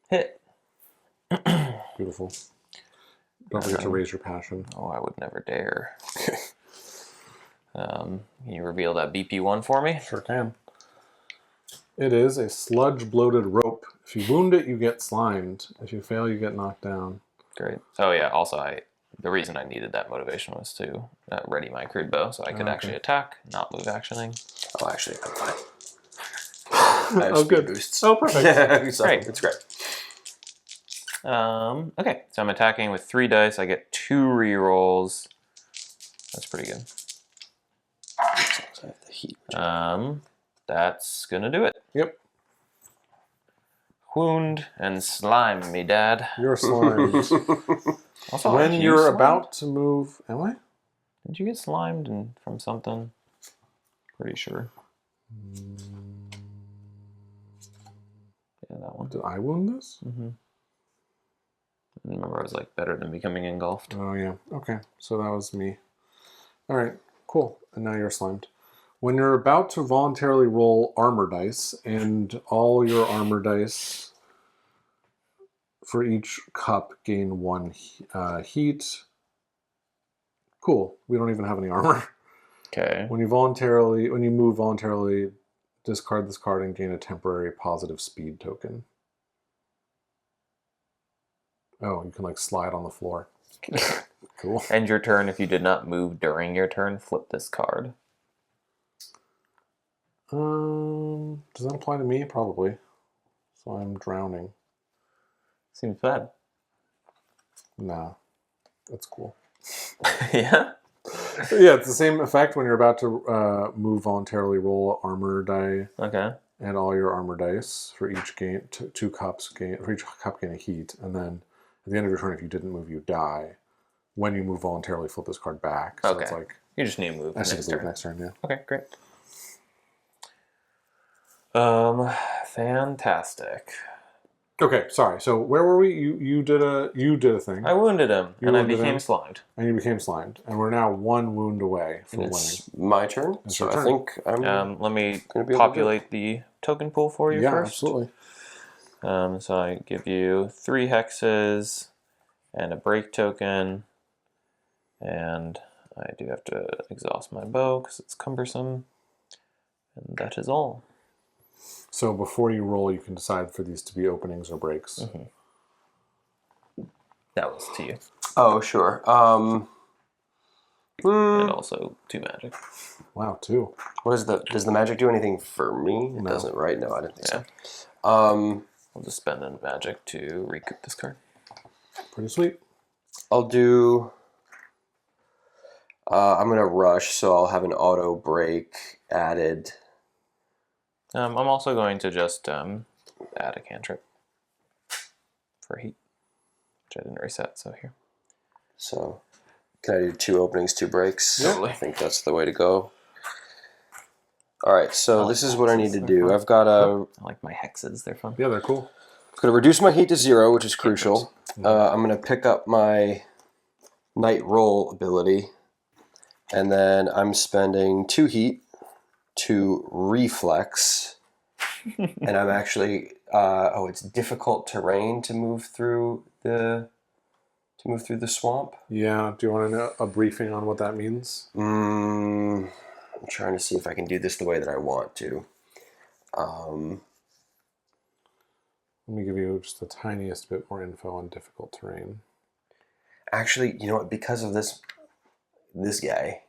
Hit. Beautiful. Don't forget to raise your passion. Oh, I would never dare. Can you reveal that BP1 for me? Sure can. It is a sludge-bloated rope. If you wound it, you get slimed. If you fail, you get knocked down. Great. Oh yeah, also the reason I needed that motivation was to ready my crude bow so I could actually attack, not move actioning. Oh, actually, I'm fine. I have speed good. boosts. Oh, perfect. Great. It's great. Okay, so I'm attacking with 3 dice. I get 2 rerolls. That's pretty good. I have the heat. That's gonna do it. Yep. Wound and slime me, Dad. You're slimed. Also, when aren't you you're slimed? about to move... Am I? Did you get slimed from something? Pretty sure. Yeah, that one. Did I wound this? Mm-hmm. I remember I was like better than becoming engulfed. Oh, yeah. Okay. So that was me. All right. Cool. And now you're slimed. When you're about to voluntarily roll armor dice, and all your armor dice for each cup gain 1 heat. Cool. We don't even have any armor. Okay. When you move voluntarily, discard this card and gain a temporary positive speed token. Oh, you can like slide on the floor. Cool. End your turn if you did not move during your turn. Flip this card. Does that apply to me? Probably. So I'm drowning. Seems bad. Nah, that's cool. Yeah? Yeah, it's the same effect when you're about to move voluntarily. Roll armor die. Okay. And all your armor dice for each gain, 2 cups gain, for each cup gain a heat, and then at the end of your turn, if you didn't move, you die. When you move voluntarily, flip this card back. So it's like you just need to move next turn. Next turn, yeah. Okay, great. Fantastic. Okay, sorry. So where were we? You did a thing. I wounded him, and I became him. slimed. And you became slimed, and we're now 1 wound away from winning. It's my turn, It's so your I turn. think I'm Let me gonna be able to populate the token pool for you Yeah, first. absolutely. So I give you 3 hexes and a break token, and I do have to exhaust my bow because it's cumbersome, and that is all. So before you roll, you can decide for these to be openings or breaks. Mm-hmm. That was to you. Oh, sure. And also 2 magic. Wow, 2. Does the magic do anything for me? It No. doesn't, right? No, I didn't think Yeah. so. I'll just spend the magic to recoup this card. Pretty sweet. I'll do I'm gonna rush, so I'll have an auto break added. I'm also going to just add a cantrip for heat, which I didn't reset. So here. So, can I do 2 openings, 2 breaks? Yeah. I think that's the way to go. All right, so I this like is what I need hexes. to They're do. fun. I've got a. I like my hexes. They're fun. Yeah, they're cool. I'm gonna reduce my heat to 0, which is crucial. I'm gonna pick up my night roll ability, and then I'm spending 2 heat to reflex, and I'm actually it's difficult terrain to move through the swamp. Yeah, do you want to know a briefing on what that means? I'm trying to see if I can do this the way that I want to. Let me give you just the tiniest bit more info on difficult terrain. Actually, you know what? Because of this guy,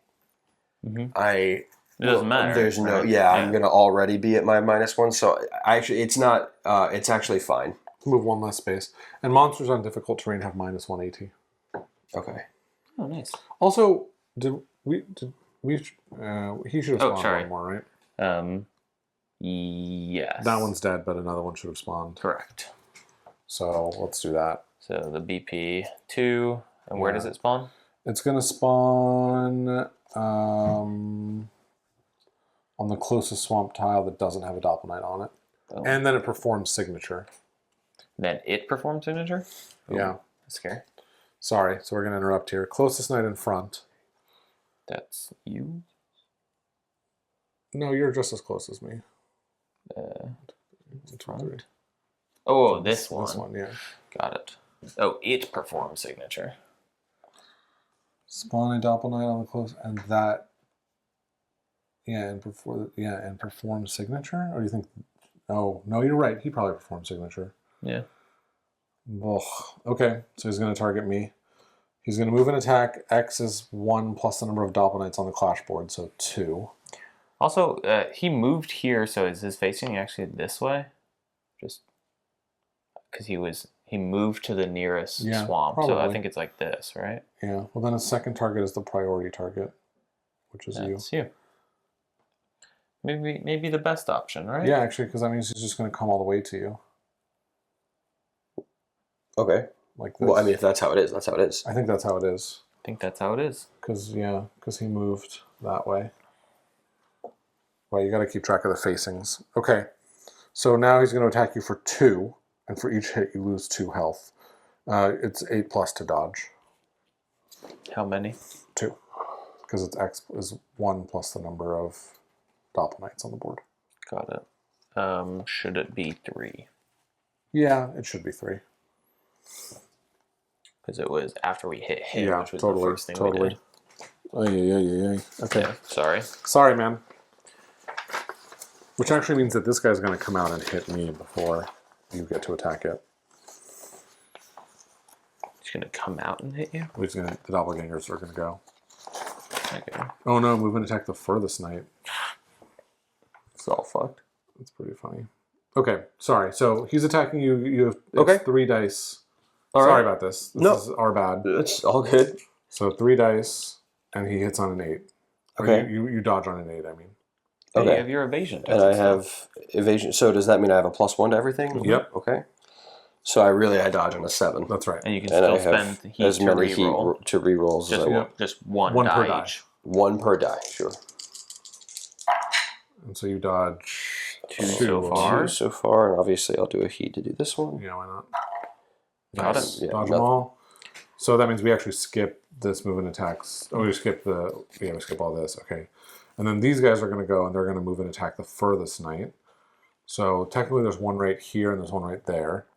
Mhm. I It doesn't matter. There's no right? I'm gonna already be at my -1, so it's not. It's actually fine. Move one less space. And monsters on difficult terrain have -1 AT. Okay. Oh, nice. Also, he should have Oh, spawned sorry. one more, right? Yes. That one's dead, but another one should have spawned. correct. So let's do that. So the BP 2, and where Yeah. does it spawn? It's going to spawn on the closest swamp tile that doesn't have a Doppelknight on it. Oh. And then it performs signature. Then it performs signature? Ooh, Yeah. that's scary. Sorry, so we're going to interrupt here. Closest knight in front. That's you? No, you're just as close as me. Front? Oh, this one. This one, yeah. Got it. Oh, it performs signature. Spawn a Doppelknight on the close, and that, and perform signature. Or do you think? Oh no, you're right. He probably performed signature. Yeah. Ugh. Okay, so he's going to target me. He's going to move and attack. X is 1 plus the number of Doppelknights on the clash board, so 2. Also, he moved here, so is his facing actually this way? Just because he moved to the nearest Yeah, swamp, so I probably. think it's like this, right? Yeah. Well, then his second target is the priority target, which is you. That's you. Maybe the best option, right? Yeah, actually, because that means he's just going to come all the way to you, Okay. like this. Well, I mean, if that's how it is, that's how it is. I think that's how it is. I think that's how it is. Because he moved that way. Right, you got to keep track of the facings. Okay, so now he's going to attack you for 2, and for each hit you lose 2 health. It's 8 plus to dodge. How many? 2, because it's X is 1 plus the number of Doppelknights on the board. Got it. Should it be 3? Yeah, it should be 3. Because it was after we hit him, Yeah, which was totally, the first thing we did. Oh, yeah. Okay. Yeah, sorry. Sorry, man. Which actually means that this guy's going to come out and hit me before you get to attack it. He's going to come out and hit you? The doppelgangers are going to go. Okay. Oh no, move and attack the furthest knight. It's all fucked. That's pretty funny. Okay, sorry. So he's attacking you. You have Okay. 3 dice. All Sorry right. about this. This No. is our bad. It's all good. So 3 dice, and he hits on an 8. Or Okay. You dodge on an 8, I mean. Yeah, Okay. you have your evasion. And I too, so- have evasion. So does that mean I have a +1 to everything? Yep. Okay. So I dodge on a 7. That's right. And you can And I still have spend heat as to many heat reroll. to rerolls as I want. Just one One die per die. each. 1 per die, sure. And so you dodge 2 so of far. 2 so far, and obviously I'll do a heat to do this one. Yeah, why not? Got Nice. it. Yeah, Dodge nothing. them all. So that means we actually skip this move and attacks. Oh, we skip all this. Okay. And then these guys are going to go, and they're going to move and attack the furthest knight. So technically there's one right here, and there's one right there.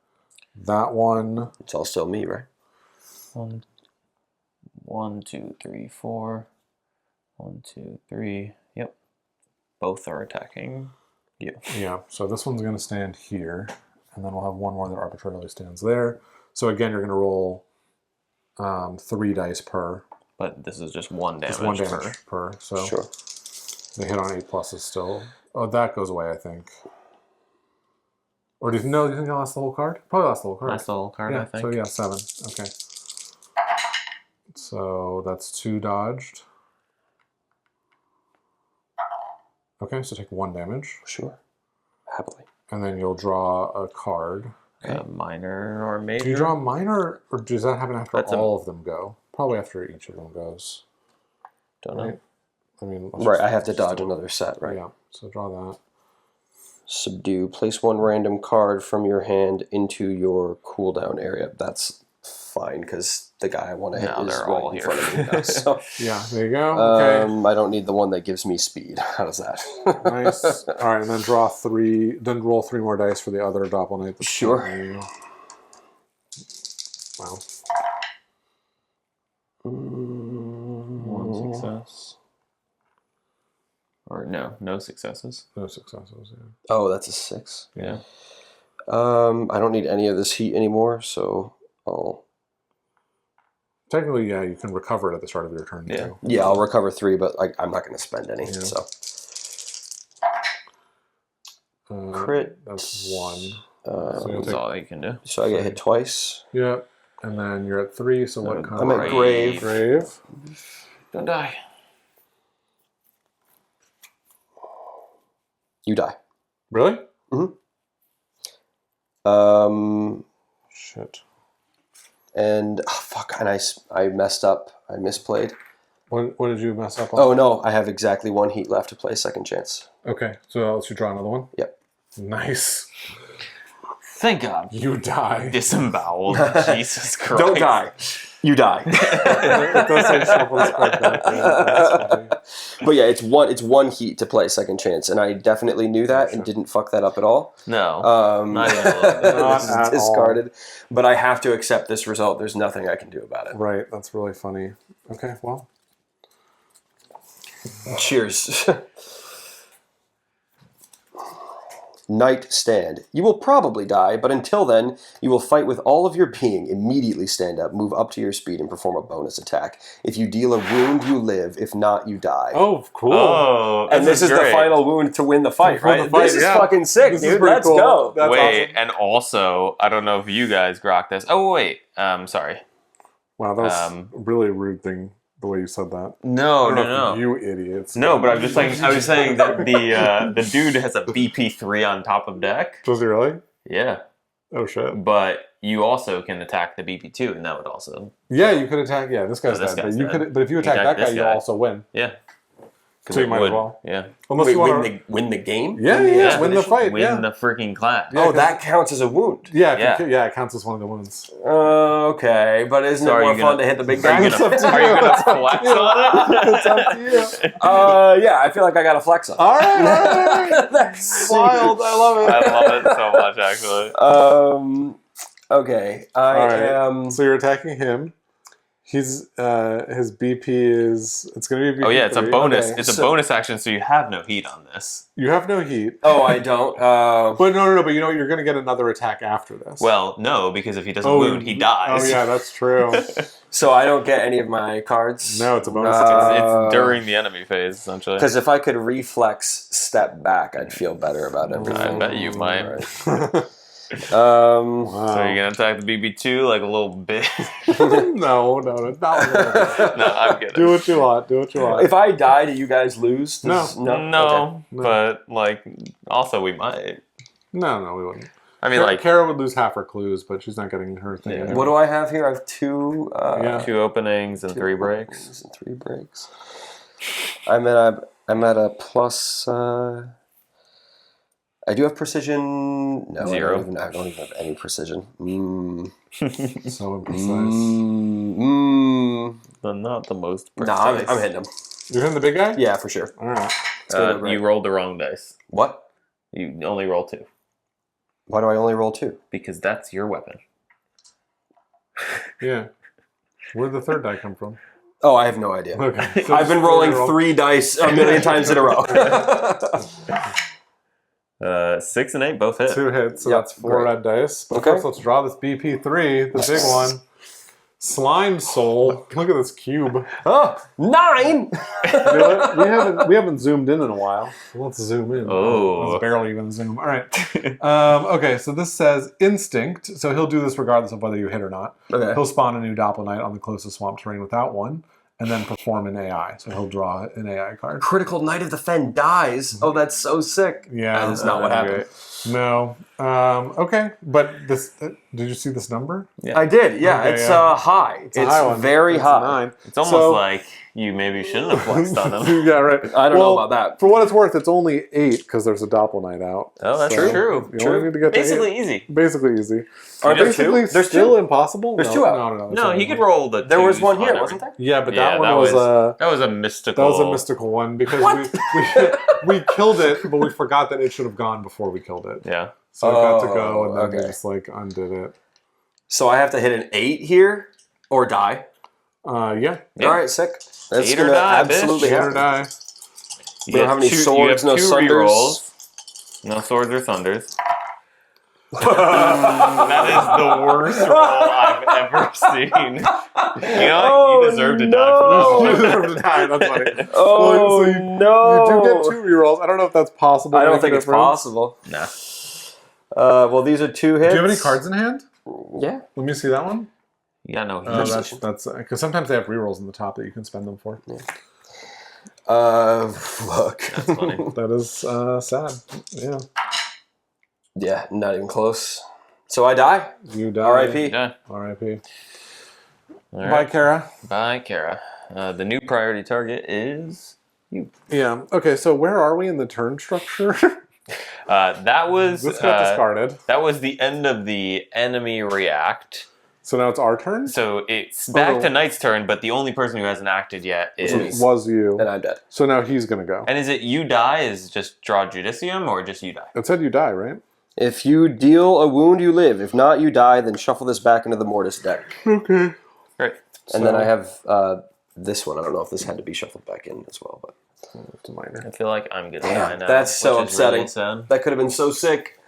That one... It's all still me, right? 1, 2, 3, 4. 1, 2, 3. Yep. Both are attacking you. Yeah, so this one's going to stand here, and then we'll have one more that arbitrarily stands there. So again, you're going to roll 3 dice per. But this is just 1 damage. Just 1 damage per. So Sure. the hit on 8 plus is still... Oh, that goes away, I think. Or do you think I'll last the whole card? Probably last the whole card. That's the whole card, Yeah, I think. so yeah, 7. Okay. So that's 2 dodged. Okay, so take 1 damage. Sure. Happily. And then you'll draw a card. Minor or major? Do you draw a minor, or does that happen after That's all of them go? Probably after each of them goes. Don't know. Right? I mean, Right, I have to dodge another set, right? Yeah, so draw that. Subdue. Place 1 random card from your hand into your cooldown area. That's fine, because the guy I want to hit is they're right all in here. front of me now. So, Yeah, there you go. Okay. I don't need the one that gives me speed. How does that? Nice. All right, and then draw 3. Then roll 3 more dice for the other Doppel Knight. Sure. Wow. 1 success. Or no successes. No successes. Yeah. Oh, that's a 6. Yeah. I don't need any of this heat anymore, so I'll... Technically, yeah, you can recover it at the start of your turn too. Yeah, I'll recover 3, but I'm not going to spend any. Yeah. So Crit. That's 1. So you'll That's take, all you can do. so I get hit twice. yeah, and then you're at 3. So what kind? I'm at grave. Grave. Don't die. You die. Really? Shit. And fuck, and I messed up. I misplayed. What did you mess up on? Oh no, I have exactly 1 heat left to play second chance. Okay, so I'll let you draw another one. Yep. Nice. Thank God. You die. Disemboweled. Jesus Christ. Don't die. You die. It does say shuffle this card back. Yeah, that's funny. But yeah, it's one heat to play second chance, and I definitely knew that and didn't fuck that up at all. No. Not even a little bit. Not This at is discarded. But I have to accept this result. There's nothing I can do about it. Right, that's really funny. Okay, well. Cheers. Nightstand. You will probably die, but until then, you will fight with all of your being. Immediately stand up, move up to your speed, and perform a bonus attack. If you deal a wound, you live. If not, you die. Oh, cool. Oh, and this is the great. final wound to win the fight, win right? the fight, This is yeah. fucking sick, This is dude. pretty Let's cool. go. That's wait, awesome. and also, I don't know if you guys grok this. Oh, wait. Sorry. Wow, that was a really rude thing, the way you said that. No, I don't no, know if no. You idiots. No, but I'm just saying. I was saying that the dude has a BP3 on top of deck. Does he really? Yeah, Oh, shit. but you also can attack the BP2, and that would also Yeah, you could attack. Yeah, this guy's this dead. guy's But, you dead. could, but if you attack attack that guy, this you'll guy. also win. yeah. 'Cause So you it might as would. well. Yeah. Unless Wait, you want to win the game? Yeah, win the fight. Win Yeah, the freaking class. Yeah. Oh, that counts as a wound. yeah, Yeah. it counts as one of the wounds. Okay, but isn't So it are more you fun gonna- to hit the big Are guy? you It's up to gonna, are you. you gonna It's up to flex you. on it? It's up to you. Yeah, I feel like I got to flex on. All right. That's Wild. I love it. I love it so much, actually. Okay, All right. am. So you're attacking him. He's his BP is it's gonna be BP Oh yeah, it's a 3. bonus. Okay. It's a So- bonus action, so you have no heat on this. You have no heat. Oh, I don't. But no. But you know what? You're gonna get another attack after this. Well, no, because if he doesn't wound, he dies. Oh yeah, that's true. So I don't get any of my cards. No, it's a bonus It's during the enemy phase, essentially. Because if I could reflex step back, I'd feel better about everything. I bet you might. Right. Wow. So you're gonna attack the BB2 like a little bit. no, it's not like that. No, I'm kidding. Do what you want. Do what you want. If I die, do you guys lose? No. No, No. but like, also we might. No, we wouldn't. I mean, like Kara would lose half her clues, but she's not getting her thing. Yeah. anyway. What do I have here? I have 2. Yeah. 2 openings and 3 breaks. openings and 3 breaks. I'm at a plus. I do have precision. No, 0. I don't even have any precision. So imprecise. But not the most No, precise. I'm hitting him. You're hitting the big guy? Yeah, for sure. All right. You rolled the wrong dice. What? You only roll 2 Why do I only roll 2? because that's your weapon. Yeah. Where'd the third die come from? Oh, I have no idea. Okay. So I've been just rolling roll. 3 dice a million times in a row. 6 and 8 both hit. 2 hits, so Yep, that's 4 great. red dice. But Okay. first, let's draw this BP3, the big one. Slime Soul. Look at this cube. Oh, 9! You know what? We haven't zoomed in a while. Let's zoom in. Oh. Let's barely even zoom. All right. Okay, so this says Instinct. So he'll do this regardless of whether you hit or not. Okay. He'll spawn a new Doppel Knight on the closest swamp terrain without one. and then perform an AI. So he'll draw an AI card. Critical Knight of the Fen dies. Oh, that's so sick. Yeah, That's not what happened. No. Okay, but this. Did you see this number? Yeah. I did. Yeah, Okay, it's yeah. high. It's a high one. very It's high. 9. It's almost So- like you maybe shouldn't have flexed on him. Yeah, right. I don't know about that. For what it's worth, it's only 8 because there's a Doppel Knight out. Oh, that's So true. You only need to get to 8. Basically easy. Basically easy. Are there Basically, two? There's still two. impossible. There's no, 2 out. No, there's No, only he could one. roll the. There was twos one on here, every- wasn't there? Yeah, but Yeah, that one was that was a mystical. that was a mystical one because we killed it, but we forgot that it should have gone before we killed it. Yeah. So it got to go, and then okay. we just like undid it. So I have to hit an 8 here or die. Yeah. Yeah. All right, sick. That's 8 or gonna die, absolutely bitch. Hit or happen. die. We don't have any swords, no two thunders. rerolls. No swords or thunders. That is the worst roll I've ever seen. You know, you deserve to die for that You one. deserve to die. That's funny. Oh, so no. You do get 2 rerolls. I don't know if that's possible. I to don't make a think it's difference. possible. Nah. Well, these are 2 hits. Do you have any cards in hand? Yeah. Let me see that one. Yeah, no. That's because sometimes they have rerolls in the top that you can spend them for. Fuck. That's funny. That is sad. Yeah. Yeah, not even close. So I die. You die. R.I.P. Yeah. R.I.P. All Bye, right. Kara. Bye, Kara. The new priority target is you. Yeah. Okay. So where are we in the turn structure? That was This got discarded. that was the end of the enemy react. So now it's our turn. So it's back to Knight's turn, but the only person who hasn't acted yet is. It was you. And I'm dead. So now he's gonna go. And is it you die? Is just draw Judicium or just you die? It said you die, right? If you deal a wound, you live. If not, you die. Then shuffle this back into the Mortis deck. Okay. Great. And then I have this one. I don't know if this had to be shuffled back in as well, but It's a minor. I feel like I'm gonna Damn, die now. that's so which is really upsetting. sad. that could have been so sick.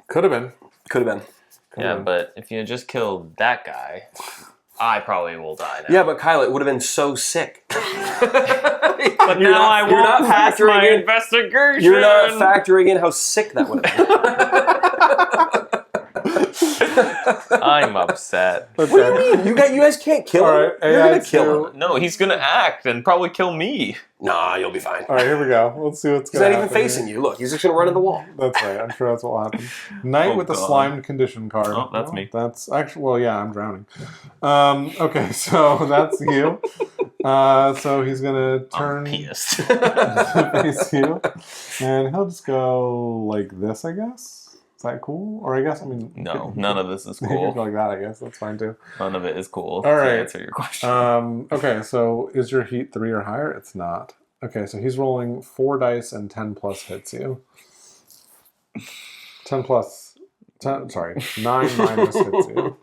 Could have been. Could have been. Yeah, but if you had just killed that guy, I probably will die now. Yeah, but Kyle, it would have been so sick. But now I won't pass my investigation. You're not factoring in how sick that would have been. I'm upset. What do you mean? You guys can't kill him. All right, You're AI gonna kill him. No, he's gonna act and probably kill me. Nah, you'll be fine. All right, here we go. Let's see what's He's going not to even facing you. Look, he's just gonna run in the wall. That's right. I'm sure that's what will happen. Knight Oh, with the God. slimed condition card. Oh, that's me. That's actually, well, yeah, I'm drowning. Okay, so that's you. So he's going to turn I'm pissed. face you. And he'll just go like this, I guess. Is that cool? Or I guess, I mean... No, none of this is He could go cool. like that, I guess. That's fine, too. None of it is cool. All right. To answer your question. Okay, so is your heat 3 or higher? It's not. Okay, so he's rolling 4 dice and 10 plus hits you. 10 plus... 10, sorry, 9 minus hits you.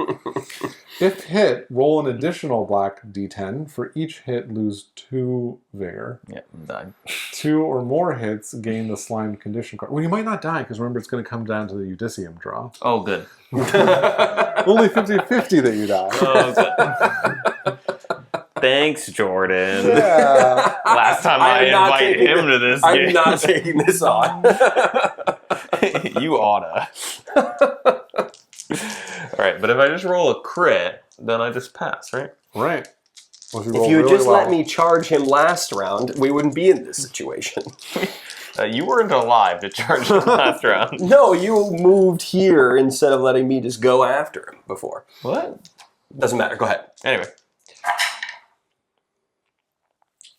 If hit, roll an additional black d10. For each hit, lose 2 vigor. Yeah, I'm dying. 2 or more hits, gain the slimed condition card. Well, you might not die, because remember, it's going to come down to the Udicium draw. Oh, good. Only 50-50 that you die. Oh, good. Thanks, Jordan. Yeah. Last time I I'm not invite taking him to this I'm game. not taking this on. You oughta. Alright, but if I just roll a crit, then I just pass, right? Right. Well, If you had just let me charge him last round, we wouldn't be in this situation. You weren't alive to charge him last round. No, you moved here instead of letting me just go after him before. What? Doesn't matter. Go ahead. Anyway.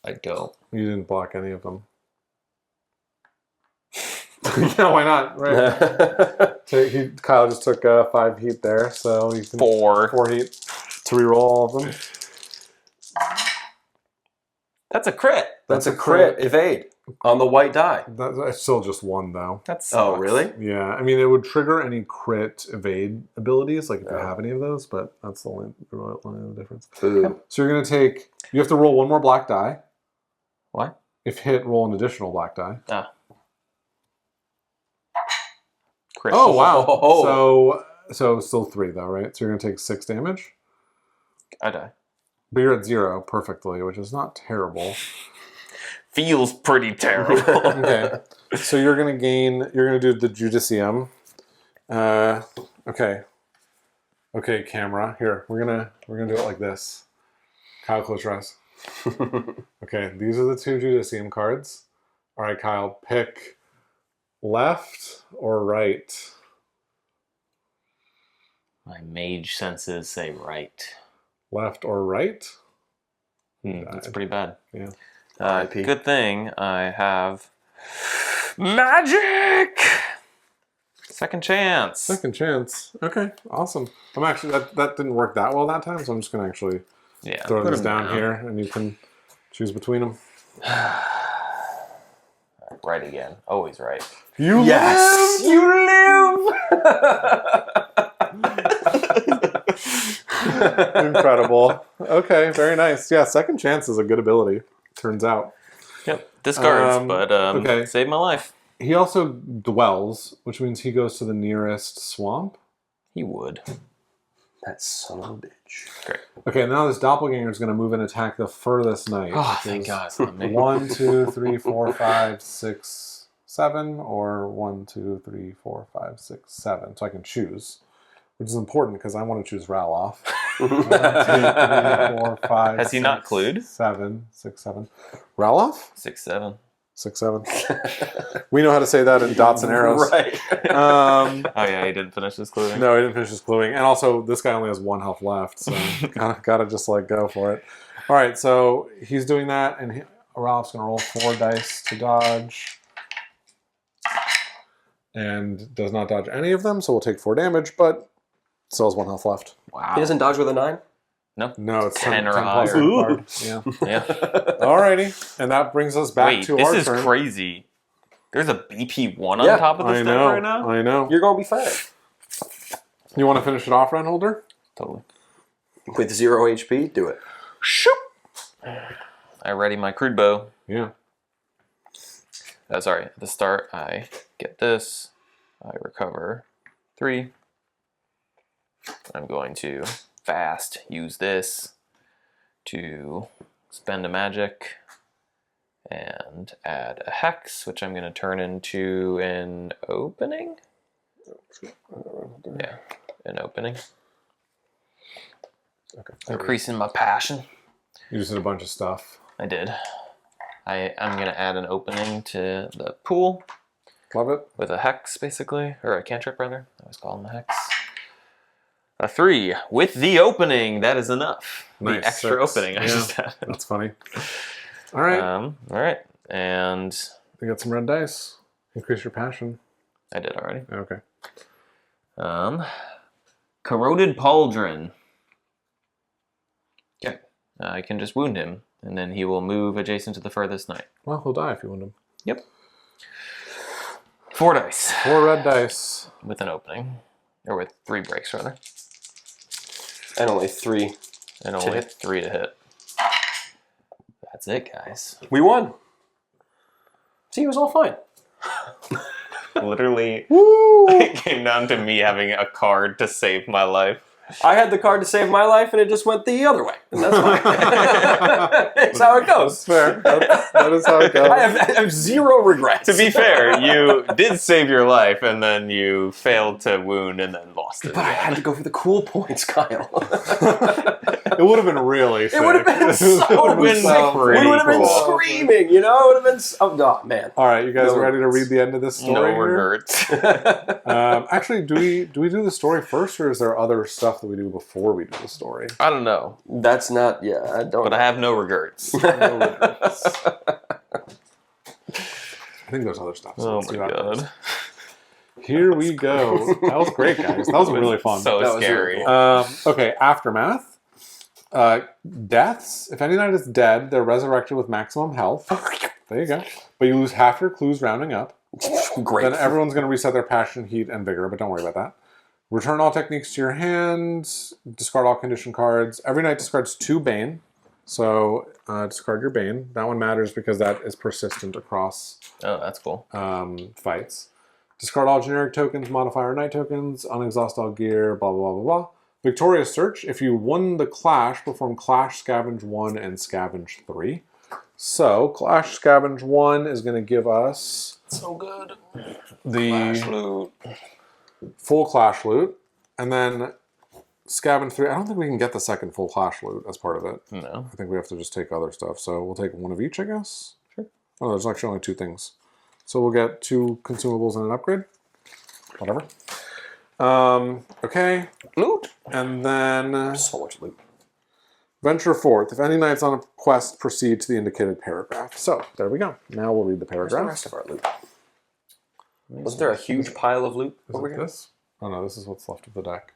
I don't. You didn't block any of them. Yeah, why not? Right. Kyle just took 5 heat there, so you can 4. 4 heat to reroll all of them. That's a crit. That's a crit. Evade on the white die. That's still just 1 though. That's Oh, really? Yeah, I mean it would trigger any crit evade abilities, like if you have any of those, but that's the only difference. Ooh. So you're gonna take. You have to roll 1 more black die. What? If hit, roll an additional black die. Ah. Crit. Oh wow! Oh. So still 3 though, right? So you're gonna take 6 damage. I die. But you're at 0 perfectly, which is not terrible. Feels pretty terrible. Okay, so you're gonna gain. You're gonna do the Judicium. Okay, camera. Here, we're gonna do it like this. Kyle, close your eyes. Okay, these are the two Judicium cards. All right, Kyle, pick left or right. My mage senses say right. Left or right? That's pretty bad. Yeah. RIP. Good thing I have magic. Second chance. Second chance. Okay, awesome. I'm actually that didn't work that well that time, so I'm just gonna actually throw put this 'em down here, and you can choose between them. Right again. Always right. You Yes, live! you live. Incredible. Okay, very nice. Yeah, second chance is a good ability. Turns out. Yep. Discards, but okay. saved my life. He also dwells, which means he goes to the nearest swamp. He would. That son of a bitch. Great. Okay, now this doppelganger is going to move and attack the furthest knight. Oh, which thank is God. It's not me. 1, 2, 3, 4, 5, 6, 7, or 1, 2, 3, 4, 5, 6, 7. So I can choose, which is important because I want to choose Raloff. 1, 2, 3, 4, 5. Has he not clued? 7, 6, 7. Raloff? 6, 7. 6, 7. We know how to say that in dots and arrows. Right. Oh yeah, he didn't finish his cluing. No, he didn't finish his cluing. And also, this guy only has 1 health left, so gotta just like go for it. All right, so he's doing that, and Ralph's gonna roll 4 dice to dodge, and does not dodge any of them, so we'll take 4 damage, but still has 1 health left. Wow. He doesn't dodge with a 9? No, it's 10 or 10 plus higher. one card. Yeah. Yeah. Alrighty, and that brings us back Wait, to this our is turn. crazy. There's a BP1 on Yeah, top of this I deck know. right now? I know. You're going to be fine. You want to finish it off, Renholder? Totally. With 0 HP, do it. Shoop! I ready my crude bow. Yeah. Sorry, at the start I get this. I recover 3. I'm going to fast use this to spend a magic and add a hex, which I'm going to turn into an opening. Yeah, an opening. Okay. Increasing my passion. You just did a bunch of stuff. I did. I'm going to add an opening to the pool Love it. with a hex, basically. Or a cantrip, rather. I always call them a hex. A 3 with the opening. That is enough. Nice. The extra 6. opening I Yeah. just added. That's funny. All right. All right. And You got some red dice. Increase your passion. I did already. Okay. Corroded Pauldron. Okay. I can just wound him, and then he will move adjacent to the furthest knight. Well, he'll die if you wound him. Yep. 4 dice 4 red dice. with an opening. Or with 3 breaks, rather. And only 3. And To only hit. 3 to hit. That's it, guys. We won. See, it was all fine. Literally, Woo! it came down to me having a card to save my life. I had the card to save my life, and it just went the other way. And that's fine. It's how it goes. Fair. That is how it goes. I have 0 regrets. To be fair, you did save your life, and then you failed to wound and then lost it. But I again. had to go for the cool points, Kyle. It would have been really sick. It would have been so been so pretty We would have been cool. screaming, you know? It would have been oh man. All right, you guys No ready to regrets. read the end of this story? No here? regrets. Actually, do we do the story first, or is there other stuff that we do before we do the story? I don't know, That's not I don't but I have no regrets. No regrets. I think there's other stuff. So Oh let's do my that god. first. Here we go. That was great, guys. That was really fun. So That was scary. really cool. Okay, aftermath. Deaths. If any knight is dead, they're resurrected with maximum health. There you go. But you lose half your clues rounding up. Great. Then everyone's going to reset their passion, heat, and vigor, but don't worry about that. Return all techniques to your hand. Discard all condition cards. Every knight discards 2 Bane. So discard your Bane. That one matters because that is persistent across Oh, that's cool. fights. Discard all generic tokens, modifier knight tokens, unexhaust all gear, blah, blah, blah, blah, blah. Victorious Search. If you won the Clash, perform Clash, Scavenge 1, and Scavenge 3. So, Clash, Scavenge 1 is going to give us So good. the Loot. full Clash loot. And then scavenge through. I don't think we can get the second full hash loot as part of it. No. I think we have to just take other stuff. So we'll take one of each, I guess. Sure. Oh, there's actually only 2 things. So we'll get 2 consumables and an upgrade. Whatever. Okay. Loot. And then So much loot. venture forth. If any knights on a quest, proceed to the indicated paragraph. So there we go. Now we'll read the Where's the paragraph. rest of our loot? Wasn't there a huge pile of loot Is over it here? this? Oh no, this is what's left of the deck.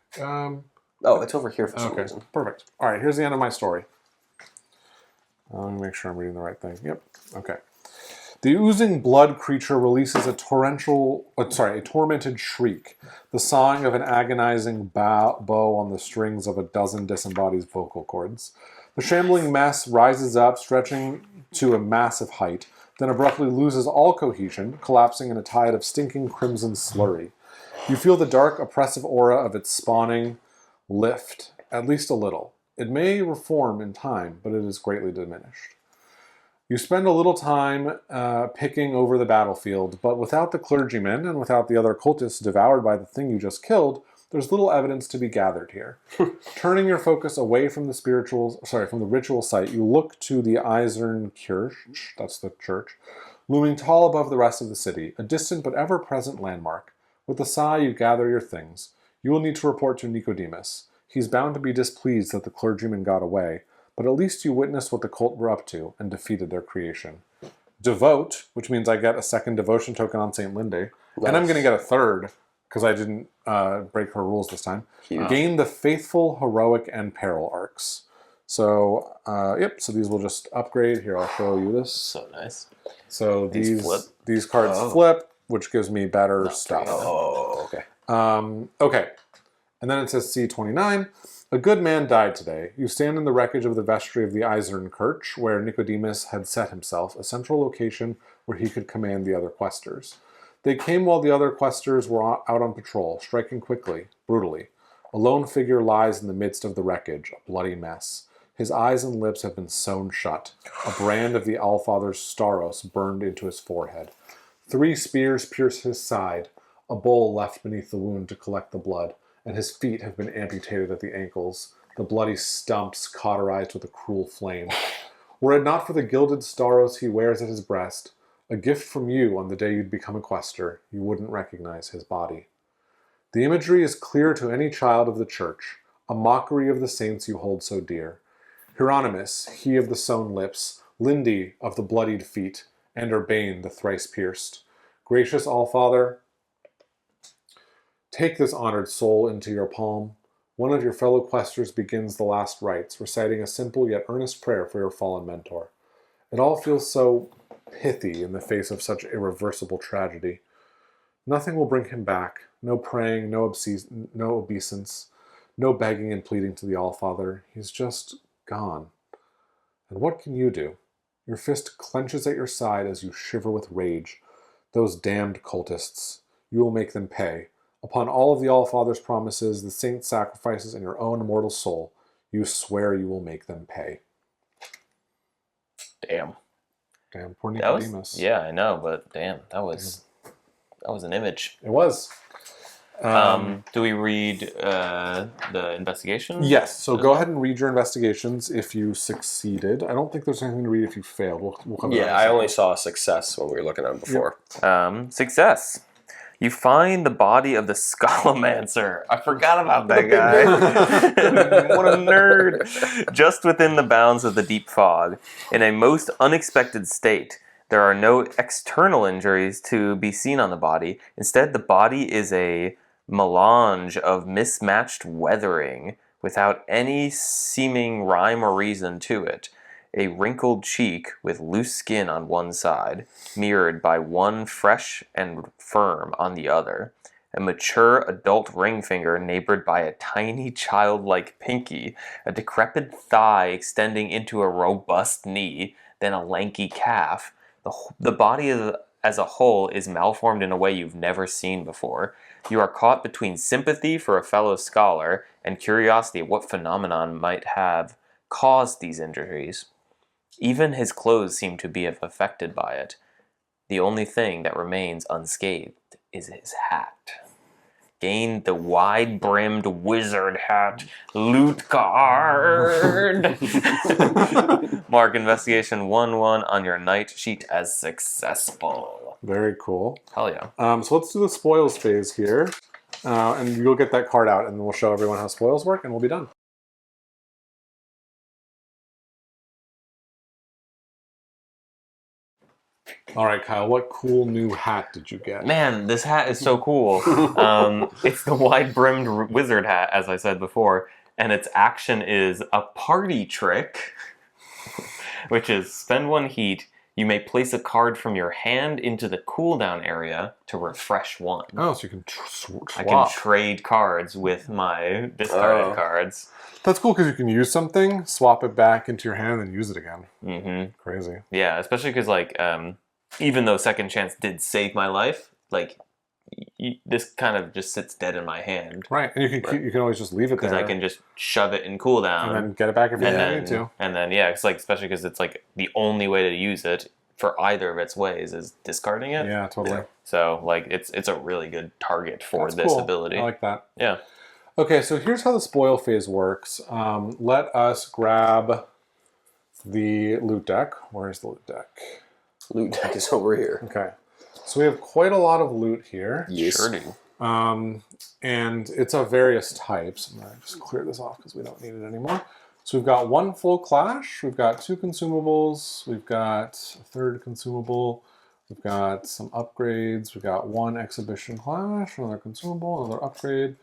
Oh, it's over here for some Okay, reason. perfect. All right, here's the end of my story. Let me make sure I'm reading the right thing. Yep. Okay. The oozing blood creature releases a tormented shriek, the sawing of an agonizing bow on the strings of a dozen disembodied vocal cords. The shambling mess rises up, stretching to a massive height, then abruptly loses all cohesion, collapsing in a tide of stinking crimson slurry. You feel the dark, oppressive aura of its spawning lift, at least a little. It may reform in time, but it is greatly diminished. You spend a little time picking over the battlefield, but without the clergyman and without the other cultists devoured by the thing you just killed, there's little evidence to be gathered here. Turning your focus away from the ritual site, you look to the Eisern Kirche, that's the church, looming tall above the rest of the city, a distant but ever-present landmark. With a sigh, you gather your things. You will need to report to Nicodemus. He's bound to be displeased that the clergyman got away, but at least you witnessed what the cult were up to and defeated their creation. Devote, which means I get a second devotion token on St. Lindy, and I'm going to get a third, because I didn't break her rules this time. Huge. Gain the faithful, heroic, and peril arcs. So, so these will just upgrade. Here, I'll show you this. So nice. So These flip? These cards flip, which gives me better stuff. Oh, okay. Okay. And then it says C29. A good man died today. You stand in the wreckage of the vestry of the Eisern Kirche, where Nicodemus had set himself, a central location where he could command the other questers. They came while the other questers were out on patrol, striking quickly, brutally. A lone figure lies in the midst of the wreckage, a bloody mess. His eyes and lips have been sewn shut. A brand of the Allfather's Staros burned into his forehead. 3 spears pierce his side, a bowl left beneath the wound to collect the blood, and his feet have been amputated at the ankles, the bloody stumps cauterized with a cruel flame. Were it not for the gilded Staros he wears at his breast, a gift from you on the day you'd become a quester, you wouldn't recognize his body. The imagery is clear to any child of the church, a mockery of the saints you hold so dear. Hieronymus, he of the sewn lips, Lindy of the bloodied feet, and Urbane the thrice pierced. Gracious Allfather, take this honored soul into your palm. One of your fellow questers begins the last rites, reciting a simple yet earnest prayer for your fallen mentor. It all feels so pithy in the face of such irreversible tragedy. Nothing will bring him back. No praying, no obeisance, no begging and pleading to the Allfather. He's just gone. And what can you do? Your fist clenches at your side as you shiver with rage. Those damned cultists. You will make them pay. Upon all of the Allfather's promises, the saint's sacrifices, and your own immortal soul, you swear you will make them pay. Damn. Damn, poor That was, Nicodemus. yeah, I know, but damn, that was an image. It was. Do we read the investigation? Yes, so go ahead and read your investigations if you succeeded. I don't think there's anything to read if you failed. We'll come to that in a I second. only saw a success when we were looking at them before. Success. You find the body of the Scolomancer. I forgot about that guy. What a nerd. Just within the bounds of the deep fog, in a most unexpected state. There are no external injuries to be seen on the body. Instead, the body is a melange of mismatched weathering without any seeming rhyme or reason to it. A wrinkled cheek with loose skin on one side, mirrored by one fresh and firm on the other. A mature adult ring finger neighbored by a tiny childlike pinky, a decrepit thigh extending into a robust knee, then a lanky calf. The body as a whole is malformed in a way you've never seen before. You are caught between sympathy for a fellow scholar and curiosity at what phenomenon might have caused these injuries. Even his clothes seem to be affected by it. The only thing that remains unscathed is his hat. Gain the wide-brimmed wizard hat loot card. Mark investigation 1-1 on your night sheet as successful. Very cool. Hell yeah. So let's do the spoils phase here. And you'll get that card out, and we'll show everyone how spoils work, and we'll be done. All right, Kyle, what cool new hat did you get? Man, this hat is so cool. It's the wide-brimmed wizard hat, as I said before, and its action is a party trick, which is spend 1 heat. You may place a card from your hand into the cooldown area to refresh 1. Oh, so you can swap. I can trade cards with my discarded cards. That's cool because you can use something, swap it back into your hand, and use it again. Mm-hmm. Crazy. Yeah, especially because, like, even though Second Chance did save my life, like, this kind of just sits dead in my hand. Right, and you can always just leave it there. Because I can just shove it in cooldown. And then get it back if you need to. And then, yeah, it's like, especially because it's like the only way to use it for either of its ways is discarding it. Yeah, totally. So, like, it's a really good target for That's cool. ability. I like that. Yeah. Okay, so here's how the spoil phase works. Let us grab the loot deck. Where's the loot deck? Loot deck is over here. Okay. So we have quite a lot of loot here. Yes. Sure do. And it's of various types. I'm going to just clear this off because we don't need it anymore. So we've got 1 full clash. We've got 2 consumables. We've got a 3rd consumable. We've got some upgrades. We've got 1 exhibition clash, another consumable, another upgrade.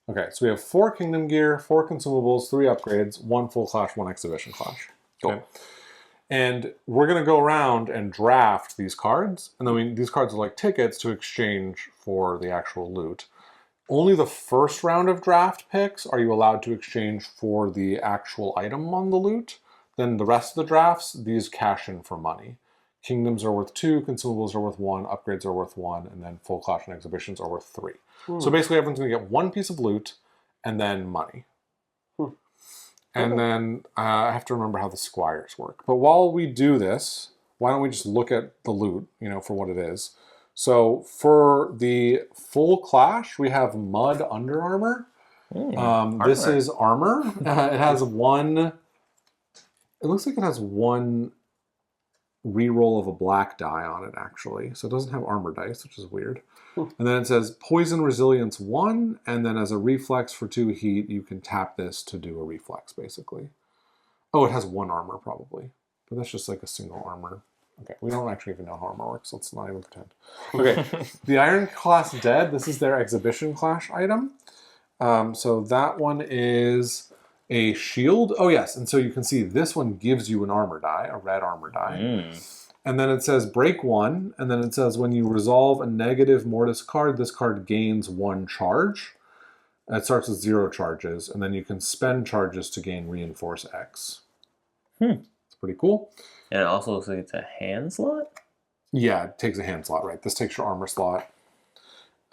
Okay, so we have 4 kingdom gear, 4 consumables, 3 upgrades, 1 full clash, 1 exhibition clash. Okay. Cool. And we're going to go around and draft these cards. And then these cards are like tickets to exchange for the actual loot. Only the first round of draft picks are you allowed to exchange for the actual item on the loot. Then the rest of the drafts, these cash in for money. Kingdoms are worth 2, consumables are worth 1, upgrades are worth 1, and then full clash and exhibitions are worth 3. So basically everyone's going to get 1 piece of loot and then money. And then I have to remember how the squires work. But while we do this, why don't we just look at the loot, for what it is. So for the full clash, we have mud under armor. This is armor. It has 1... It looks like it has 1 reroll of a black die on it, actually. So it doesn't have armor dice, which is weird. And then it says poison resilience 1, and then as a reflex for 2 heat, you can tap this to do a reflex, basically. Oh, it has 1 armor, probably. But that's just like a single armor. Okay, we don't actually even know how armor works. Let's not even pretend. Okay, the Iron Class Dead, this is their exhibition clash item. So that one is a shield. Oh, yes, and so you can see this one gives you an armor die, a red armor die. And then it says break 1, and then it says when you resolve a negative Mortis card, this card gains 1 charge. It starts with 0 charges, and then you can spend charges to gain Reinforce X. It's pretty cool. And it also looks like it's a hand slot? Yeah, it takes a hand slot, right. This takes your armor slot.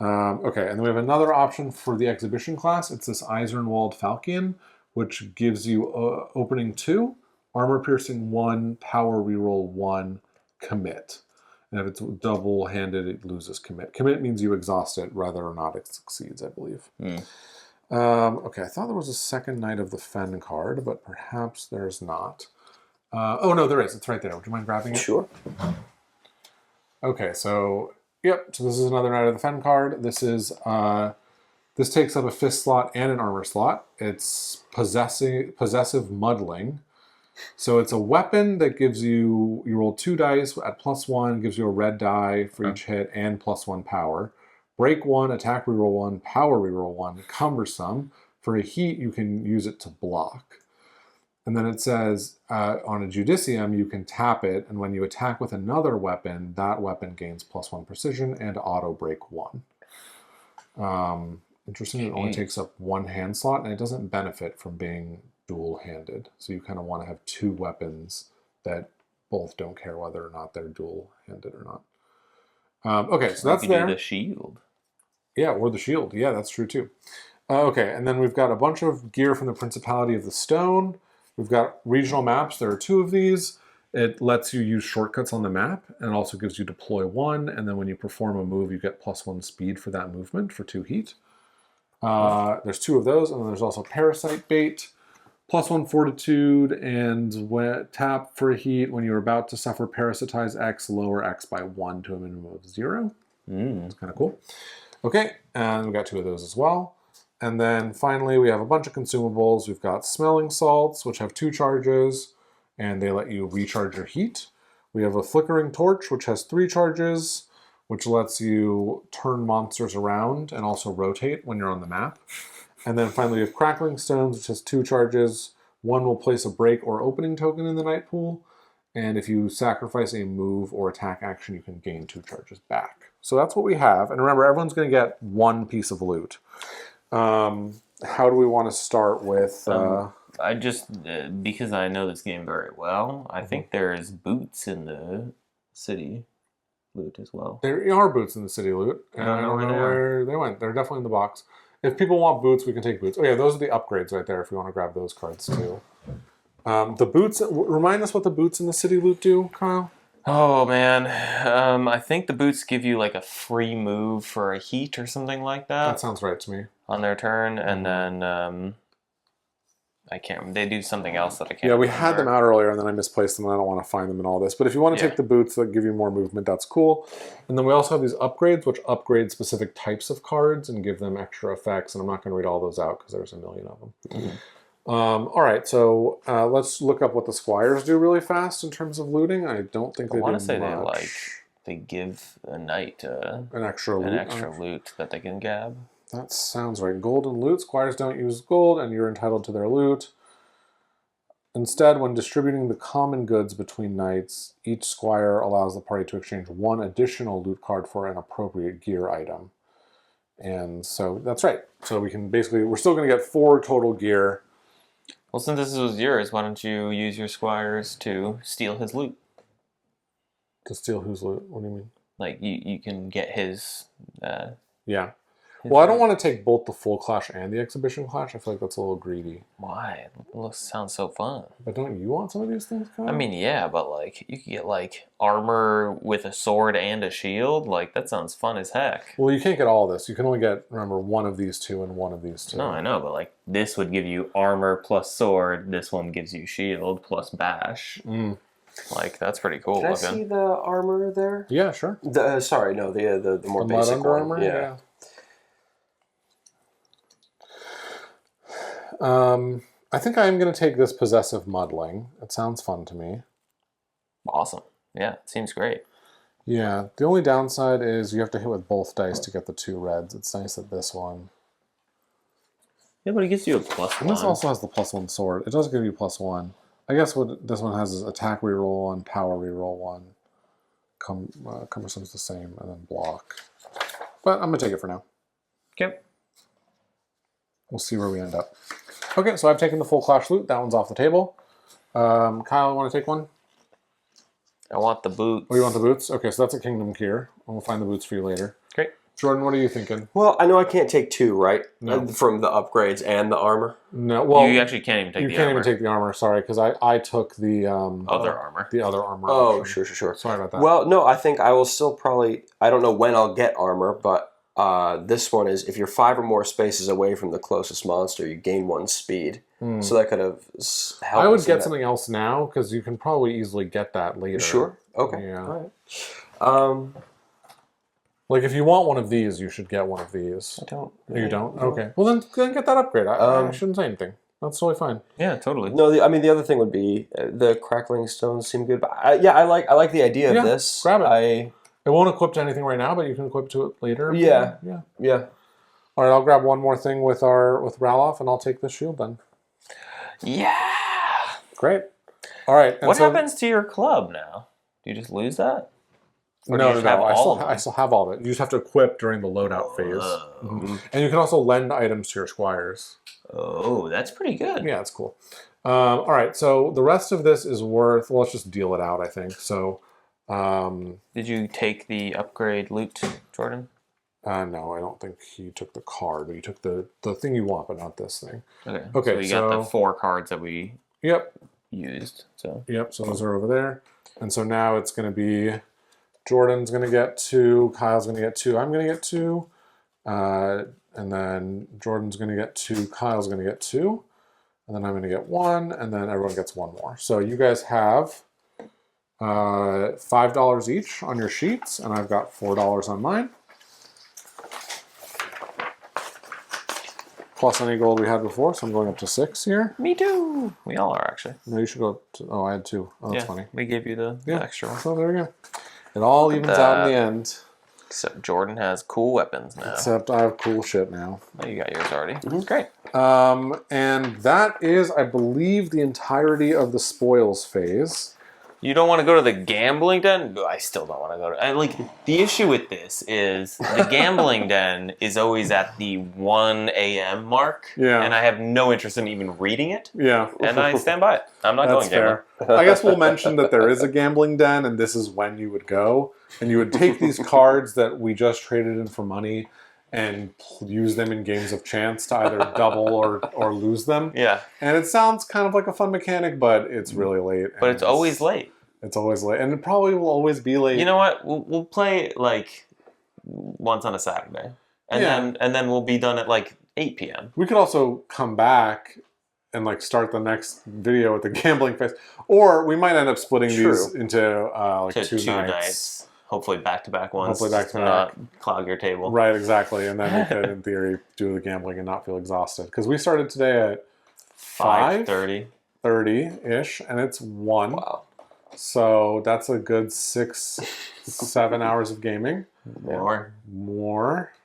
Okay, and then we have another option for the exhibition class. It's this Eisenwald Falcon, which gives you opening 2, armor piercing 1, power reroll 1, commit. And if it's double-handed, it loses commit. Commit means you exhaust it, whether or not it succeeds, I believe. Okay, I thought there was a second Knight of the Fen card, but perhaps there's not. Oh, no, there is. It's right there. Would you mind grabbing it? Sure. Okay, so, yep. So this is another Knight of the Fen card. This is, this takes up a fist slot and an armor slot. It's possessive muddling. So it's a weapon that gives you roll 2 dice at +1, gives you a red die for each hit, and +1 power. Break 1, attack reroll 1, power reroll 1, cumbersome. For a heat, you can use it to block. And then it says on a Judicium, you can tap it, and when you attack with another weapon, that weapon gains +1 precision and auto break 1. Interesting, it only takes up 1 hand slot, and it doesn't benefit from being dual-handed. So you kind of want to have 2 weapons that both don't care whether or not they're dual-handed or not. Okay, so that's there. The shield. Yeah, or the shield. Yeah, that's true too. Okay, and then we've got a bunch of gear from the Principality of the Stone. We've got regional maps. There are 2 of these. It lets you use shortcuts on the map, and also gives you deploy 1, and then when you perform a move, you get +1 speed for that movement for 2 heat. There's 2 of those, and then there's also Parasite Bait. +1 Fortitude, and tap for heat when you're about to suffer Parasitize X, lower X by 1 to a minimum of 0. It's kind of cool. Okay, and we got 2 of those as well. And then finally, we have a bunch of consumables. We've got Smelling Salts, which have 2 charges, and they let you recharge your heat. We have a Flickering Torch, which has 3 charges, which lets you turn monsters around and also rotate when you're on the map. And then finally, we have Crackling Stones, which has 2 charges. 1 will place a break or opening token in the night pool. And if you sacrifice a move or attack action, you can gain 2 charges back. So that's what we have. And remember, everyone's going to get 1 piece of loot. How do we want to start with... I just, because I know this game very well, I think there's boots in the city loot as well. There are boots in the city loot. And I don't know where they went. They're definitely in the box. If people want boots, we can take boots. Oh yeah, those are the upgrades right there if you want to grab those cards too. The boots, remind us what the boots in the city loot do, Kyle? Oh man, I think the boots give you like a free move for a heat or something like that. That sounds right to me. On their turn, and then I can't. They do something else that I can't. Yeah, we remember. had them out earlier, and then I misplaced them, and I don't want to find them in all this. But if you want to take the boots that give you more movement, that's cool. And then we also have these upgrades, which upgrade specific types of cards and give them extra effects. And I'm not going to read all those out because there's a million of them. All right, so let's look up what the squires do really fast in terms of looting. I don't think they do much. I want to say they give a knight an extra loot that they can gab. That sounds right. Golden loot. Squires don't use gold, and you're entitled to their loot. Instead, when distributing the common goods between knights, each squire allows the party to exchange 1 additional loot card for an appropriate gear item. And so that's right. So we can basically, we're still going to get 4 total gear. Well, since this was yours, why don't you use your squires to steal his loot? To steal whose loot? What do you mean? Like, you can get his... yeah. Well, I don't want to take both the full clash and the exhibition clash. I feel like that's a little greedy. Why? It sounds so fun. But don't you want some of these things, Kyle? I mean, yeah, but like you could get like armor with a sword and a shield. Like that sounds fun as heck. Well, you can't get all this. You can only get, remember, 1 of these 2 and 1 of these 2. No, I know, but like this would give you armor plus sword. This one gives you shield plus bash. Like that's pretty cool. Can I see the armor there? Yeah, sure. The more the basic Under one. Armor? Yeah. I think I'm going to take this Possessive Muddling. It sounds fun to me. Awesome. Yeah, it seems great. Yeah, the only downside is you have to hit with both dice to get the 2 reds. It's nice that this one... Yeah, but it gives you a +1. And this also has the +1 sword. It does give you +1. I guess what this one has is attack reroll 1, power reroll 1. Cumbersome's the same, and then block. But I'm going to take it for now. Okay. We'll see where we end up. Okay, so I've taken the full clash loot. That one's off the table. Kyle, want to take one? I want the boots. Oh, you want the boots? Okay, so that's a Kingdom Gear. We'll find the boots for you later. Great. Jordan, what are you thinking? Well, I know I can't take 2, right? No. From the upgrades and the armor. No, well... You actually can't even take the armor. You can't even take the armor, sorry, because I took the... other armor. The other armor. Oh, option. sure. Sorry about that. Well, no, I think I will still probably... I don't know when I'll get armor, but this one is if you're 5 or more spaces away from the closest monster, you gain 1 speed. So that could have helped. I would get something else now, because you can probably easily get that later. Sure? Okay. Yeah. All right. Like, if you want one of these, you should get one of these. I don't. You don't? No. Okay. Well, then get that upgrade. I shouldn't say anything. That's totally fine. Yeah, totally. No, the other thing would be the crackling stones seem good, but I like the idea of this. Grab it. It won't equip to anything right now, but you can equip to it later. Yeah. All right, I'll grab one more thing with Raloff, and I'll take the shield then. Yeah. Great. All right. What happens to your club now? Do you just lose that? Or No. I I still have all of it. You just have to equip during the loadout phase. And you can also lend items to your squires. Oh, that's pretty good. Yeah, it's cool. All right, so the rest of this is worth... Well, let's just deal it out, I think. So... Did you take the upgrade loot, Jordan? No, I don't think he took the card. He took the thing you want, but not this thing. Okay. So you got the 4 cards that we used. So those are over there. And so now it's going to be Jordan's going to get 2, Kyle's going to get 2, I'm going to get 2. And then Jordan's going to get 2, Kyle's going to get 2, and then I'm going to get 1, and then everyone gets 1 more. So you guys have $5 each on your sheets, and I've got $4 on mine. Plus any gold we had before, so I'm going up to 6 here. Me too. We all are, actually. No, you should go up to, I had 2. Oh, that's Yeah, funny. we gave you the extra one. So there we go. It all evens out in the end. Except Jordan has cool weapons now. Except I have cool shit now. Oh, you got yours already. Great. And that is, I believe, the entirety of the spoils phase. You don't want to go to the gambling den? I still don't want to go to... the issue with this is the gambling den is always at the 1 a.m. mark. Yeah. And I have no interest in even reading it. Yeah. And I stand by it. I'm not going gambling. Fair. I guess we'll mention that there is a gambling den, and this is when you would go. And you would take these cards that we just traded in for money and use them in games of chance to either double or lose them. Yeah. And it sounds kind of like a fun mechanic, but it's really late. But it's always late. It's always late. And it probably will always be late. You know what? We'll play once on a Saturday. And then we'll be done at 8 p.m. We could also come back and start the next video with the gambling phase. Or we might end up splitting these into two nights. Hopefully back-to-back ones. Hopefully back-to-back. Not clog your table. Right, exactly. And then we could, in theory, do the gambling and not feel exhausted. Because we started today at 5:30-ish, and it's 1. Wow. So that's a good 6-7 hours of gaming. More.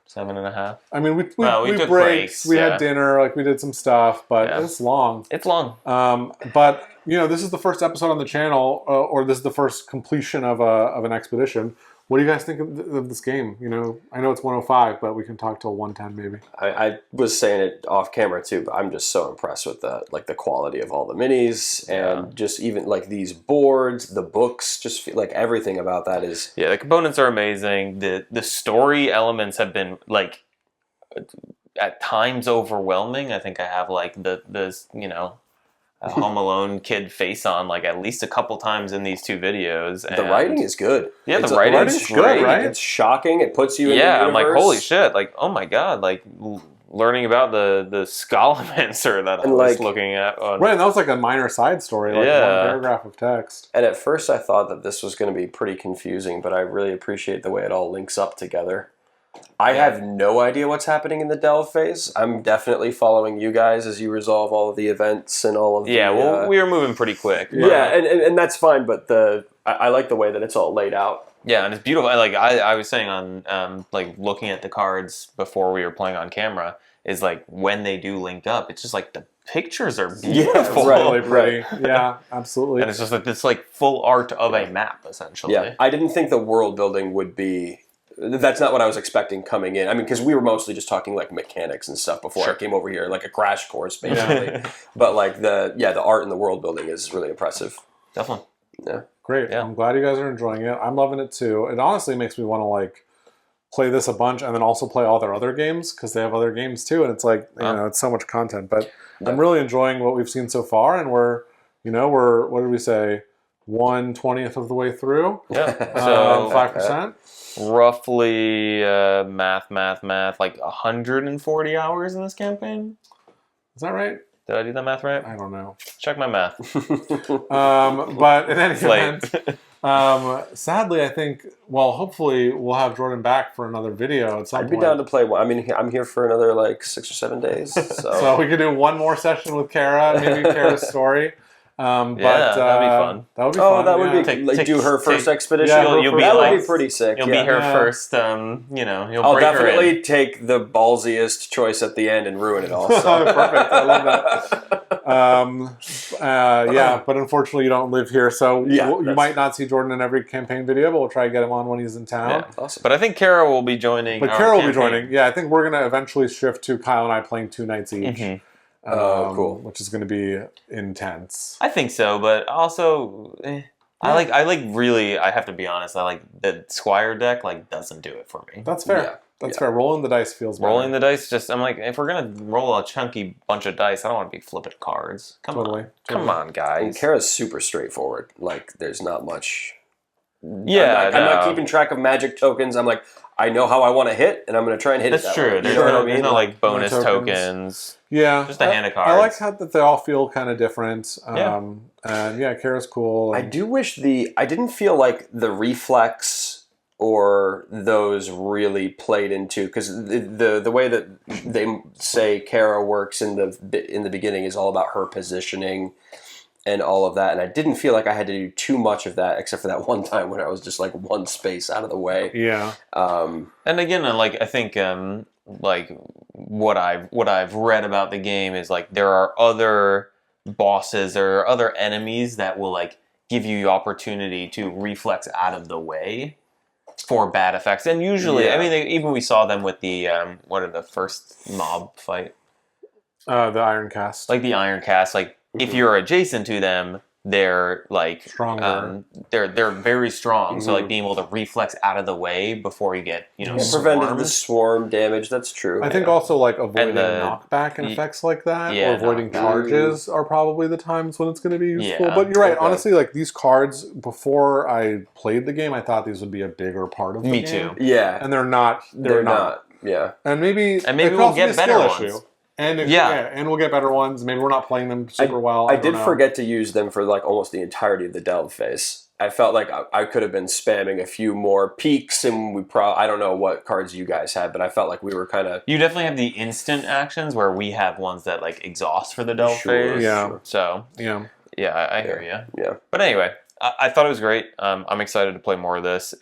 7.5. I mean, we took breaks. We had dinner. We did some stuff, but it's long. It's long. But this is the first episode on the channel, or this is the first completion of an expedition. What do you guys think of this game? I know it's 105, but we can talk till 110 maybe. I was saying it off camera too, but I'm just so impressed with the quality of all the minis and just even these boards, the books, just feel everything about that is. Yeah, the components are amazing. The story elements have been at times overwhelming. I think I have the Home Alone kid face on at least a couple times in these 2 videos. The writing is good. Yeah, the writing's great. Right? It's shocking. It puts you in the universe. I'm like, holy shit. Oh my god. Learning about the Scalamancer that I was looking at. Right, and that was a minor side story, one paragraph of text. And at first I thought that this was going to be pretty confusing, but I really appreciate the way it all links up together. I have no idea what's happening in the delve phase. I'm definitely following you guys as you resolve all of the events and all of the... well, we were moving pretty quick. Yeah, and that's fine, but I like the way that it's all laid out. Yeah, and it's beautiful. I was saying on looking at the cards before we were playing on camera is when they do link up, it's just the pictures are beautiful. Yeah, really pretty. Yeah, absolutely. And it's just this full art of a map essentially. Yeah, I didn't think the world building would be... That's not what I was expecting coming in. I mean, because we were mostly just talking mechanics and stuff before I came over here, a crash course basically. Yeah. But the art and the world building is really impressive. Definitely. Yeah. Great. Yeah. I'm glad you guys are enjoying it. I'm loving it too. It honestly makes me want to play this a bunch and then also play all their other games because they have other games too. And it's it's so much content. But I'm really enjoying what we've seen so far, and we're what did we say? 1/20th of the way through. Yeah. So 5%. Roughly math 140 hours in this campaign. Is that right? Did I do that math right? I don't know. Check my math. But in any event, sadly, I think, hopefully we'll have Jordan back for another video at some point. I'd be down to play one. I mean, I'm here for another 6 or 7 days. So we could do one more session with Kara, maybe Kara's story. But that'd be fun. That would be fun. That would be do her first expedition. Yeah, you'll be that would be pretty sick. You'll be her first. You'll I'll break her definitely in. take the ballsiest choice at the end and ruin it all. So. Perfect. I love that. But unfortunately, you don't live here, so you might not see Jordan in every campaign video. But we'll try to get him on when he's in town. Yeah. Awesome. But I think Kara will be joining. But Kara will be joining. Yeah, I think we're gonna eventually shift to Kyle and I playing 2 nights each. Mm-hmm. Cool. Which is going to be intense. I think so, but also, I really. I have to be honest. I the Squire deck. Doesn't do it for me. That's fair. That's fair. Rolling the dice feels better. Rolling the dice. I'm if we're gonna roll a chunky bunch of dice, I don't want to be flipping cards. Come on, guys. And Kara's super straightforward. There's not much. Yeah, I'm not keeping track of magic tokens. I'm like, I know how I want to hit, and I'm going to try and hit That's it that true. way. There's You know what I no, mean? like bonus tokens. tokens. Yeah, Just a hand of I like cards. how that they all feel kind of different. Yeah. And yeah, Kara's cool. I And do wish I didn't feel like the reflex or those really played into, because the way that they say Kara works in the beginning is all about her positioning and all of that, and I didn't feel like I had to do too much of that, except for that one time when I was just like one space out of the way. Yeah. And again, like I think, like what I've read about the game is like there are other bosses or other enemies that will like give you the opportunity to reflex out of the way for bad effects, and usually, I mean, even we saw them with the what are the first mob fight, The Iron Cast. like the Iron Cast, like. If you're adjacent to them, they're like Stronger. They're very strong. So like being able to reflex out of the way before you get prevented the swarmed. swarm damage. That's true. I think also like avoiding the- knockback and effects like that, yeah, or avoiding knockback. charges are probably the times when it's going to be useful. Yeah. But you're right. Okay. Honestly, like these cards, before I played the game, I thought these would be a bigger part of the Me game. too. Yeah, And they're not. They're not. Yeah. And maybe it could we'll also be get a better skill ones. issue. And Yeah. and we'll get better ones. Maybe we're not playing them super well. I don't did know. forget to use them for like almost the entirety of the delve phase. I felt like I could have been spamming a few more peaks, and I don't know what cards you guys had, but I felt like we were kind of... You definitely have the instant actions where we have ones that like exhaust for the delve phase. Yeah. So Yeah. yeah, I hear you. Yeah. But anyway, I thought it was great. I'm excited to play more of this.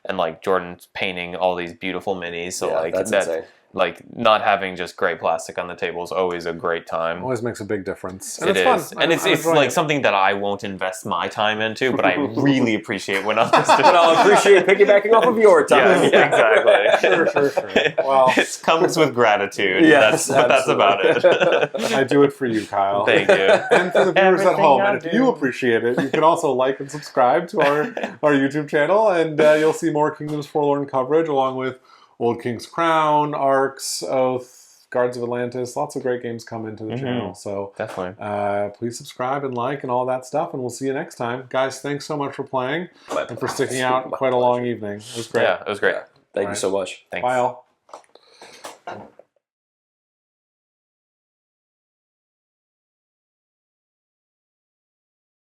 And like Jordan's painting all these beautiful minis, so Yeah, like that's that, insane. like not having just gray plastic on the table is always a great time. Always makes a big difference. And It it's is, fun. and it's enjoying like it. something that I won't invest my time into, but I really appreciate when others do. But I'll appreciate piggybacking off of your time. Yes, exactly. Sure. Well, It comes with gratitude. Yes, that's about it. I do it for you, Kyle. Thank you. And for the viewers at Everything home, I and if do. you appreciate it, you can also like and subscribe to our YouTube channel, and you'll see more Kingdoms Forlorn coverage, along with Old King's Crown, Arcs, Oath, Guards of Atlantis. Lots of great games come into the channel. So Definitely. please subscribe and like and all that stuff, and we'll see you next time. Guys, thanks so much for playing and for sticking out quite a long evening. It was great. Yeah, it was great. Thank you so much. Thanks. Bye, all.